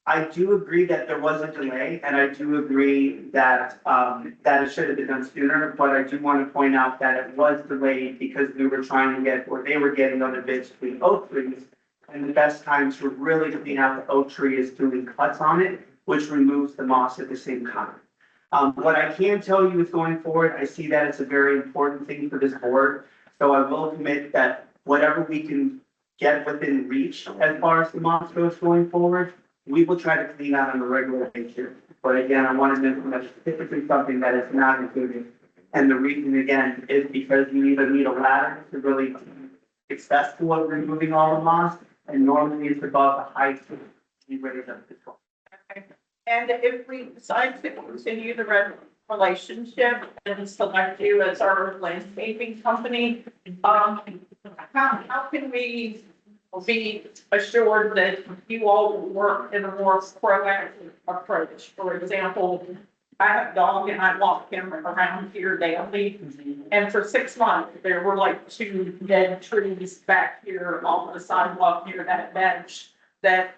I do agree that there was a delay, and I do agree that, that it should have been done sooner, but I do want to point out that it was delayed because we were trying to get, or they were getting other bids between oak trees. And the best time to really clean out the oak tree is doing cuts on it, which removes the moss at the same time. What I can tell you is going forward, I see that it's a very important thing for this board. So I will commit that whatever we can get within reach as far as the moss goes going forward, we will try to clean out on a regular basis. But again, I want to mention that's typically something that is not included. And the reason again is because you either need a ladder to really successful at removing all the moss, and normally it's above the height to be raised up to 12. And if we decide to continue the relationship and select you as our landscaping company, how can we be assured that you all will work in a more proactive approach? For example, I have a dog and I walk him around here daily. And for 6 months, there were like 2 dead trees back here on the sidewalk near that bench that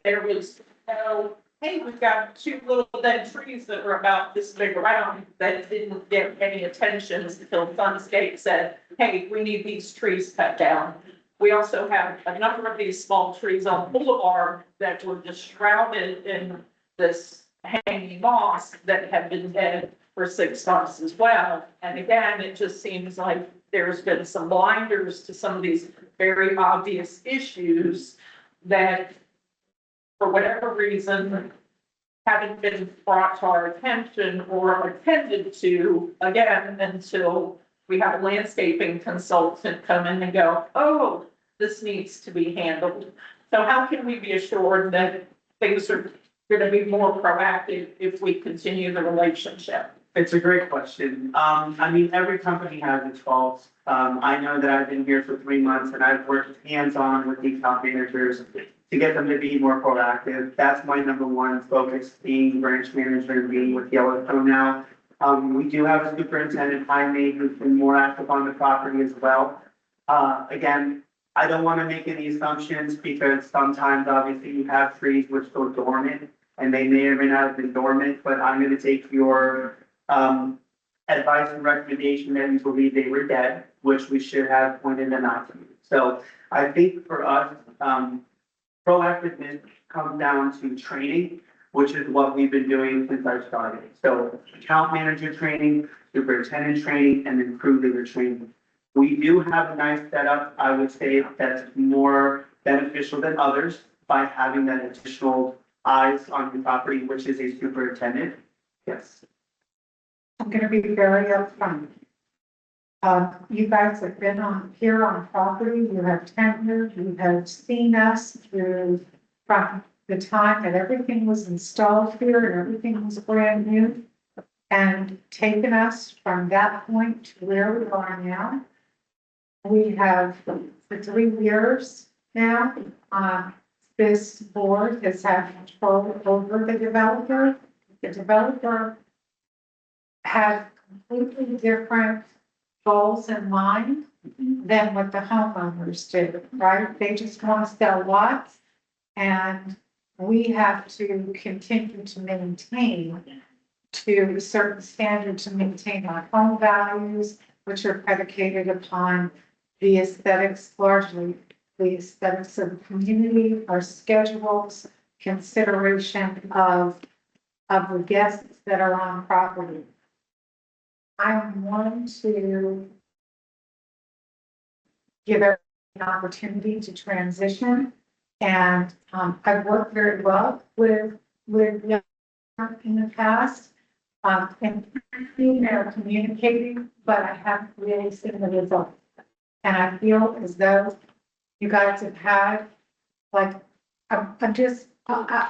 there was no, hey, we've got 2 little dead trees that are about this big around that didn't get any attention until Sunscape said, hey, we need these trees cut down. We also have a number of these small trees on Boulevard that were just shrouded in this hanging moss that have been dead for 6 months as well. And again, it just seems like there's been some blinders to some of these very obvious issues that, for whatever reason, haven't been brought to our attention or attended to again until we have a landscaping consultant come in and go, oh, this needs to be handled. So how can we be assured that things are going to be more proactive if we continue the relationship? It's a great question. I mean, every company has its faults. I know that I've been here for 3 months and I've worked hands-on with the account managers to get them to be more proactive. That's my #1 focus, being branch manager and being with Yellowstone now. We do have a superintendent, Jaime, who's been more active on the property as well. Again, I don't want to make any assumptions because sometimes obviously you have trees which go dormant and they may or may not have been dormant, but I'm going to take your advice and recommendation that you believe they were dead, which we should have pointed them out to you. So I think for us, proactiveness comes down to training, which is what we've been doing since I started. So account manager training, superintendent training, and then crew leader training. We do have a nice setup, I would say, that's more beneficial than others by having that additional eyes on the property, which is a superintendent. Yes. I'm going to be very upfront. You guys have been here on property, you have tenure, you have seen us through from the time that everything was installed here and everything was brand new, and taken us from that point to where we are now. We have, for 3 years now, this board has had control over the developer. The developer had completely different goals in mind than what the homeowners do, right? They just want to sell lots, and we have to continue to maintain to a certain standard to maintain our home values, which are predicated upon the aesthetics, largely the aesthetics of the community, our schedules, consideration of the guests that are on property. I'm one to give everyone an opportunity to transition, and I've worked very well with young in the past, and they're communicating, but I haven't really seen the results. And I feel as though you guys have had, like, I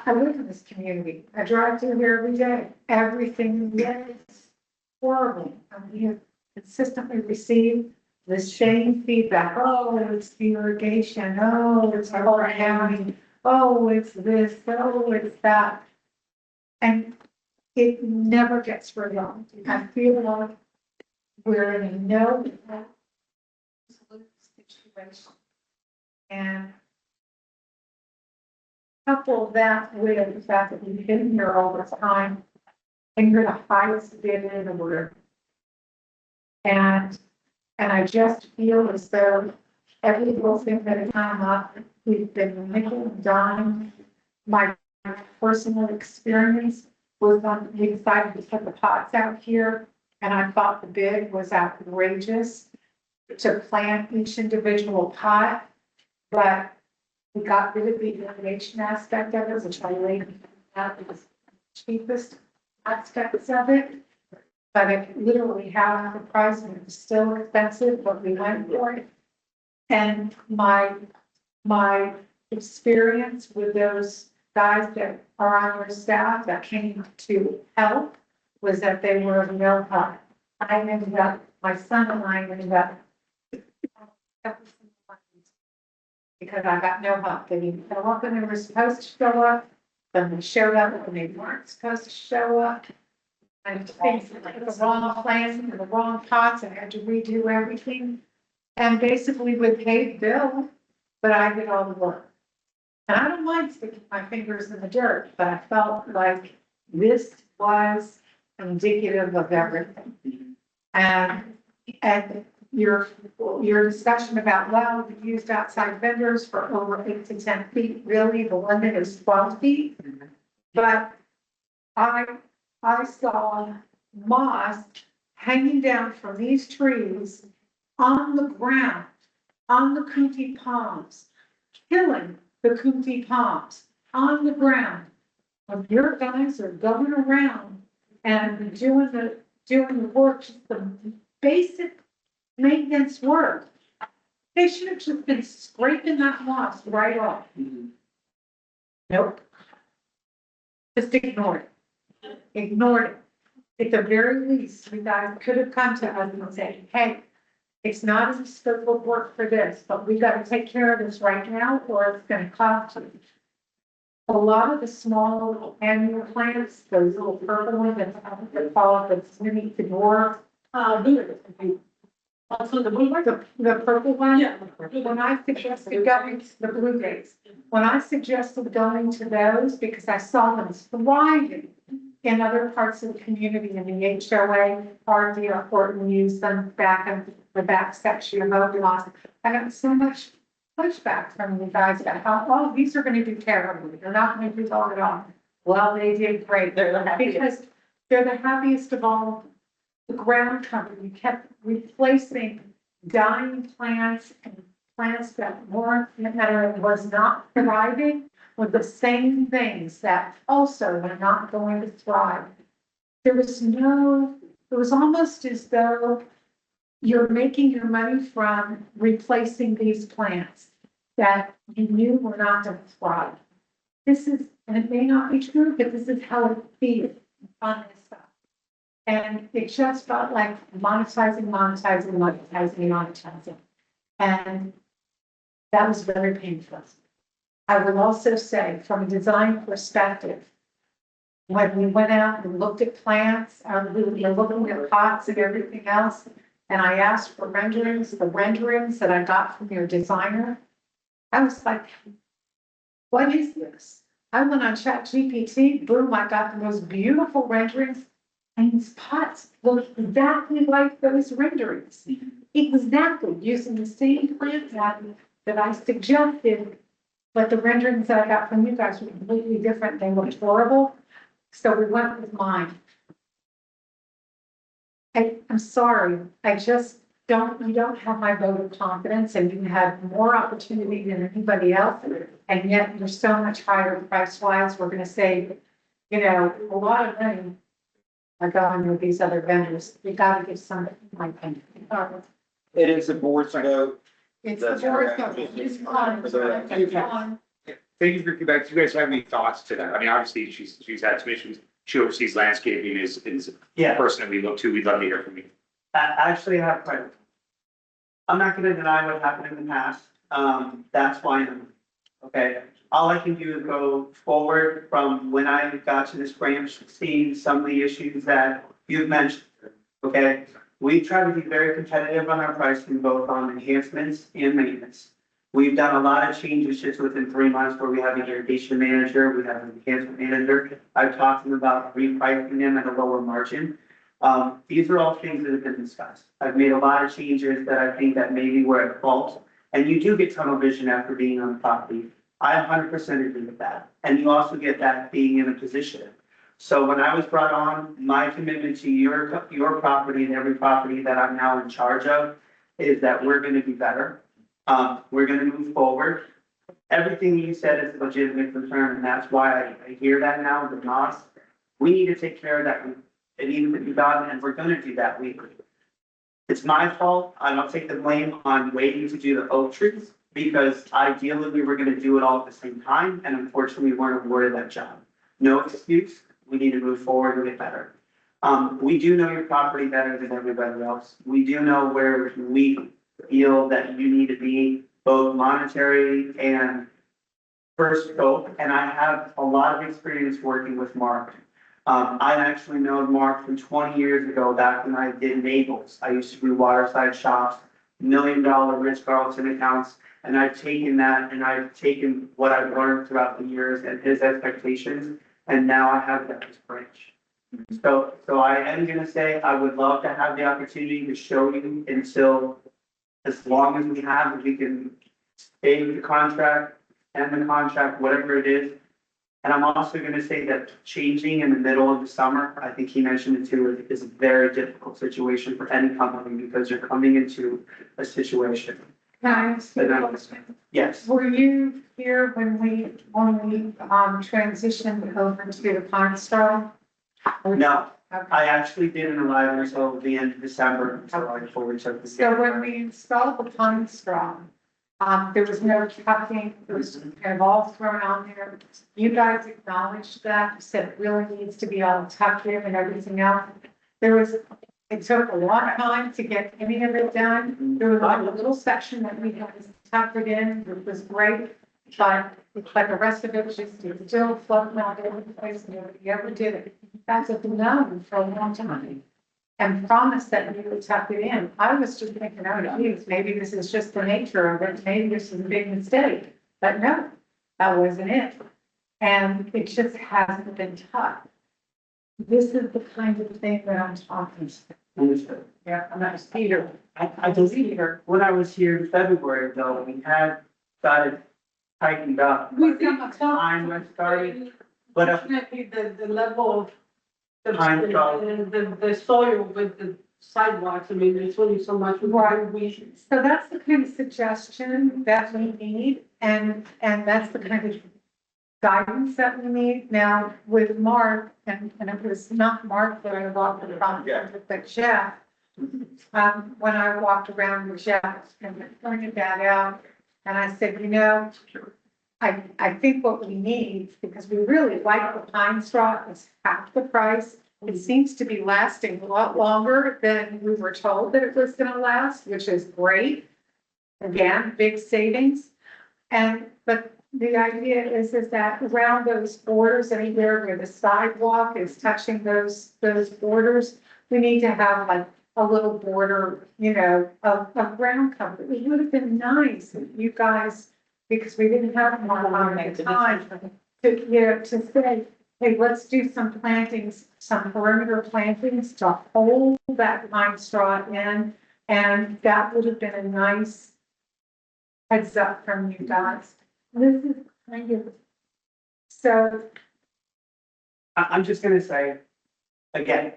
live in this community. I drive through here every day. Everything is horrible. And we have consistently received the same feedback. Oh, it's the irrigation. Oh, it's our county. Oh, it's this. Oh, it's that. And it never gets resolved. I feel like we're in a no situation. And couple that with the fact that we've been here all this time, and you're the highest bid in the world. And I just feel as though every little thing that has come up, we've been nickel and dime. My personal experience was when we decided to put the pots out here, and I thought the bid was outrageous to plant each individual pot, but we got rid of the irrigation aspect of it, which I laid out as cheapest aspects of it. But it literally half the price, and it was still expensive, but we went for it. And my experience with those guys that are on your staff that came to help was that they were of no help. I ended up, my son and I ended up because I got no help. They didn't show up when they were supposed to show up, then they showed up when they weren't supposed to show up. And things like the wrong plans and the wrong pots, and I had to redo everything. And basically we paid bill, but I did all the work. And I don't mind sticking my fingers in the dirt, but I felt like this was indicative of everything. And your discussion about, well, we used outside vendors for over 8 to 10 feet, really, the limit is 12 feet. But I saw moss hanging down from these trees on the ground, on the Coontie palms, killing the Coontie palms on the ground. When your guys are going around and doing the work, just the basic maintenance work, they should have just been scraping that moss right off. Nope. Just ignore it. Ignored it. At the very least, you guys could have come to us and said, hey, it's not a scope of work for this, but we got to take care of this right now, or it's going to cost you. A lot of the small little annual plants, those little purple ones that fall off the mini fedora, also the purple one. Yeah. When I suggested going to the blueberries, when I suggested going to those, because I saw them thriving in other parts of the community in the HOA, RD or Horton used them back in the back section of Oklahoma. I got so much pushback from you guys about how, oh, these are going to do terribly. They're not going to do well at all. Well, they did great. They're the happiest. Because they're the happiest of all. The ground cover, we kept replacing dying plants and plants that was not thriving with the same things that also were not going to thrive. It was almost as though you're making your money from replacing these plants that you knew were not going to thrive. This is, and it may not be true, but this is how it feels on this stuff. And it just felt like monetizing. And that was very painful. I would also say, from a design perspective, when we went out and looked at plants, we were looking at pots and everything else, and I asked for renderings, the renderings that I got from your designer, I was like, what is this? I went on ChatGPT, boom, I got the most beautiful renderings, and these pots look exactly like those renderings. Exactly, using the same plant pattern that I suggested, but the renderings that I got from you guys were completely different. They looked horrible. So we went with mine. I'm sorry, I just you don't have my vote of confidence, and you have more opportunity than anybody else, and yet you're so much higher price-wise. We're gonna save, a lot of money by going with these other vendors. We gotta give somebody my opinion. It is the board's vote. It's the board's vote. It's on. Thank you for coming back. Do you guys have any thoughts to that? I mean, obviously, she's had some issues. She oversees landscaping, is a Yeah, person that we look to. We'd love to hear from you. actually, I have quite. I'm not gonna deny what happened in the past. That's fine. Okay, all I can do is go forward from when I got to this branch, seeing some of the issues that you've mentioned. Okay, we try to be very competitive on our pricing, both on enhancements and maintenance. We've done a lot of changes just within 3 months where we have an irrigation manager, we have an enhancement manager. I've talked to them about repricing them at a lower margin. These are all things that have been discussed. I've made a lot of changes that I think that maybe were at fault. And you do get tunnel vision after being on the property. I 100% agree with that. And you also get that being in a position. So when I was brought on, my commitment to your property and every property that I'm now in charge of is that we're gonna do better. We're gonna move forward. Everything you said is a legitimate concern, and that's why I hear that now, the NOS. We need to take care of that. It needs to be done, and we're gonna do that weekly. It's my fault. I don't take the blame on waiting to do the oak trees, because ideally we were gonna do it all at the same time, and unfortunately we weren't awarded that job. No excuse. We need to move forward and get better. We do know your property better than everybody else. We do know where we feel that you need to be, both monetary and first scope, and I have a lot of experience working with Mark. I actually known Mark from 20 years ago, back when I did Naples. I used to do waterside shops, $1 million Ritz-Carlton accounts, and I've taken that and I've taken what I've learned throughout the years and his expectations, and now I have that as branch. So I am gonna say, I would love to have the opportunity to show you until, as long as we have, we can stay with the contract, end the contract, whatever it is. And I'm also gonna say that changing in the middle of the summer, I think he mentioned it too, is a very difficult situation for any company because you're coming into a situation. Can I ask you a question? Yes, Were you here when we transitioned over to the Pine Star? no, Okay. I actually didn't arrive until the end of December, so I forward took the. So when we installed the Pine Straw, there was no tucking, it was kind of all thrown on there. You guys acknowledged that, said it really needs to be all tucked in and everything else. It took a long time to get any of it done. There was like a little section that we had to tuck it in, it was great. But the rest of it was just, it was still floating all over the place, and nobody ever did it. That's a known for a long time. And promised that we would tuck it in. I was just thinking, oh, geez, maybe this is just the nature of it, maybe this is a big mistake. But no, that wasn't it. And it just hasn't been tucked. This is the kind of thing that I'm talking about. Understood. Yeah, and that's Peter. I believe when I was here in February, though, we had started tightened up. We Time was started, but Definitely the level of Time go. the soil with the sidewalks, I mean, there's only so much we. So that's the kind of suggestion that we need, and that's the kind of guidance that we need. Now, with Mark, and it was not Mark that I walked around, but Jeff. When I walked around with Jeff and pointed that out, and I said, I think what we need, because we really like the pine straw, is half the price. It seems to be lasting a lot longer than we were told that it was gonna last, which is great. Again, big savings. But the idea is that around those borders, anywhere where the sidewalk is touching those borders, we need to have like a little border, of ground cover. It would have been nice if you guys, because we didn't have more time to say, hey, let's do some plantings, some perimeter plantings to hold that pine straw in. And that would have been a nice heads up from you guys. This is kind of, so. I'm just gonna say, again,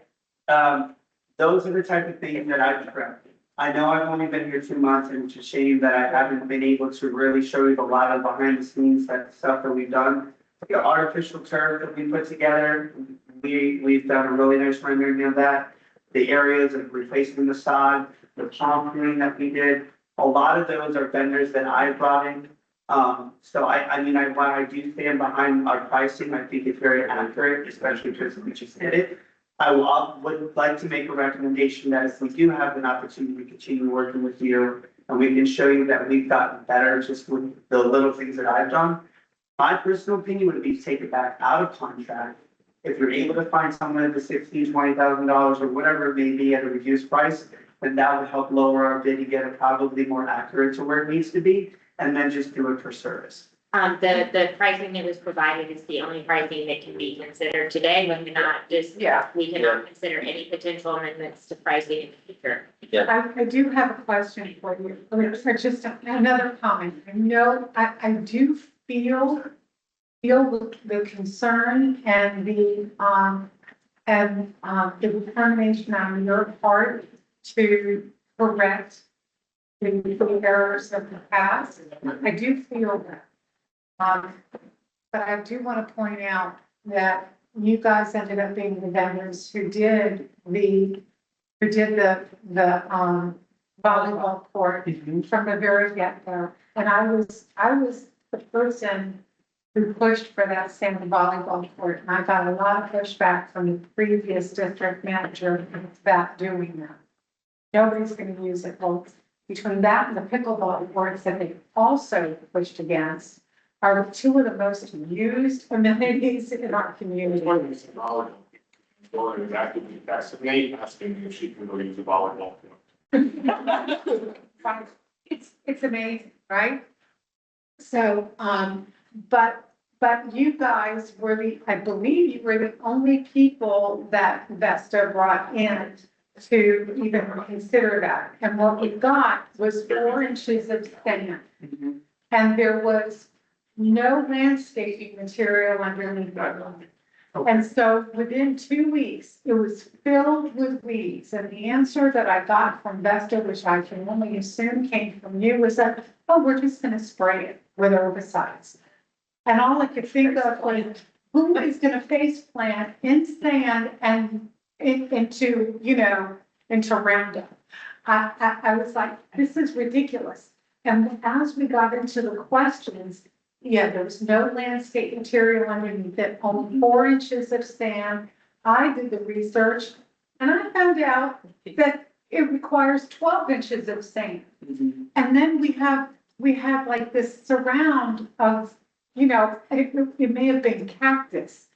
those are the type of things that I've prepped. I know I've only been here 2 months, and it's a shame that I haven't been able to really show you a lot of behind the scenes stuff that we've done. The artificial turf that we put together, we've done a really nice rendering of that. The areas of replacing the sod, the concrete that we did, a lot of those are vendors that I brought in. So while I do stand behind our pricing, I think it's very accurate, especially because we just did it. I would like to make a recommendation that if we do have an opportunity to continue working with you, and we can show you that we've gotten better just with the little things that I've done. My personal opinion would be to take it back out of contract. If you're able to find someone at the $16,000, $20,000 or whatever it may be at a reduced price, then that would help lower our bid to get it probably more accurate to where it needs to be. and then just do it for service. The pricing that was provided is the only pricing that can be considered today. We cannot just, Yeah. we cannot consider any potential amendments to pricing in the future. I do have a question for you, or just another comment. I know, I do feel the concern and the determination on your part to correct the errors of the past. I do feel that. But I do want to point out that you guys ended up being the vendors who did the volleyball court from the very get-go. And I was the person who pushed for that same volleyball court, and I got a lot of pushback from the previous district manager about doing that. Nobody's gonna use it. Well, between that and the pickleball courts that they also pushed against are two of the most used amenities in our community. That's me asking if she can go use the volleyball. It's amazing, right? So, but you guys were I believe you were the only people that Vesta brought in to even consider that. And what we got was 4 inches of sand. And there was no landscaping material underneath it. And so within 2 weeks, it was filled with weeds. And the answer that I got from Vesta, which I can only assume came from you, was that, oh, we're just gonna spray it with herbicides. And all I could think of was, who is gonna face plant in sand and into Roundup? I was like, this is ridiculous. And as we got into the questions, yeah, there was no landscape material underneath it, only 4 inches of sand. I did the research and I found out that it requires 12 inches of sand. And then we have like this surround of, it may have been cactus.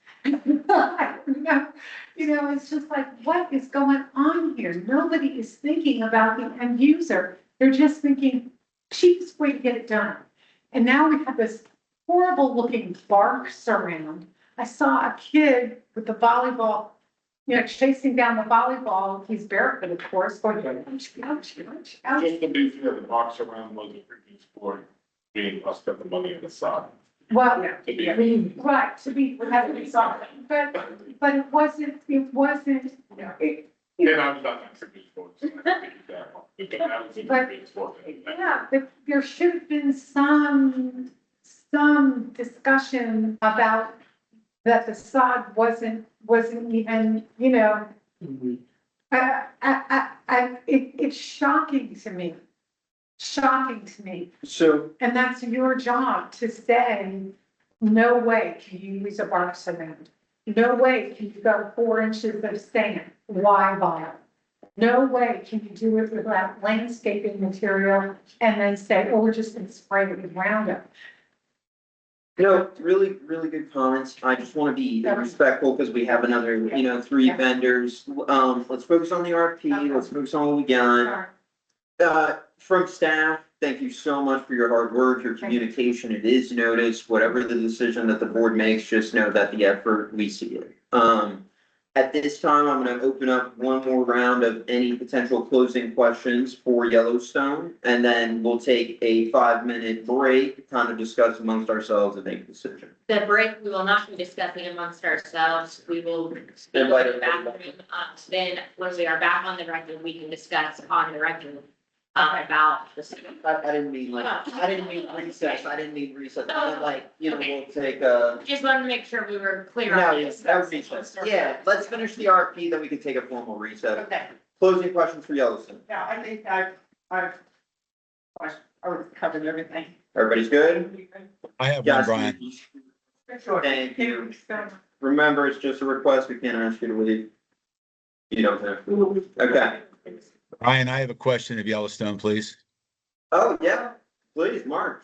It's just like, what is going on here? Nobody is thinking about the end user. They're just thinking, cheapest way to get it done. And now we have this horrible looking bark surround. I saw a kid with the volleyball, chasing down the volleyball. He's barefoot, of course, going, ouch, ouch, ouch, ouch. Just to be fair, the box around was a previous board being us spent the money on the side. Well, To be- right, to be, but it wasn't, And I'm not previous board. So I think that one. That was the previous board. yeah, there should have been some discussion about that the sod wasn't even, it's shocking to me. So, And that's your job to say, no way can you use a bark cement. No way can you go 4 inches of sand. Why bother? No way can you do it without landscaping material and then say, oh, we're just gonna spray it with Roundup. really, really good comments. I just want to be respectful because we have another, 3 vendors. Let's focus on the RFP. Let's focus on what we got. From staff, thank you so much for your hard work, your communication. It is noticed. Whatever the decision that the board makes, just know that the effort, we see it. At this time, I'm going to open up one more round of any potential closing questions for Yellowstone, and then we'll take a 5-minute break, kind of discuss amongst ourselves and make a decision. The break, we will not be discussing amongst ourselves. We will go to the bathroom. Then when we are back on the record, we can discuss on the record about the. I didn't mean recess. I mean we'll take a. Just wanted to make sure we were clear No, on yes, this. that would be recess. Yeah, let's finish the RFP, then we can take a formal recess. Okay, Closing questions for Yellowstone. yeah, I think I've covered everything. Everybody's good? I have one, Yes. Brian. Sure. Thank you. Remember, it's just a request. We can't ask you to leave. You don't have to. Okay. Brian, I have a question of Yellowstone, please. Oh, yeah. Please, Mark.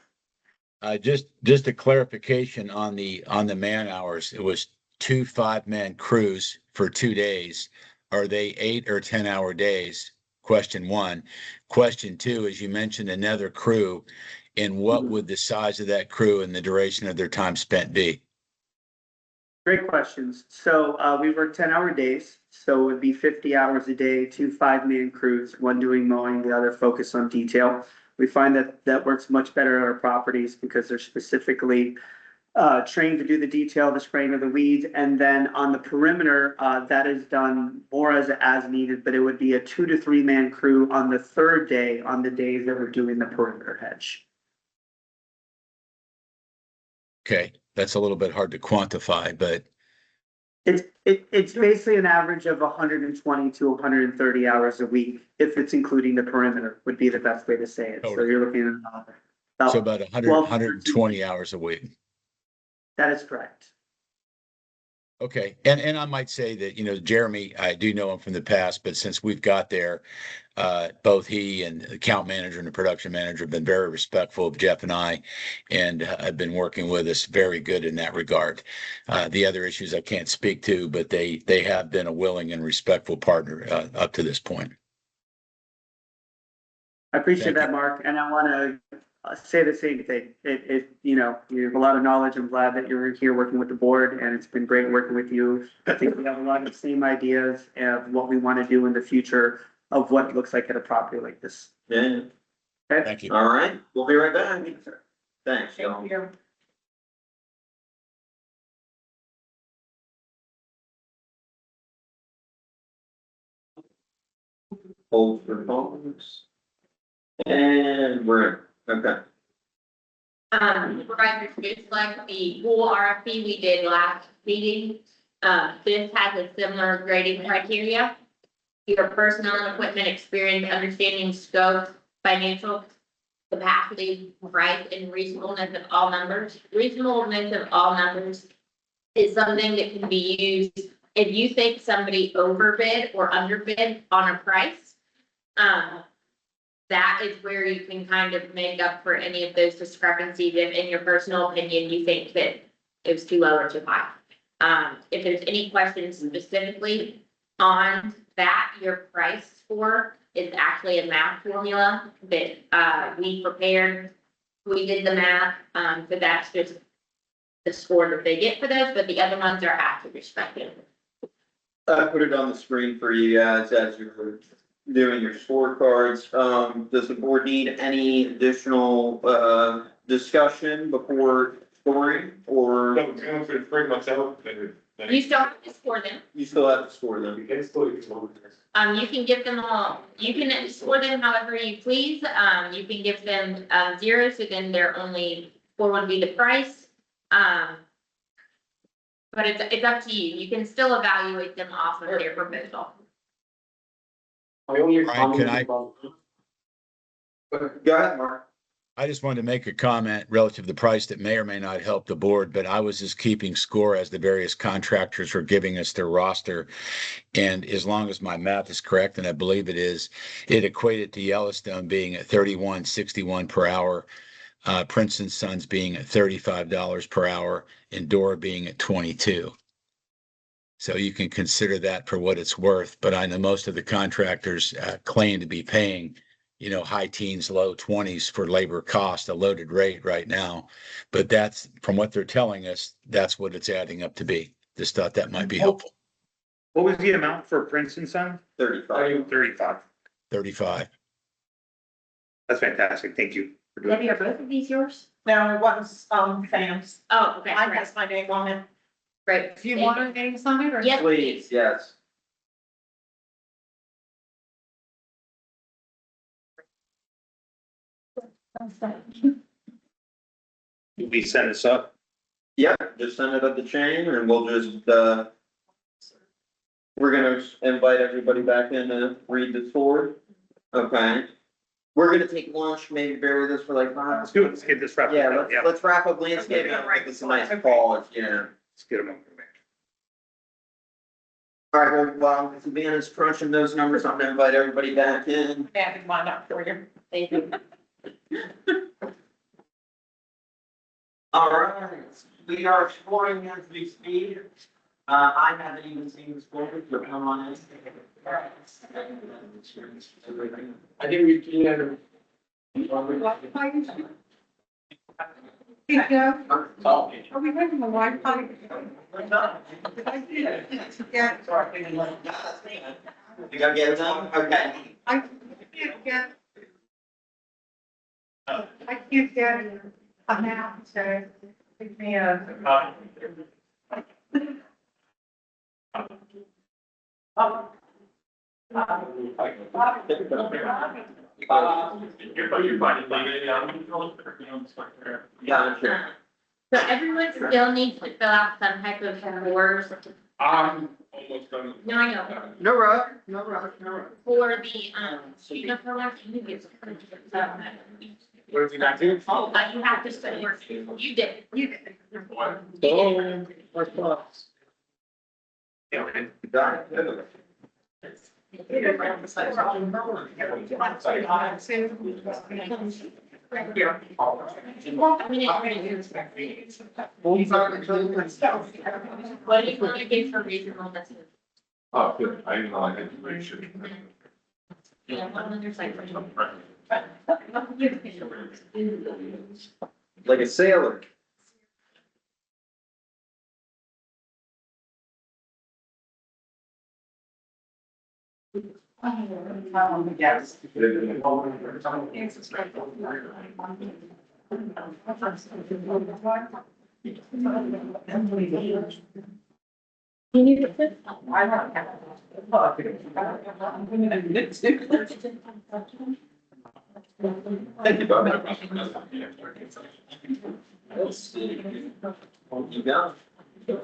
Just a clarification on the man hours. It was 2 5-man crews for 2 days. Are they 8 or 10-hour days? Question 1. Question 2, as you mentioned, another crew. And what would the size of that crew and the duration of their time spent be? Great questions. So, we work 10-hour days, so it would be 50 hours a day, 2 5-man crews, one doing mowing, the other focused on detail. We find that that works much better at our properties because they're specifically trained to do the detail, the spraying of the weeds, and then on the perimeter, that is done more as needed, but it would be a 2 to 3-man crew on the third day, on the days that we're doing the perimeter hedge. Okay, that's a little bit hard to quantify, but It's basically an average of 120 to 130 hours a week, if it's including the perimeter, would be the best way to say it. So you're looking at so about 100, 120 hours a week. That is correct. Okay, and I might say that, Jeremy, I do know him from the past, but since we've got there, both he and the account manager and the production manager have been very respectful of Jeff and I, and have been working with us very good in that regard. The other issues I can't speak to, but they have been a willing and respectful partner up to this point. I appreciate Thank that, you. Mark, and I want to say the same thing. You have a lot of knowledge. I'm glad that you're here working with the board, and it's been great working with you. I think we have a lot of the same ideas of what we want to do in the future of what it looks like at a property like this. Yeah, Okay? Thank you. all right, we'll be right back. Thanks, y'all. Thank you. Hold for phones. And we're in, okay. Supervisors, just like the pool RFP we did last meeting, this has a similar grading criteria. Your personnel and equipment experience, understanding scope, financial capacity, price, and reasonableness of all numbers. Reasonableness of all numbers is something that can be used if you think somebody overbid or underbid on a price. That is where you can kind of make up for any of those discrepancies if in your personal opinion you think that it was too low or too high. If there's any questions specifically on that, your price score is actually a math formula that we prepared. We did the math, so that's just the score that they get for those, but the other ones are actually respected. I put it on the screen for you guys as you're doing your scorecards. Does the board need any additional, discussion before scoring, or No, it's pretty much out, then You still have to score them. you still have to score them? you can still use one. You can give them all, you can score them however you please. You can give them, 0, so then their only score would be the price. But it's up to you. You can still evaluate them off of their proposal. My only Brian, can comment I- about. Go ahead, Mark. I just wanted to make a comment relative to the price that may or may not help the board, but I was just keeping score as the various contractors were giving us their roster. And as long as my math is correct, and I believe it is, it equated to Yellowstone being at $31.61 per hour, Prince & Sons being at $35 per hour, and Dora being at 22. So you can consider that for what it's worth, but I know most of the contractors claim to be paying, high teens, low 20s for labor cost, a loaded rate right now. But that's, from what they're telling us, that's what it's adding up to be. Just thought that might be helpful. What was the amount for Prince and Son? 35. 35. 35. That's fantastic. Thank you for doing Debbie, are both of these yours? No, one's, Sam's. Oh, okay, I great, has my name on it. great. Do you want our names on it or? Yes, Please, yes. Did we send this up? Yep, just send it up the chain and we'll just, we're gonna invite everybody back in to read the score. Okay. We're gonna take lunch, maybe bear with us for like 5. Let's do it. Let's get this wrapped Yeah, up. let's wrap up landscaping. I think it's a nice call, Let's get them over. All right, well, while Savannah's crunching those numbers, I'm gonna invite everybody back in. Adding mine up for you. Thank you. All right, we are exploring as we speak. I haven't even seen the score, so come on in. I think we can. Hey, Joe, are we having a Wi-Fi? Yeah, You gotta get it done? Okay. I can't get. I can't get a map to give me a. You're finding, Yeah, sure. So everyone still needs to fill out some type of forms. I'm almost done. No, I know, No rush, no rush, no rush. for the, student program, you get. What have we not doing? You have to spend work, you did. Oh, where's Bob's? Yeah, man. Got it. I mean, what do you want to give for reasonableness? Oh, good, I didn't know I had to make sure. Yeah, one other side. Like a sailor. Yes. You need to put. Thank you, Bobby. You got it.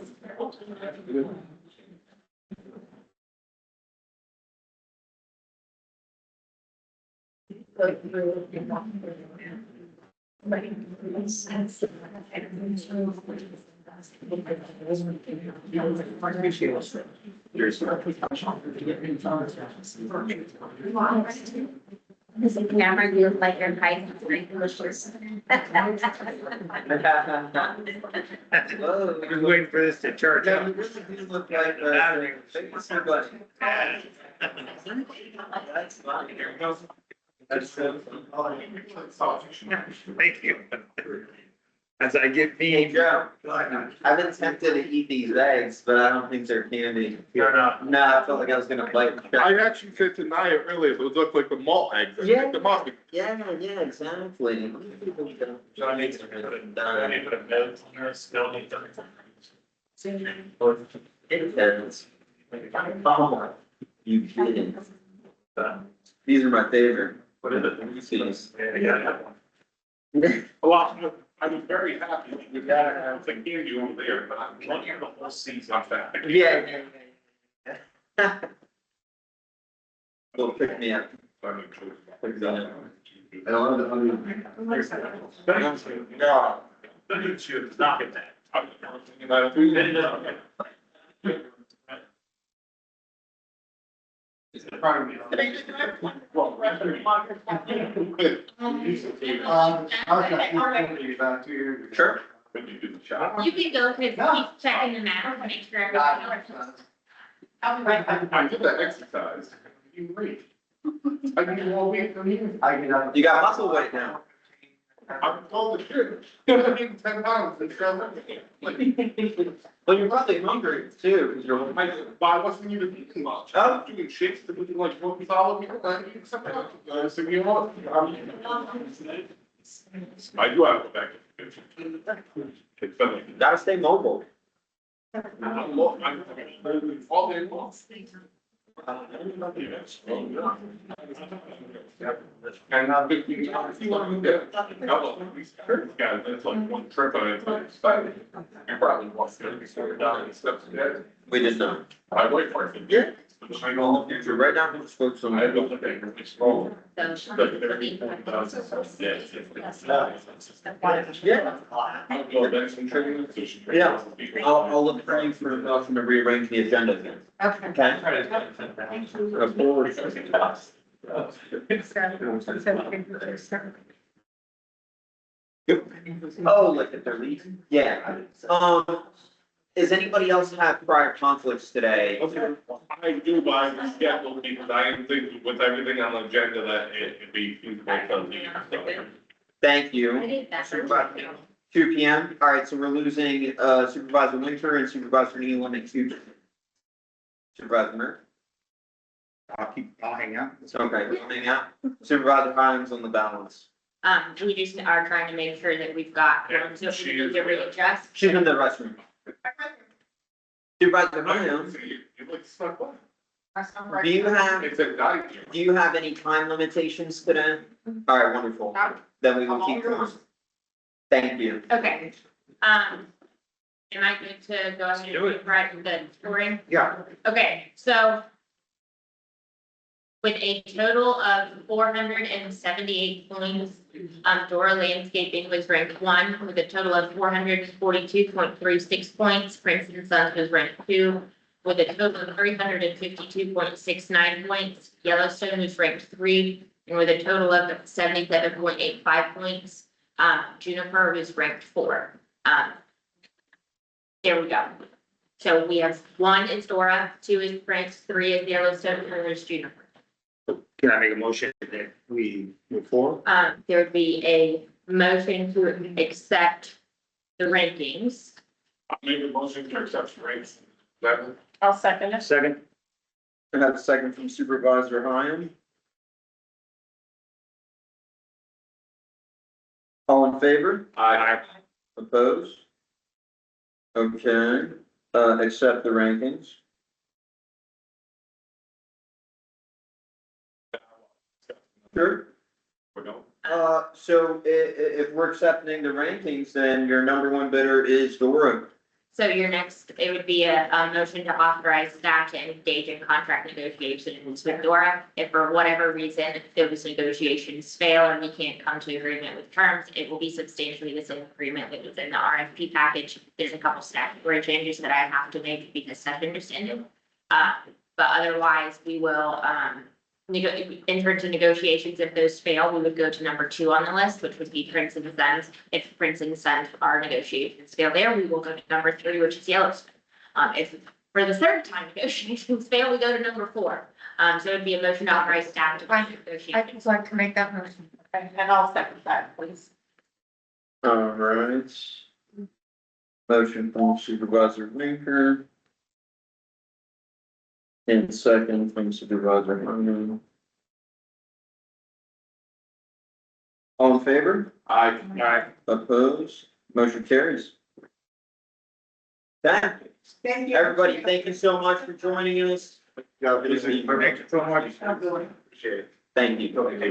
Does the camera look like your height? Whoa. You're waiting for this to charge Yeah, up. you really do look like, biggest buddy. That's fine. Here we go. That's, Thank you. As I get Hey, me. Joe, I've been tempted to eat these eggs, but I don't think they're candy. You're not. No, I felt like I was gonna bite. I actually said to Naya earlier, those look like the malt eggs. I Yeah. picked them up. Yeah, yeah, exactly. John needs to put a note on there, still need to. It depends. You kidding? These are my favorite. What is it? Reese's. Yeah. Well, I'm very happy. You gotta have- It's like candy over there, but I'm looking at the whole season. Yeah. Well, pick me up. Pick me up. No. It's not in that. Sure. When you do the shop. You can go, cause he's checking the map, to make sure everything. I did that exercise. You read. I did all week. You got muscle weight now. I'm told the truth. I need 10 pounds. It's Well, you're probably hungry too, because you're. I wasn't even eating much. I was doing shakes to do like what we thought of me. And something else. So you know what? I do have to go back. It's been like. Gotta stay mobile. I'm all day long. And I've been, you want to guys, that's like one trip and it's like, exciting. You probably walk 34 down steps a day. We did not. I wait for it. Yeah. I know, You're right now, we spoke some. I don't think it's wrong. So. Yeah. I'll go back some training. Yeah. I'll look for you for a motion to rearrange the agenda again. Okay. Okay? Of course. Oh, like if they're leaving? Yeah. Does anybody else have prior conflicts today? I do buy the schedule because I am thinking with everything on the agenda that it'd be feasible to leave. So Thank I you. did that. Supervisor, 2 P.M. All right, so we're losing Supervisor Winter and Supervisor Nealon at 2. Supervisor Murphy. I'll hang out. Okay, we'll hang out. Supervisor Hines on the balance. We just are trying to make sure that we've got, so if we need to readjust. She's in the restroom. Supervisor Hines, You like snuck one? do you have, It's a diet. do you have any time limitations today? All right, wonderful. Then we will keep going. Thank you. Okay, am I good to go ahead Do and write the scoring? Yeah. Okay, so with a total of 478 points, Dora Landscaping was ranked 1 with a total of 442.36 points. Princeton Sons was ranked 2 with a total of 352.69 points. Yellowstone was ranked 3 and with a total of 77.85 points. Juniper was ranked 4. There we go. So we have 1 is Dora, 2 is Prince, 3 is Yellowstone, and there's Juniper. Can I make a motion that we move forward? There would be a motion to accept the rankings. I make a motion to accept rates. Level. I'll second it. Second? I have a second from Supervisor Hines. All in favor? Aye. Opposed? Okay, accept the rankings. Sure. Or no? So if we're accepting the rankings, then your number 1 bidder is Dora. So your next, it would be a motion to authorize staff to engage in contract negotiations with Dora. If for whatever reason those negotiations fail and we can't come to agreement with terms, it will be substantially the same agreement that was in the RFP package. There's a couple statutory changes that I have to make because stuff rescinded. But otherwise, we will enter into negotiations. If those fail, we would go to number 2 on the list, which would be Prince and Sons. If Prince and Sons, our negotiations fail there, we will go to number 3, which is Yellowstone. If for the third time negotiations fail, we go to number 4. So it'd be a motion to authorize staff to negotiate. I'd just like to make that motion. And I'll second that, please. All right. Motion from Supervisor Winker. And second from Supervisor Hines. All in favor? Aye. Opposed? Motion carries. Thank you. Thank you. Everybody, thank you so much for joining us. Thank you so much. Appreciate it. Thank you. Hey.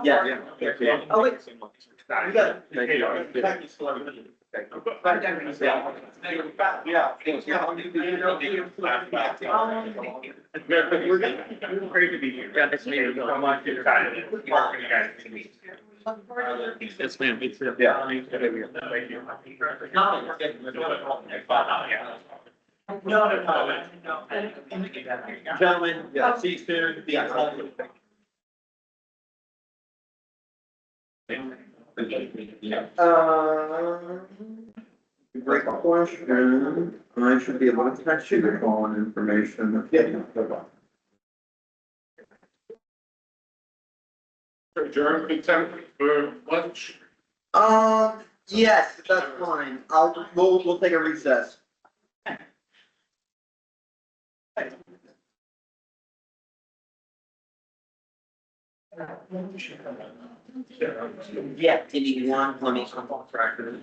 Yeah. Oh, wait. You got it. Thank you. Great to be here. Yeah, thank you so much. You're kind of working, you guys. Yes, ma'am. Me too. Yeah. Thank you. No. Gentlemen, see you soon. Be healthy. Great question. I should be able to text you the following information. Adjourn consent for lunch. Yes, that's fine. We'll take a recess. Yeah, you need one, let me come off record.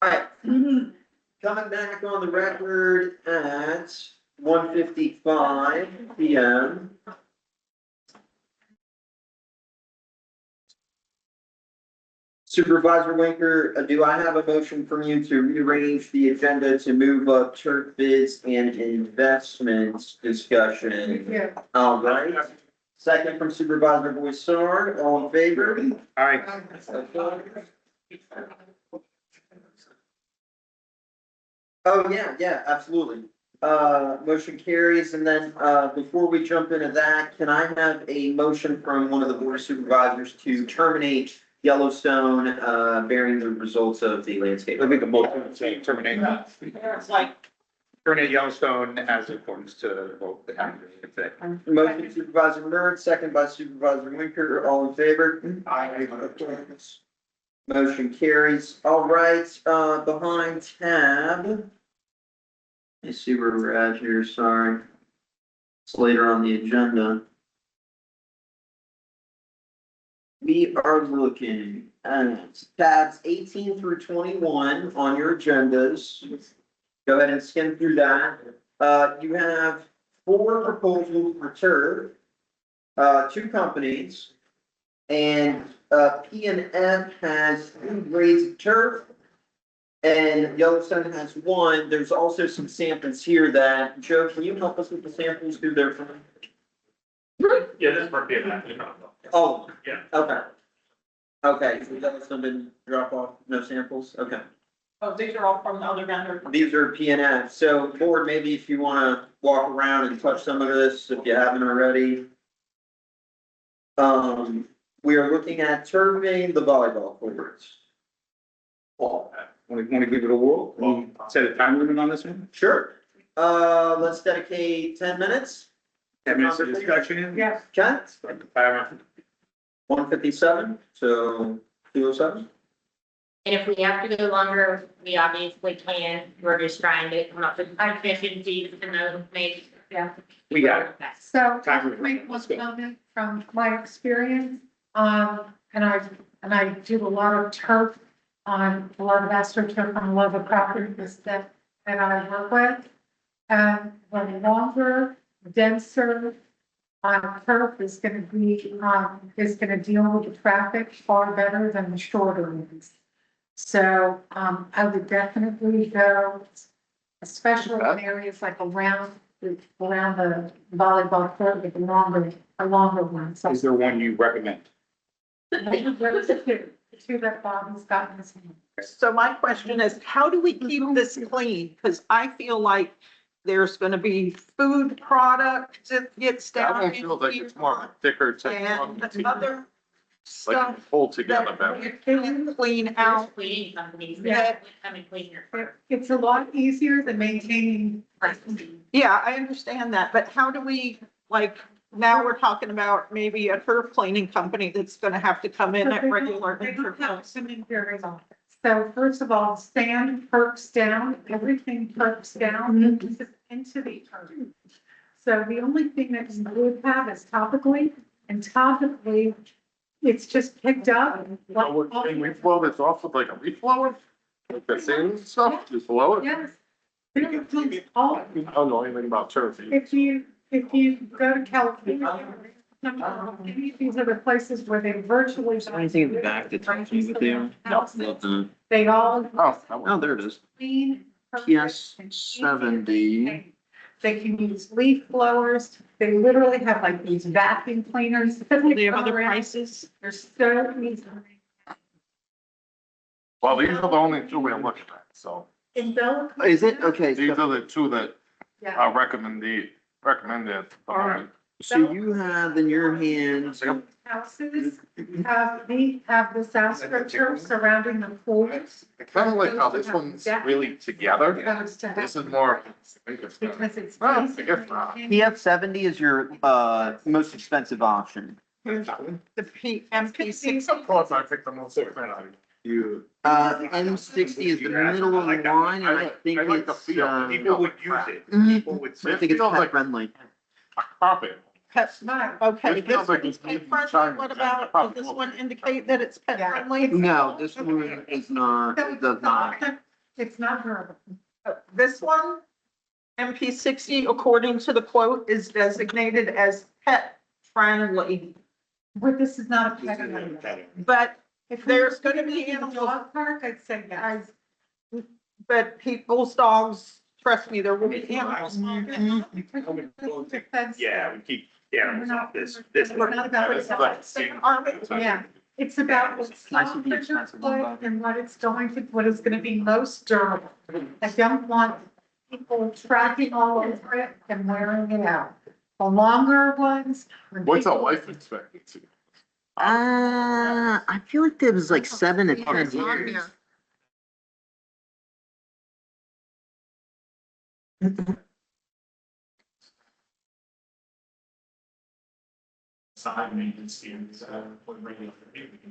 Alright, coming back on the record at 1:55 PM. Supervisor Winker, do I have a motion from you to rearrange the agenda to move up turf bids and investments discussion? Yeah. All right. Second from Supervisor Boissard, all in favor? All right. Oh, yeah, absolutely. Motion carries, and then, before we jump into that, can I have a motion from one of the board of supervisors to terminate Yellowstone, bearing the results of the landscape? I think the motion to terminate, It's like, terminate Yellowstone as accordance to vote the county. Motion Supervisor Murd, second by Supervisor Winker, all in favor? Motion carries. All right, behind tab. Let's see where we're at here, sorry. It's later on the agenda. We are looking at tabs 18 through 21 on your agendas. Go ahead and skim through that. You have 4 proposals for turf, 2 companies. And, P and F has 3 grades of turf. And Yellowstone has 1. There's also some samples here that, Joe, can you help us with the samples, who they're from? Yeah, this is for Vietnam. Oh. Yeah. Okay. Okay, so Yellowstone didn't drop off, no samples, okay. oh, these are all from the other vendor. These are P and F, so board, maybe if you wanna walk around and touch some of this, if you haven't already. We are looking at turfing the volleyball courts. Want to give it a whirl? Set a time limit on this one? Sure. Let's dedicate 10 minutes. 10 minutes of discussion? Yes. Okay, Five. 1:57, so 2:07. And if we have to go longer, we obviously can. We're just trying to come up with time efficiencies and those maybe. Yeah. We got it. So Time I'll make one Let's go. comment from my experience. And I do a lot of turf on a lot of astroturf on a lot of properties that I work with. And the longer, denser turf is gonna be, is gonna deal with the traffic far better than the shorter ones. So, I would definitely go, especially in areas like around the volleyball court with a longer one. So Is there one you recommend? the two that Bobby's got in his hand. So my question is, how do we keep this clean? Because I feel like there's gonna be food product that gets I down almost feel like in it's more of a thicker and technology, other like stuff pull together that better. you can clean out. Cleaning companies. Yeah. Come and clean your. It's a lot easier than maintaining. Yeah, I understand that, but how do we, like, now we're talking about maybe a turf cleaning company that's gonna have to come in at regular They don't have intervals. to come in very often. So first of all, sand perks down, everything perks down into the earth. So the only thing that you would have is topically, and topically, it's just picked up. Can we flow this off with like a leaf blower? Like the same stuff, just blow it? Yes. All, I don't know anything about turf. if you go to California, any of these other places where they virtually. Anything in the back that tells me what they are? No. They all. Oh, there it is. Clean. PS perfect, and 70. They can use leaf blowers. They literally have like these vacuum cleaners. They have other prices. They're so easy. Well, these are the only 2 we're looking at, so Envelop. Is it? Okay. these are the 2 that Yeah. are recommended. All right. So you have in your hands, Houses have this astroturf surrounding the pools. Kind of like how this one's really together. Goes to This have- is more. I think it's not. Because it's. Well, I guess not. PF 70 is your, most expensive option. The MP 6. Of course, I picked the most expensive. You. M60 is the middle of the line, and I think I like the it's, feel. People would use it. Mhm. People would. I think it's feels pet like- friendly. A carpet. Pet, okay, It feels this like one's it's made pet from friendly. China. What about, does this one indicate that it's pet Yeah. friendly? No, this one is not, it does not. It's not durable. This one, MP 60, according to the quote, is designated as pet friendly. But this is not a pet owner. But If there's gonna be in a animals, dog park, I'd say yes. but people's dogs, trust me, there will be animals. Yeah, we keep We're animals not- off this. We're not about This is it. like- Yeah, it's about what's I see the soft expensive one, Bob. and what it's going to, what is gonna be most durable. I don't want people tracking all over it and wearing it out. The longer ones. when What's a people- life expectancy? I feel like there was like 7 to 10 It's on years. here. Side maintenance here, so.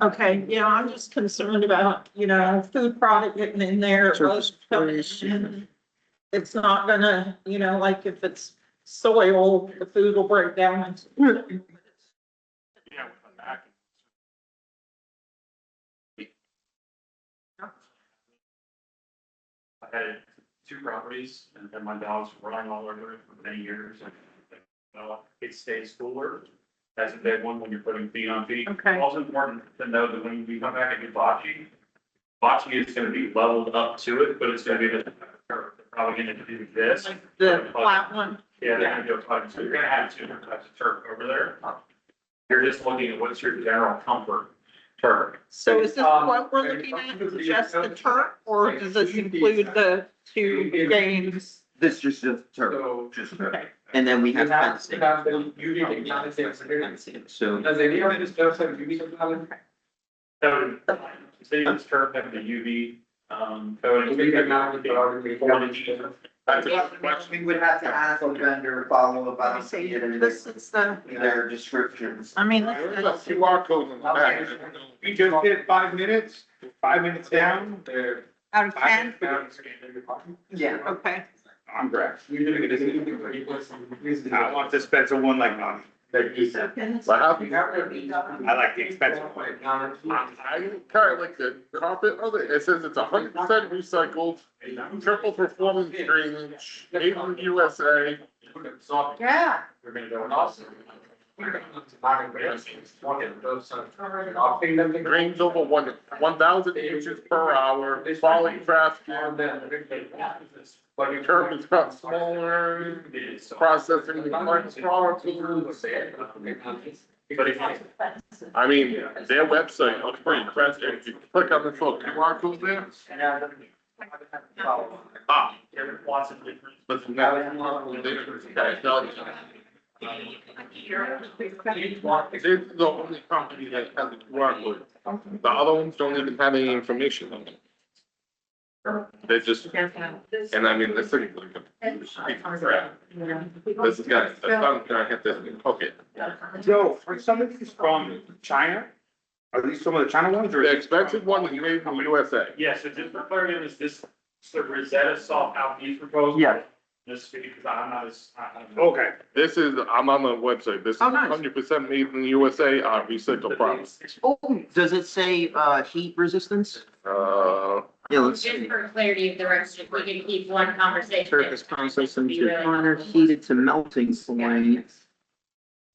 Okay, yeah, I'm just concerned about, food product getting in there. Surface coming in. It's not gonna, like if it's soil, the food will break down. Yeah, with a vacuum. I had 2 properties and my dogs were running all over it for many years. It stays cooler. That's a big one when you're putting feed on feed. Okay. Also important to know that when we come back and do bocce is gonna be leveled up to it, but it's gonna be the, they're probably gonna do this. Like the flat one. Yeah, they're gonna go flat, so you're gonna have 2 different types of turf over there. You're just looking at what's your general comfort turf. So is this what we're looking at, just the turf, or does this include the 2 games? This just a turf, just turf. Okay. And then we have fencing. So, So, city's turf have the UV, coating. That's a question. we would have to ask the vendor, follow up, I don't see it in This is the, their descriptions. I mean, There's a QR code on the back. We just did 5 minutes, 5 minutes down. out of 10, Yeah. okay. I'm great. I want this expensive one like mine. What happened? I like the expensive one. I kind of like the carpet of it. It says it's 100% recycled, triple performance drainage, made in the USA. Yeah. We're gonna go and Drains over 1,000 inches per hour, quality trash can. Turf is cut smaller, processing parts properly. But if I mean, their website looks pretty impressive. If you click on this little QR code there. Ah, lots of different. listen, that's. This is the only company that has a QR code. The other ones don't even have any information on it. They just, and I mean, this thing is like a piece of crap. This has got, the sun's gonna hit this and cook it. So, are some of these from China? Are these some of the China ones or? The expensive one is made in the USA. Yeah, so just for clarity, is this the Rosetta Salt Alpine proposal? Yeah. Just because I'm not as, Okay. This is, I'm on the website. This is Oh, nice. 100% made in the USA, recycled products. Oh, does it say, heat resistance? Yeah, let's Just see. for clarity of the rest, if we can keep one conversation. Surface processing Be to really finer, helpful. heated to melting point.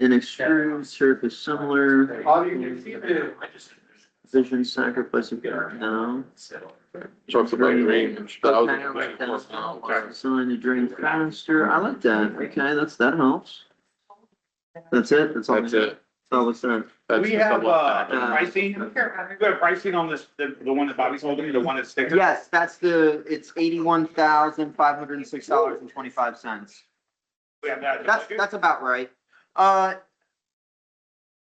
An extrude surface similar, vision sacrifice of, no. Talks about drainage. Okay, I like that. Design to drain faster, I like that, okay, that helps. That's it, that's all. That's it. Oh, what's that? That's We just a have, look back. pricing, we have pricing on this, the one that Bobby's holding, the one that's sticking. Yes, it's $81,506.25. We have that. in the budget? That's about right.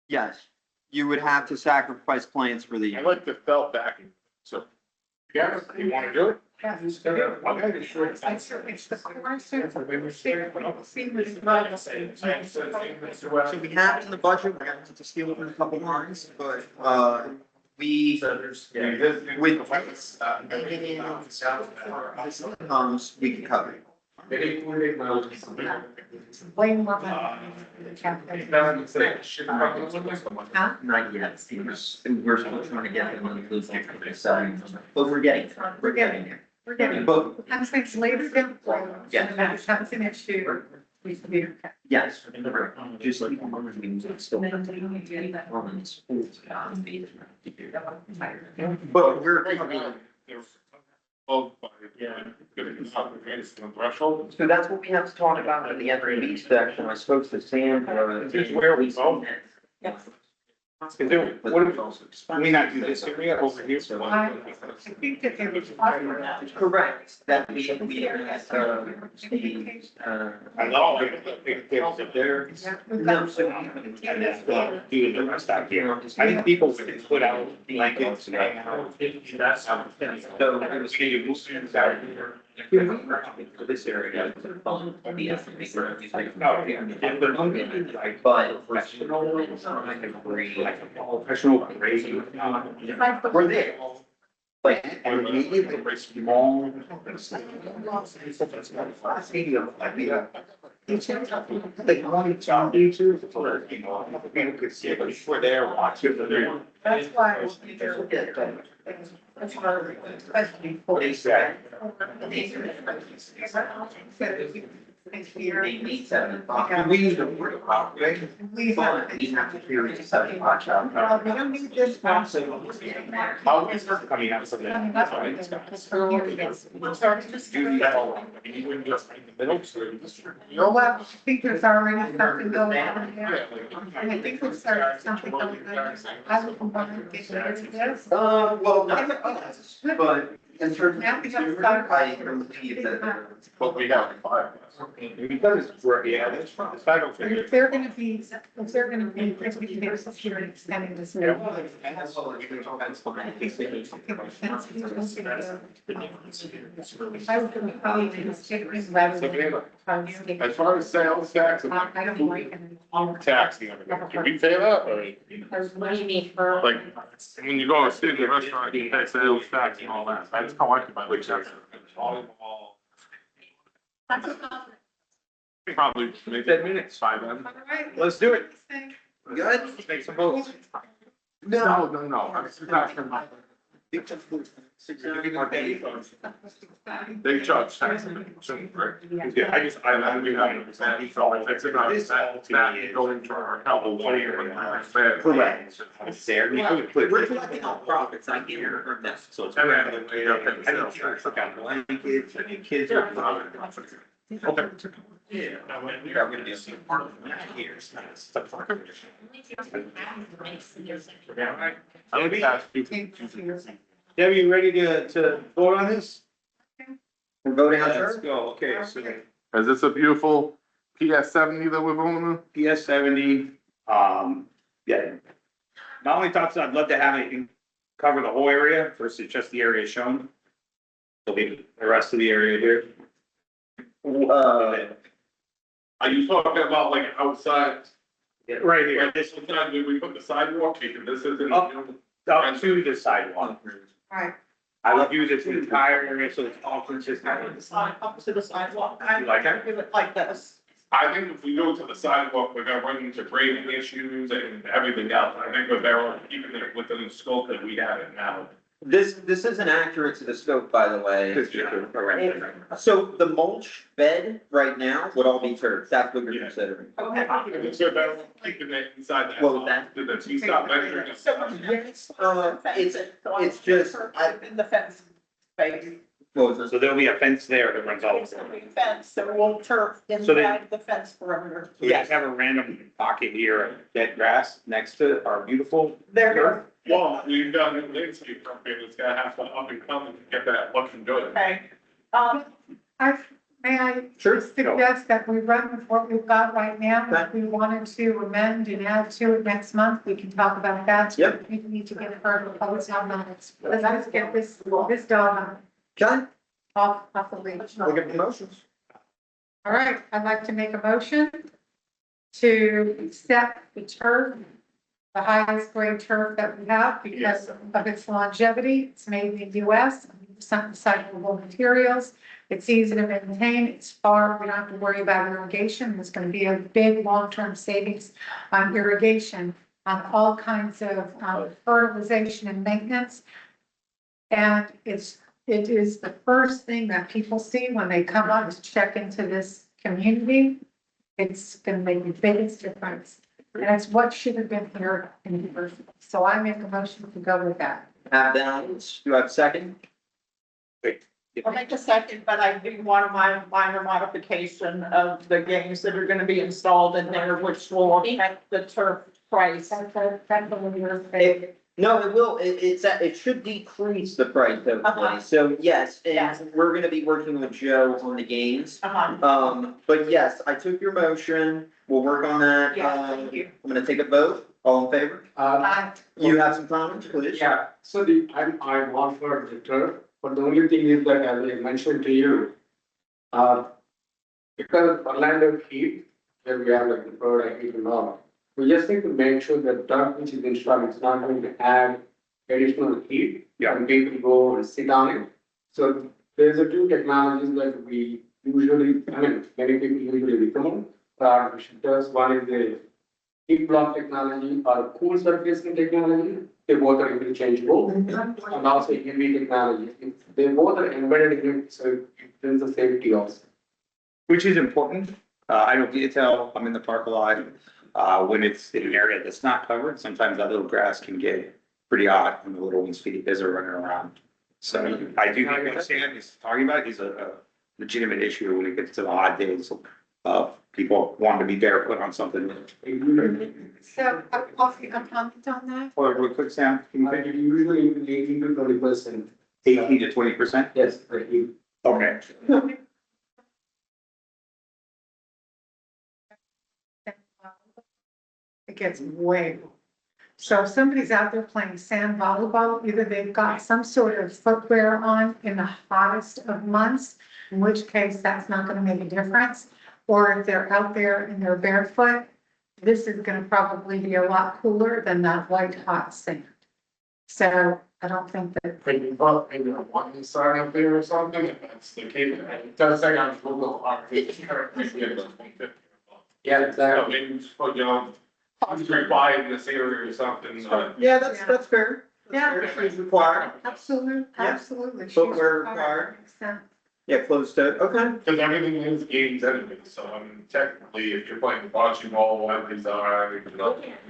Yes, you would have to sacrifice plants for the. I like the felt backing, so. Yeah, you wanna do it? Yeah. Okay. It's the core surface. So we have it in the budget, we're gonna have to steal it in a couple lines, but, we, with this comes, we can cover it. Way more than. Huh? Not yet, we're still trying to get them on the blue, but we're getting there. We're getting, But, I'm saying later down the road, Yeah. and that becomes an issue, we can be okay. yes, just like. But we're. Oh, yeah. Threshold. So that's what we have to talk about in the FRB section. I spoke to Sandra. Here's where we go. Is there, what if, we not do this area over here? I think that they were talking about. Correct, that we, I know, they there. no, so. Do the rest out here. I think people would put out blankets and hang out. That's. So it was Maybe we'll see this out here. for this area. Oh, yeah. But professional, trying to agree. Professional grading. We're there. Like, and maybe Very small. stadium, like, yeah. Like, one job, teachers, or, you know, people could see, but we're there watching. That's why. That's why, especially for. They need 7 o'clock. We need to worry about, right? We have. We have to hear it 7 o'clock. Well, we don't need this one. How is this coming out from Coming that? up with it, because we're here, yes. Do that all, I mean, you wouldn't just in the middle, so you just. Well, I think there's already something going on there. And I think there's something going on. I would combine get rid of this. Well, not us, but in terms of. Now we have to start. I believe that. But we have 5. Because it's, yeah, it's I don't think. If they're gonna be, if we can security extending this. I was gonna call it stickers rather than. As far as sales tax and I don't like it. taxing, can we pay that or? What do you need for? Like, when you go and sit in a restaurant, you pay sales tax and all that, that's how I can buy like tax. Probably make 10 minutes. 5 then. All right. Let's do it. Good. Make some votes. No, I'm just asking. They charge tax, shouldn't, right? Yeah, I just, I We have to understand, so if it's about that going to our account, when we're fair. Correct. It's there. We could put. We're collecting all profits, I get it from that. So it's. And then we have to I sell think tax. kids got blankets, I think kids are. Okay. Yeah. We got rid of this part of the here. I would ask you. Debbie, you ready to vote on this? We're voting on Let's her? go, okay, so Is this a beautiful PS70 that we're voting on? PS 70, yeah. My only thoughts, I'd love to have it cover the whole area versus just the area shown. There'll be the rest of the area here. Are you talking about like outside? Right here, Like this inside, we put the sidewalk, because this isn't. Up to the sidewalk. Right. I would use this entire area so it's all consistent. Up to the sidewalk. I You like that? do it like this. I think if we go to the sidewalk, we're gonna run into grading issues and everything else. I think we're better off keeping it within the scope that we have it now. This isn't accurate to the scope, by the way. It's just a- So the mulch bed right now would all be turf, that's what you're Yeah. considering. Okay. I think we're better off keeping it inside that. Well, that- Did the stop measuring? So yes. It's just, In the fence space. what was it? So there'll be a fence there that runs all There's the gonna way. be a fence, so we'll turf So they- inside the fence perimeter. So we just have a random pocket here of dead grass next to our beautiful. There, Well, we've done a landscape company that's gonna have to up and come and get that looking good. okay. May I Sure. suggest that we run with what we've got right now? If we wanted to amend and add to it next month, we can talk about that. Yep. We need to get further public comments. Let's just get this dog Okay, off the leash. look at the motions. All right, I'd like to make a motion to accept the turf, the highest grade turf that we have because of its longevity. It's made in the US, some recyclable materials. It's easy to maintain. It's far, we don't have to worry about irrigation. There's going to be a big long-term savings on irrigation, on all kinds of fertilization and maintenance. And it's it is the first thing that people see when they come up to check into this community. It's gonna make the biggest difference. And it's what should have been here in the first place. So I make a motion to go with that. Have balance. Do I have a second? I'll make a second, but I do want a minor modification of the games that are gonna be installed in there, which will affect the turf price. That's what you're saying. No, it will, it should decrease the price of Uh-huh. play, so yes, Yes. and we're gonna be working with Joe on the games. Uh-huh. But yes, I took your motion, we'll work on that. Yeah, thank you. I'm gonna take a vote, all in favor? You have some comments, please? Yeah, so I'm all for the turf, but the only thing is that, as I mentioned to you, because Orlando heat, where we have like the product heat and all, we just need to make sure that turf which is installed is not going to add additional heat. Yeah. And people go and sit on it. So there's a two technologies that we usually, many people usually recommend for artificial turfs. One is the heat block technology or cool surfacing technology. They both are interchangeable. And also UV technology. They both are embedded in it, so it brings the safety also. Which is important. I don't get to tell, I'm in the park a lot. When it's in an area that's not covered, sometimes that little grass can get pretty hot when the little one's feet as they're running around. So I do think what Sam is talking about is a legitimate issue when it gets to the hot days. People want to be barefoot on something. So, I'll make a comment on that. Or real quick, Sam, can you But it usually 18 to 20%. 18 to 20%? Yes, the heat. Okay. It gets way. So if somebody's out there playing sand volleyball, either they've got some sort of footwear on in the hottest of months, in which case that's not gonna make a difference. Or if they're out there and they're barefoot, this is gonna probably be a lot cooler than that white hot sand. So I don't think that, Maybe up, maybe a one sign up there or something, if that's the case. It does say on Google. Yeah, So exactly. maybe just put, it's required in this area or something, Yeah, that's fair. Yeah. That's fair. Shoes required. absolutely, Yeah. absolutely. Footwear required. Makes sense. Yeah, closed toe, okay. because everything is games anyway, so I mean, technically, if you're playing bocce ball, everything's alright,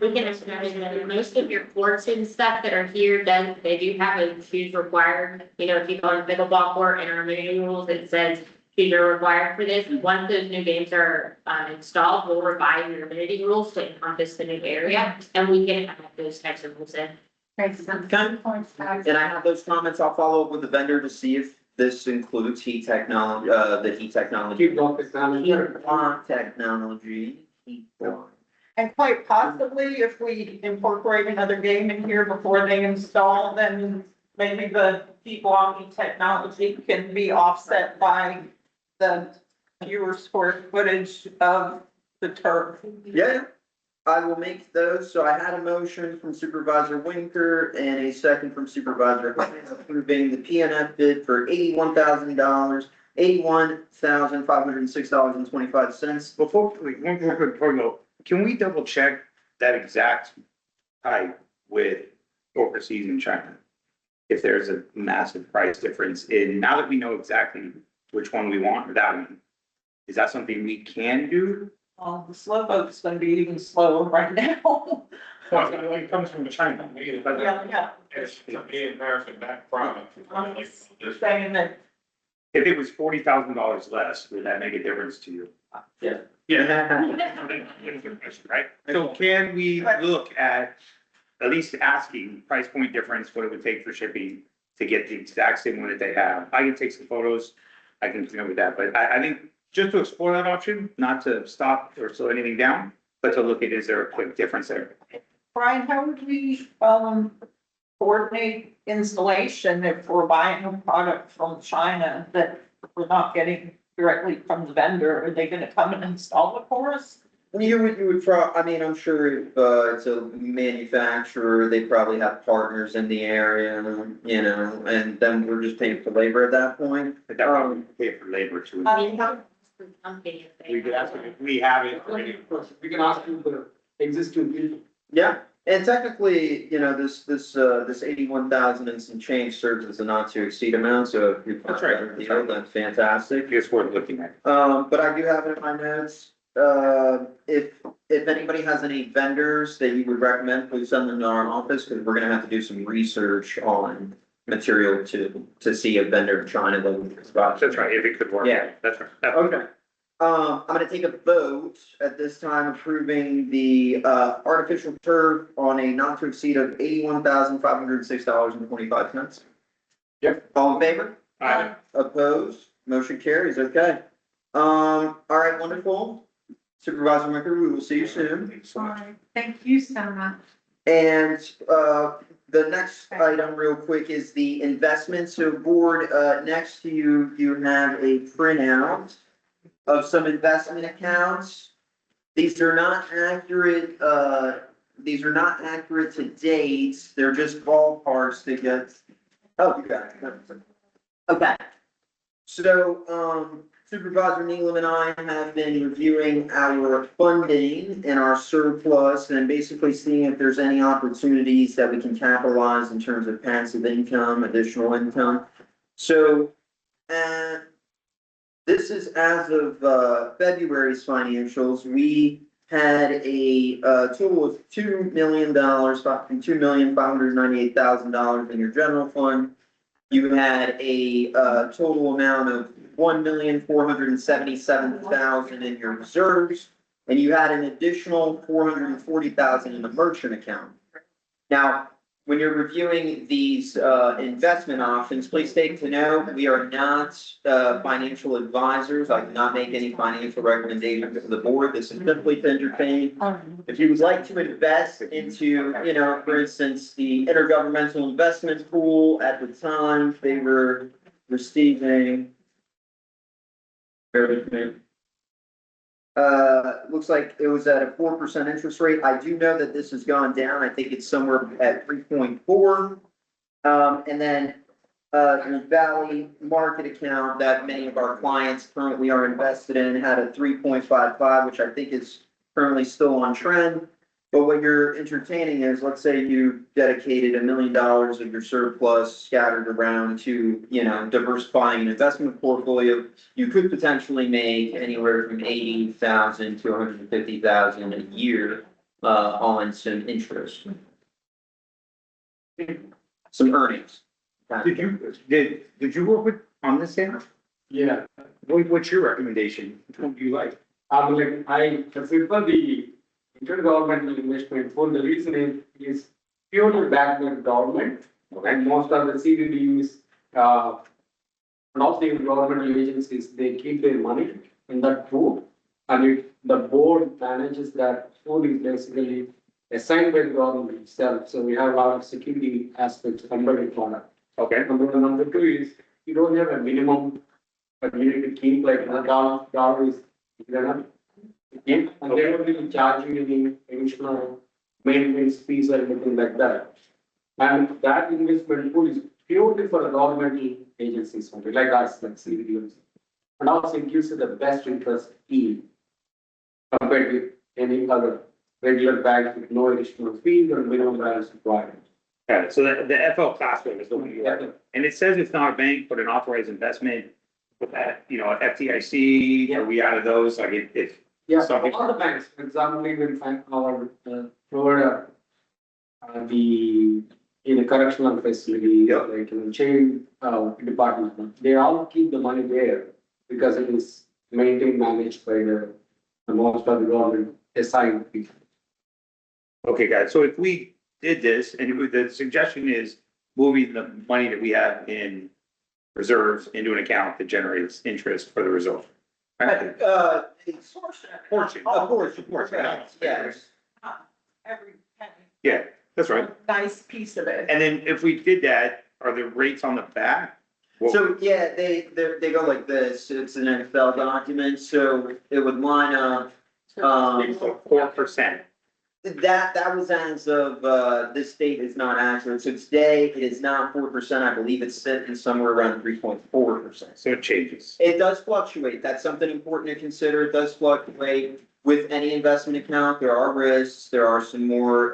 We can establish that most of your courts and stuff that are here, they do have a shoes required. You know, if you go on pickleball court and our amenity rules, it says shoes are required for this. Once those new games are installed, we'll revise your amenity rules to encompass the new area, and we can have those types of rules in. Makes sense. Okay. Points, guys. And I have those comments, I'll follow up with the vendor to see if this includes heat technology, the heat technology. Heat block technology. Heat block technology, heat block. And quite possibly, if we incorporate another game in here before they install, then maybe the heat blocking technology can be offset by the fewer square footage of the turf. Yeah, I will make those. So I had a motion from Supervisor Winker and a second from Supervisor Hines approving the PNF bid for $81,000, $81,506.25. Before we go, can we double check that exact type with overseas in China? If there's a massive price difference in, now that we know exactly which one we want or that one, is that something we can do? The slow boat's gonna be even slower right now. well, it comes from China, but Yeah. it's to be in American back product. I'm just saying that If it was $40,000 less, would that make a difference to you? Yeah. Yeah. Right? So can we look at least asking price point difference, what it would take for shipping to get the exact same one that they have? I can take some photos, I can come up with that, but I think just to explore that option, not to stop or slow anything down, but to look at, is there a quick difference there? Brian, how would we, coordinate installation if we're buying a product from China that we're not getting directly from the vendor? Are they gonna come and install it for us? You would I mean, I'm sure if, it's a manufacturer, they probably have partners in the area, you know, and then we're just paying for labor at that point. But that would pay for labor too. Something if they- We could ask them if we have it. We can ask you the existing people. Yeah, And technically, this 81,000 and some change serves as a not to exceed amount, so if you find That's right. a better deal, that's fantastic. It's worth looking at. But I do have it in my notes, if anybody has any vendors that you would recommend, please send them to our office, because we're gonna have to do some research on material to see a vendor in China that would. That's right, if it could work. Yeah. That's right. Okay. I'm gonna take a vote at this time approving the, artificial turf on a not to exceed of $81,506.25. Yep. All in favor? Aye. Opposed? Motion carries, okay. All right, wonderful. Supervisor Wicker, we will see you soon. Fine. Thank you so much. And, the next item real quick is the investment. So board, next to you, you have a printout of some investment accounts. These are not accurate, to date. They're just ballparks that get, oh, you got it. Okay. So, Supervisor Nealon and I have been reviewing our funding and our surplus and basically seeing if there's any opportunities that we can capitalize in terms of passive income, additional income. So, this is as of, February's financials. We had a, total of $2,598,000 in your general fund. You had a, total amount of $1,477,000 in your reserves, and you had an additional $440,000 in the merchant account. Now, when you're reviewing these, investment options, please take to note, we are not, financial advisors. I cannot make any financial recommendations to the board. This is simply to entertain. If you would like to invest into, for instance, the intergovernmental investment pool, at the time, they were receiving. Bear with me. Looks like it was at a 4% interest rate. I do know that this has gone down. I think it's somewhere at 3.4. And then, the Valley Market account that many of our clients currently are invested in had a 3.55, which I think is currently still on trend. But what you're entertaining is, let's say you dedicated $1 million of your surplus scattered around to, diversifying an investment portfolio. You could potentially make anywhere from 80,000 to 150,000 a year, on some interest. Some earnings. Did you work on this, Sam? Yeah, What's your recommendation? Which one do you like? I prefer the intergovernmental investment pool. The reason is purely backed by the government, and most of the CDDs, and also the governmental agencies, they keep their money in that pool. And the board manages that pool is basically assigned by the government itself, so we have a lot of security aspects embedded on it. Okay. Number two is, you don't have a minimum, but you need to keep like $1 is enough. And they don't really charge you any additional maintenance fees or anything like that. And that investment pool is purely for the governmental agencies, only, like us, like CDDs. And also it gives you the best interest yield compared with any other regular bank with no additional fees or minimum balance required. Yeah, so the FL class one is the one you like. And it says it's not a bank, but an authorized investment with that, FDIC, are we out of those? Like if Yeah, something- all the banks, for example, even find our, Florida, in the correctional facility, like in the chain, department, they all keep the money there because it is maintained, managed by the most of the government assigned people. Okay, guys, so if we did this, and the suggestion is moving the money that we have in reserves into an account that generates interest for the result. Right? It's Portion. Of course, yes. Every penny, Yeah, that's right. nice piece of it. And then if we did that, are the rates on the back? So, yeah, they go like this. It's an Excel document, so it would line up. 4%. That was as of, this date is not accurate. So today it is not 4%. I believe it's sitting somewhere around 3.4%. So it changes. It does fluctuate. That's something important to consider. It does fluctuate. with any investment account, there are risks, there are some more,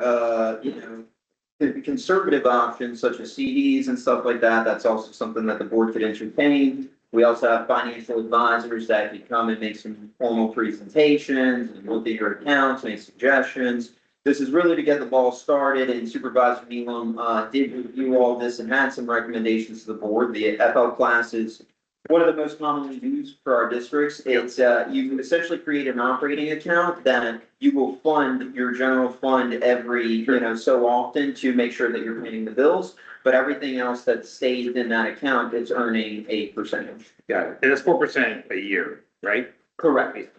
conservative options such as CDs and stuff like that. That's also something that the board could entertain. We also have financial advisors that could come and make some formal presentations and look at your accounts, make suggestions. This is really to get the ball started, and Supervisor Nealon, did review all this and had some recommendations to the board. The FL class is one of the most commonly used for our districts. It's, you essentially create an operating account that you will fund your general fund every, so often to make sure that you're paying the bills. But everything else that stays in that account is earning a percentage. Got it. And it's 4% a year, right? Correct.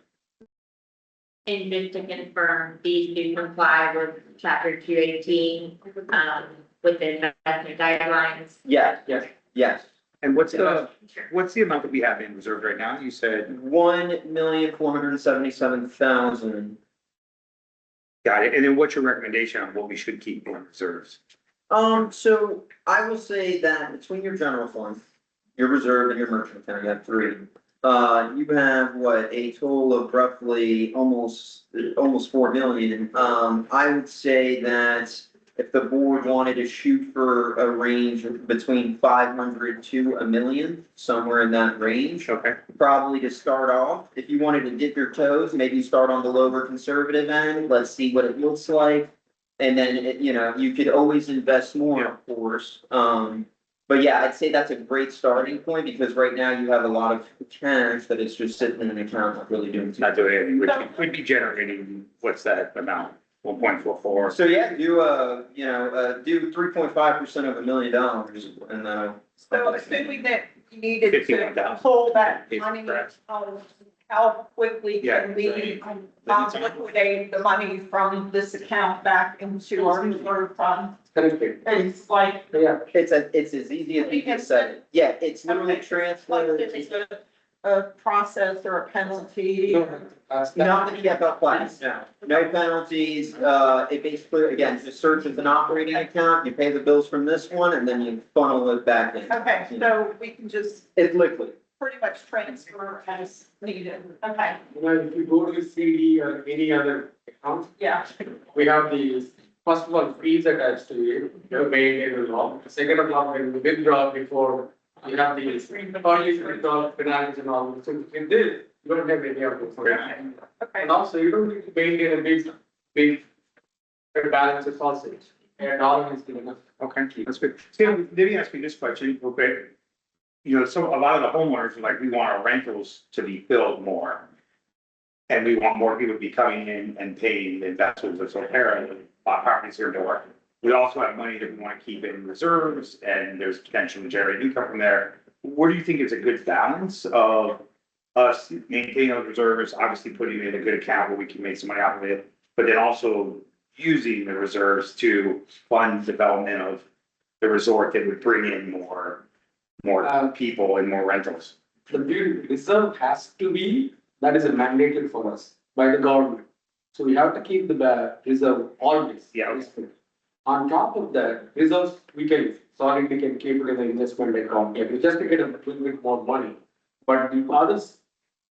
And just to confirm, these do comply with chapter 218, with the investment guidelines. Yes, yes. And what's the amount that we have in reserve right now? You said. $1,477,000. Got it. And then what's your recommendation on what we should keep in reserves? So I will say that between your general fund, your reserve and your merchant account, you have three. You have what, a total of roughly almost 4 million. I would say that if the board wanted to shoot for a range between 500 to $1 million, somewhere in that range. Okay. Probably to start off, if you wanted to dip your toes, maybe start on the lower conservative end, let's see what it looks like. And then, you could always invest more, of course. But yeah, I'd say that's a great starting point because right now you have a lot of cash that is just sitting in an account, not really doing. Not doing anything, which could be generating, what's that amount? 1.44. So yeah, do 3.5% of $1 million and then. So assuming that you needed to 51,000. pull that It's money, correct. how quickly Yeah. can we liquidate the money from this account back into our reserve fund? Correct. It's like, Yeah. It's as easy as you just said it. Yeah, it's literally like, transferred. it's a process or a penalty. Not the EFL class, no penalties, it basically, again, just serves as an operating account, you pay the bills from this one, and then you funnel it back in. Okay, so we can just It's liquid. pretty much transfer as needed. Okay, If you go to the CD or any other account, yeah. we have the, first of all, fees attached to it, your main law. Second of all, when you withdraw before, you have the early withdrawal penalties and all. So in this, you don't have any of those. Okay. And also, you don't need to maintain a big balances also. And all is good enough. Okay, that's good. Sam, let me ask you this question real quick. So a lot of the homeowners are like, we want our rentals to be filled more. And we want more people to be coming in and paying the investors of Solterra, buy properties here more. We also have money that we want to keep in reserves and there's potential to generate income from there. What do you think is a good balance of us maintaining those reserves, obviously putting it in a good account where we can make some money out of it, but then also using the reserves to fund development of the resort that would bring in more people and more rentals? The reserve has to be, that is mandated for us by the government. So we have to keep the reserve always. Yeah. On top of that, reserves, we can keep it in the investment account, we just to get a little bit more money. But the others,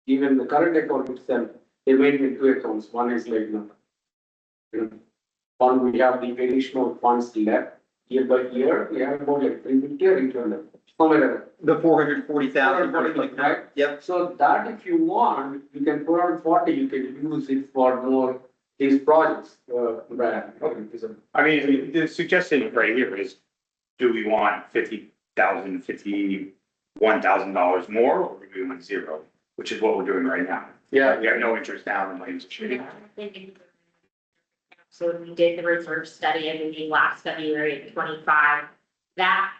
even the current account itself, they made it in two accounts. One is like, one, we have the additional funds left year by year, we have about like 350 or 800. Somewhere. The 440,000. Right? Yep. So that if you want, you can put on 40, you can use it for more these projects. I mean, the suggestion right here is, do we want $50,000, $51,000 more, or do we want zero? Which is what we're doing right now. Yeah. We have no interest now in like. So when we did the reserve study, I believe last February of 25, that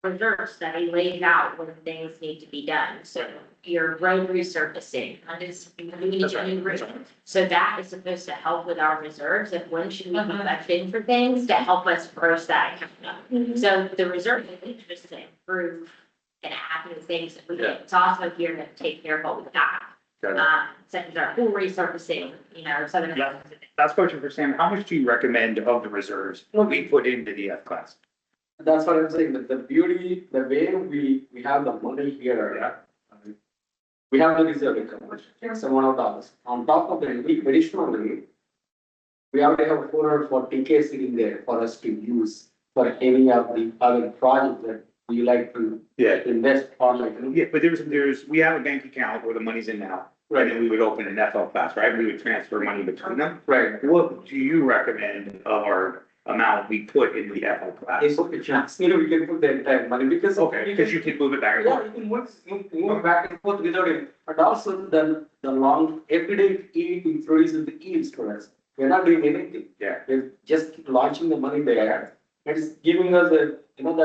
reserve study lays out when things need to be done. So your road resurfacing, so that is supposed to help with our reserves of when should we be budgeting for things to help us gross that account. So the reserve is just to improve and add new things that we get. It's also here to take care of what we've got. Such as our pool resurfacing, some of the. Last question for Sam, how much do you recommend of the reserves we put into the F class? That's what I'm saying, that the beauty, the way we have the money here, we have the reserve account, X amount of dollars. On top of the additional money, we already have 440K sitting there for us to use for any of the other projects that we like to Yeah, invest on, like. yeah, but we have a bank account where the money's in now. And then we would open an FL class, right? We would transfer money between them. Right. What do you recommend of our amount we put in the FL class? It's okay, chance, we can put the entire money because. Okay, because you can move it back and Yeah, forth. you can move back and forth without it, but also the long, everyday yield introduces the yields for us. We're not doing anything. Yeah. We're just launching the money there. It's giving us that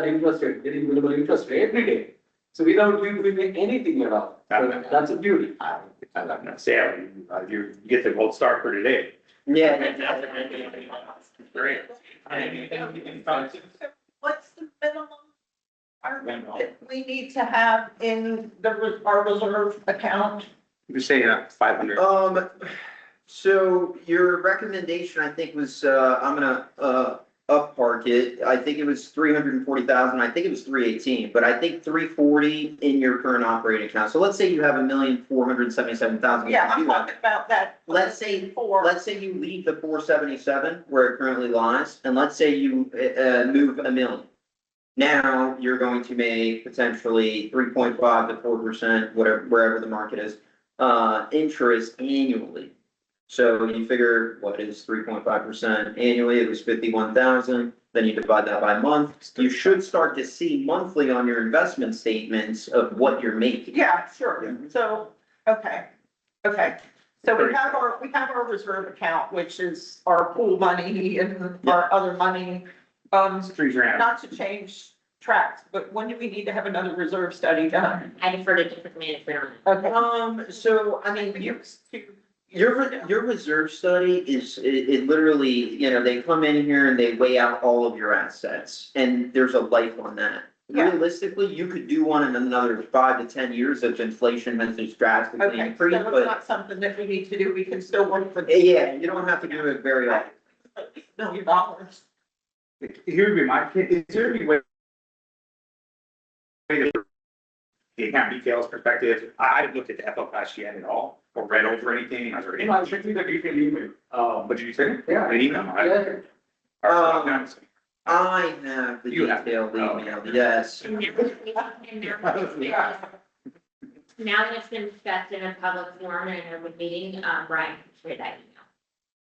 interest rate, very minimal interest rate every day. So without we doing anything at all. So that's a beauty. I'm not saying, you get the gold star for today. Yeah. Great. What's the minimum that we need to have in our reserve account? You say 500. So your recommendation, I think, was, I'm gonna, up park it. I think it was 340,000. I think it was 318, but I think 340 in your current operating account. So let's say you have 1,477,000. Yeah, I'm talking about that. Let's say For, you leave the 477 where it currently lies, and let's say you, move $1 million. Now you're going to make potentially 3.5 to 4%, whatever, wherever the market is, interest annually. So you figure what is 3.5% annually, it was 51,000, then you divide that by month. You should start to see monthly on your investment statements of what you're making. yeah, sure. So, okay. So we have our reserve account, which is our pool money and our other money. It's $3,000. Not to change tracks, but when do we need to have another reserve study done? I defer to different management on that. Okay. So, I mean, your reserve study is, it literally, they come in here and they weigh out all of your assets, and there's a life on that. Yeah. Realistically, you could do one in another 5 to 10 years if inflation has just drastically Okay, so increased, it's but not something that we need to do. We can still work for. yeah, you don't have to do it very often. $1 million. Here'd be is there any way to the account details perspective? I haven't looked at the FL class yet at all, or read over anything. I've already. I sent you the detailed email. What did you say? Yeah. An email? Yeah. I have the You have it. detailed Oh, email, okay. yes. And now that it's been discussed in a public forum and in a meeting, Brian can share that email.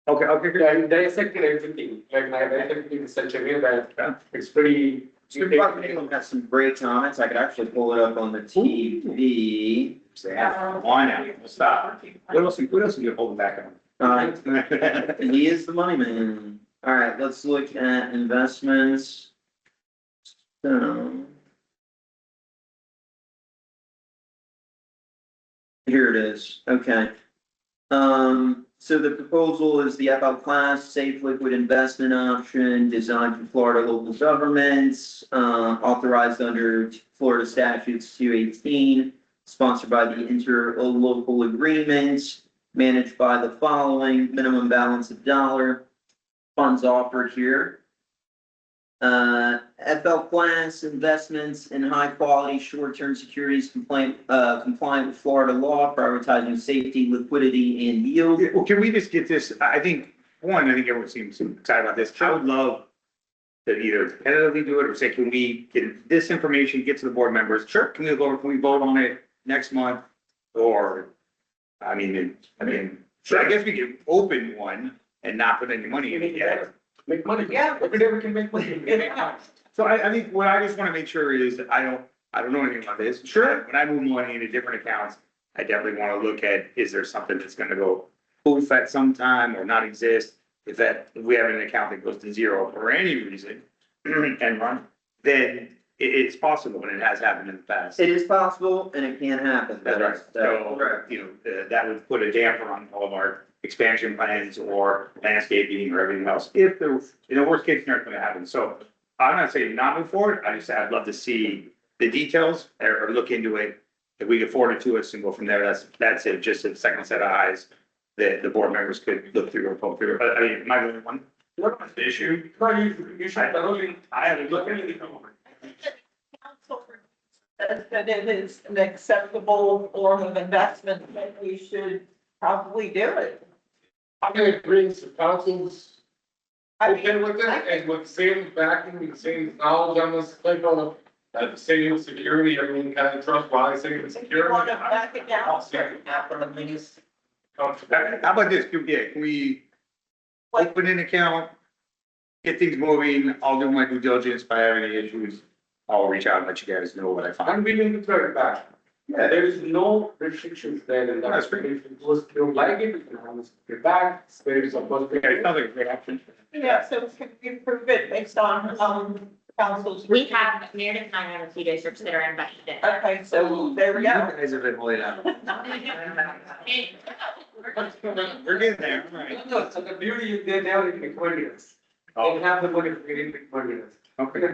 Okay, good. Yeah, I dissected everything, like my dissected in such a way that it's pretty. Supervisor Nichols has some great comments. I could actually pull it up on the TV. Why now? Stop. What else are you holding back on? He is the money man. All right, let's look at investments. So. Here it is. Okay. So the proposal is the FL class, safe liquid investment option designed for Florida local governments, authorized under Florida statutes 218, sponsored by the interlocal agreement, managed by the following: minimum balance $1, funds offered here. FL class investments in high quality short-term securities compliant with Florida law, prioritizing safety, liquidity, and yield. Well, can we just get this? I think everyone seems excited about this. I would love to either tentatively do it or say, can we get this information, get to the board members? Sure. Can we vote on it next month? Or, I guess we could open one and not put any money in it yet. Make money. Yeah. Every day we can make money. So I think what I just want to make sure is I don't know anything about this. Sure. When I move money into different accounts, I definitely want to look at, is there something that's going to go poof at some time or not exist? If we have an account that goes to zero for any reason and run, then it's possible and it has happened in the past. It is possible and it can happen. That's right. So, Correct. that would put a damper on all of our expansion plans or landscaping or everything else. If the, worst case scenario is going to happen. So I'm not saying not move forward. I'd love to see the details or look into it. If we can forward it to us and go from there, that's it. Just a second set of eyes that the board members could look through or poke through. I mean, am I the only one? What's the issue? No, you should thoroughly. I haven't looked at it. says that it is an acceptable form of investment, then we should probably do it. I'm gonna bring some councils I okay mean, with it, and with same backing, and same knowledge on this, like on the same security, I mean, kind of trust why same if security. you want to back it down. I'll second that, but I'm just comfortable. How about this? Can we open an account? Get things moving. I'll do my due diligence. If I have any issues, I'll reach out and let you guys know what I find. I'm willing to throw it back. Yeah, there is no restrictions there in that. That's great. If it was, you don't like it, you can always get back, spare it supposed to. Yeah, it sounds like a great option. Yeah, so can we approve it based on, council's? We have, Meredith and I have a few districts that are invested. Okay, so there we You go. guys have been holding out. We're getting there, all right. No, so the beauty is they have it recommended us. They have the money, we didn't recommend us. Okay.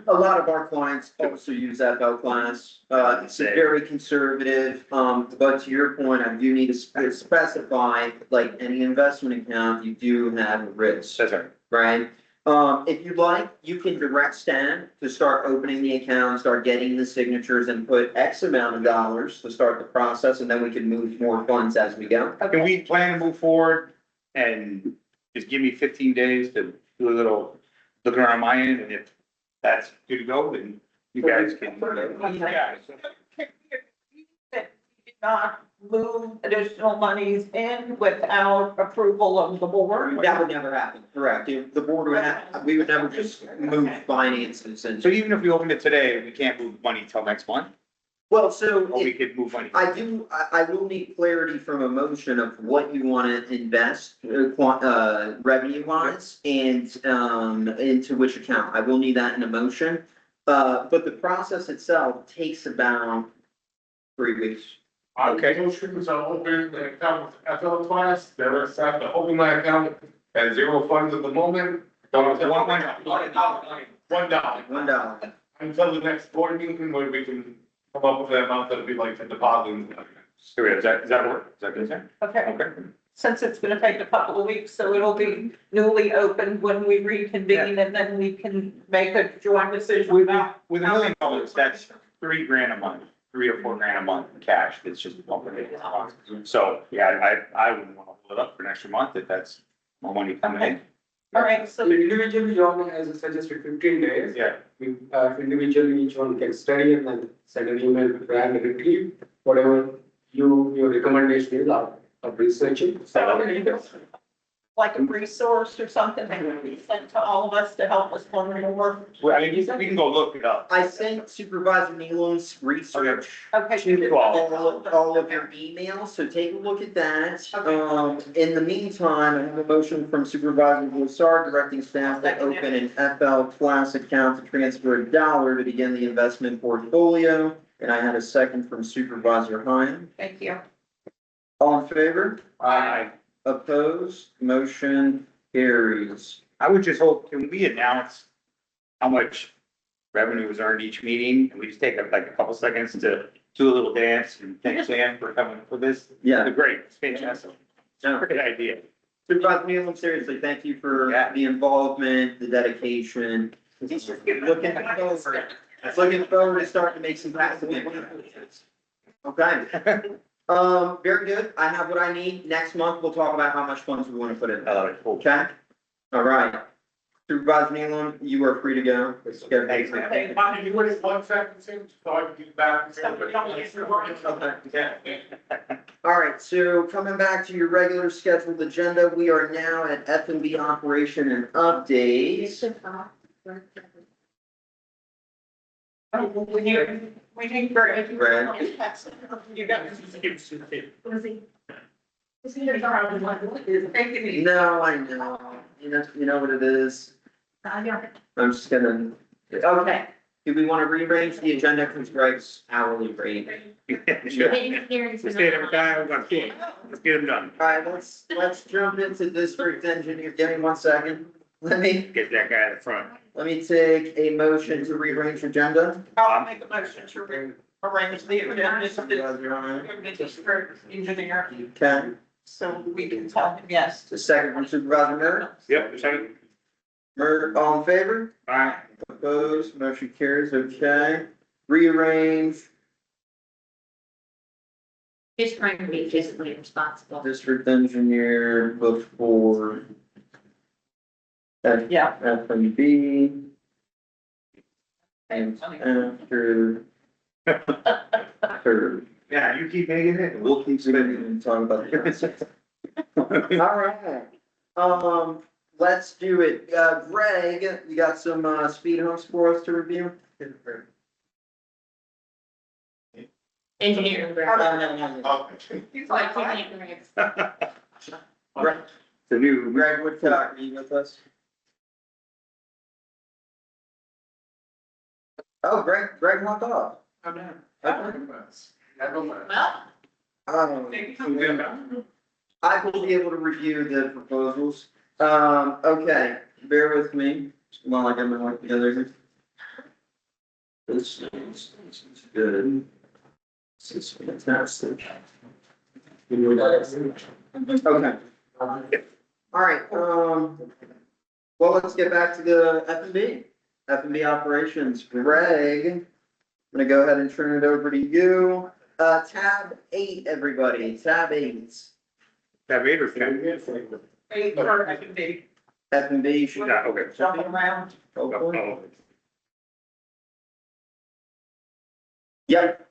A lot of our clients also use FL class, it's very conservative, but to your point, I do need to specify, like any investment account, you do have a risk, That's right. right? If you'd like, you can direct staff to start opening the account, start getting the signatures and put X amount of dollars to start the process, and then we can move more funds as we go. Can we plan to move forward and just give me 15 days to do a little looking around my end, and if that's good to go, then you guys can. That we did not move additional monies in without approval of the board. That would never happen, correct? The board would have, we would never just move finances and. So even if we opened it today, we can't move money till next month, Well, so or we if- could move money. I will need clarity from a motion of what you want to invest, revenue wise and, into which account. I will need that in a motion. But the process itself takes about 3 weeks. Okay. Motions are open, the account with FL class, there is staff to open my account at 0 funds at the moment. Don't tell $1. $1. Until the next board meeting where we can come up with the amount that would be like to deposit. So is that work? Is that good? Okay, Okay. since it's gonna take a couple of weeks, so it'll be newly opened when we reconvene and then we can make a joint decision With, about. with $1 million, that's $3,000 a month, $3 or $4,000 a month in cash. It's just pumping it. So, yeah, I wouldn't want to hold it up for an extra month if that's more money coming in. All right, So so individually, you only, as I suggested, 15 days. Yeah. We, individually, each one can study and then send an email to Brad and retrieve whatever your recommendation is of researching. like a resource or something that can be sent to all of us to help us learn more. Well, I mean, we can go look it up. I sent Supervisor Nealon's research Okay. to all of your emails, so take a look at that. In the meantime, I have a motion from Supervisor Broussard directing staff to open an FL class account to transfer $1 to begin the investment portfolio. And I had a second from Supervisor Hein. Thank you. All in favor? I Opposed? Motion carries. would just hope, can we announce how much revenue was earned each meeting? And we just take like a couple seconds to do a little dance and thank Sam for coming for this. Yeah. Great, it's fantastic. No. Great idea. Supervisor Nealon, seriously, thank you for Yeah. the involvement, the dedication. Looking forward to starting to make some passive income. Okay, very good. I have what I need. Next month, we'll talk about how much funds we want to put in. Okay? All right. Supervisor Nealon, you are free to go. Let's go. Thanks, man. Okay, Can you wait 1 second, Sam, so I can get back? Okay. All right, so coming back to your regular scheduled agenda, we are now at F&B operation and updates. We need Greg. Greg. You got. No, I know. You know what it is. I'm just gonna, okay. Do we want to rearrange the agenda because Greg's hourly rate? Sure. Let's stay every time, we're gonna see. Let's get them done. All right, let's jump into district engineer. Give me 1 second. Let me Get that guy at the front. take a motion to rearrange agenda. I'll make a motion to arrange the agenda Supervisor Hein. for engineer, Okay, so we can tell him yes. the second from Supervisor Murray. Yep, second. Murray, all in favor? All right. Opposed, motion carries, okay. rearrange Just trying to be physically responsible. district engineer before Yeah. F and B. And after. After, Yeah, you keep making it. we'll keep spending and talk about the. Alright, let's do it. Greg, you got some, speed humps for us to review? Engineering. Okay. He's like, Greg, The new. Greg Woodcock, are you with us? Oh, Greg walked off. well, I will be able to review the proposals. Okay, bear with me while I get my work together here. This is good. This is fantastic. Okay. All right, well, let's get back to the F and B operations. Greg, I'm gonna go ahead and turn it over to you. Tab 8, everybody, tab 8. Have eight or 10? Wait, or I can be F and B should. Yeah, okay. jumping around. Oh, Yep,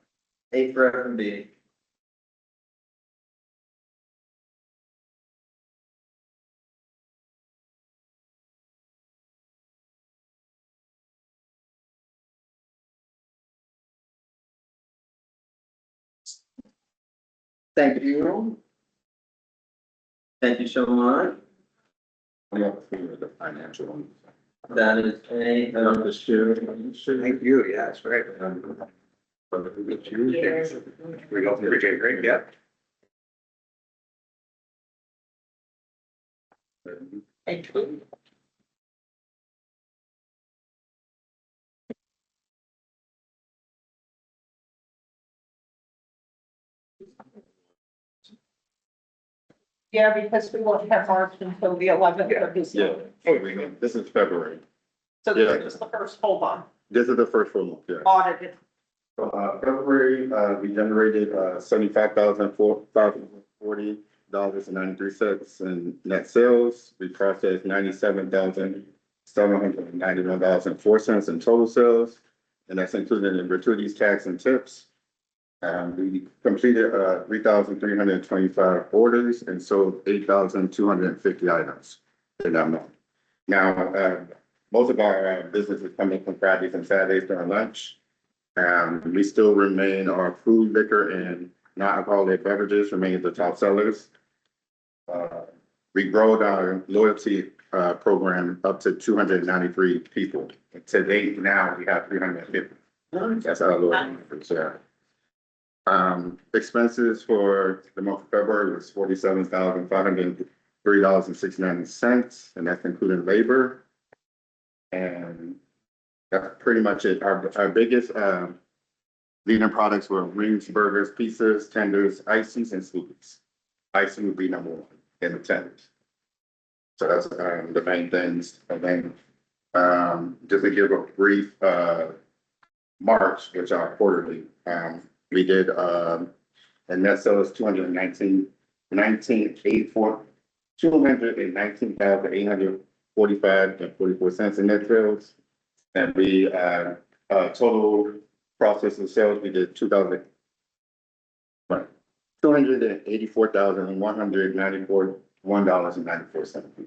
8 for F and B. Thank you. Thank you so much. The financial one. That is a, Thank you, yeah, that's right. We go through J grade, yeah. Thank you. Yeah, because we won't have March until the 11th of this Yeah, year. oh, this is February. So this is the first full month This is the first full month, yeah. audited. February, we generated, $75,440.93 in net sales. We processed $97,791.04 in total sales. And that's including the gratuities, tax and tips. We completed, 3,325 orders and sold 8,250 items in that month. Now, most of our business is coming from Fridays and Saturdays during lunch. We still remain our food, liquor, and non-alcoholic beverages remain the top sellers. We growed our loyalty program up to 293 people. To date, now we have 350. That's our loyalty members, yeah. Expenses for the month of February was $47,503.69, and that's including labor. And that's pretty much it. Our biggest, leading products were wings, burgers, pizzas, tenders, ices, and smoothies. Icing would be number 1 in the tenders. So that's, the main things. And then, just to give a brief, March, which are quarterly, we did, a net sales 219,845.44 in net sales. And we, total processing sales, we did $284,194.94.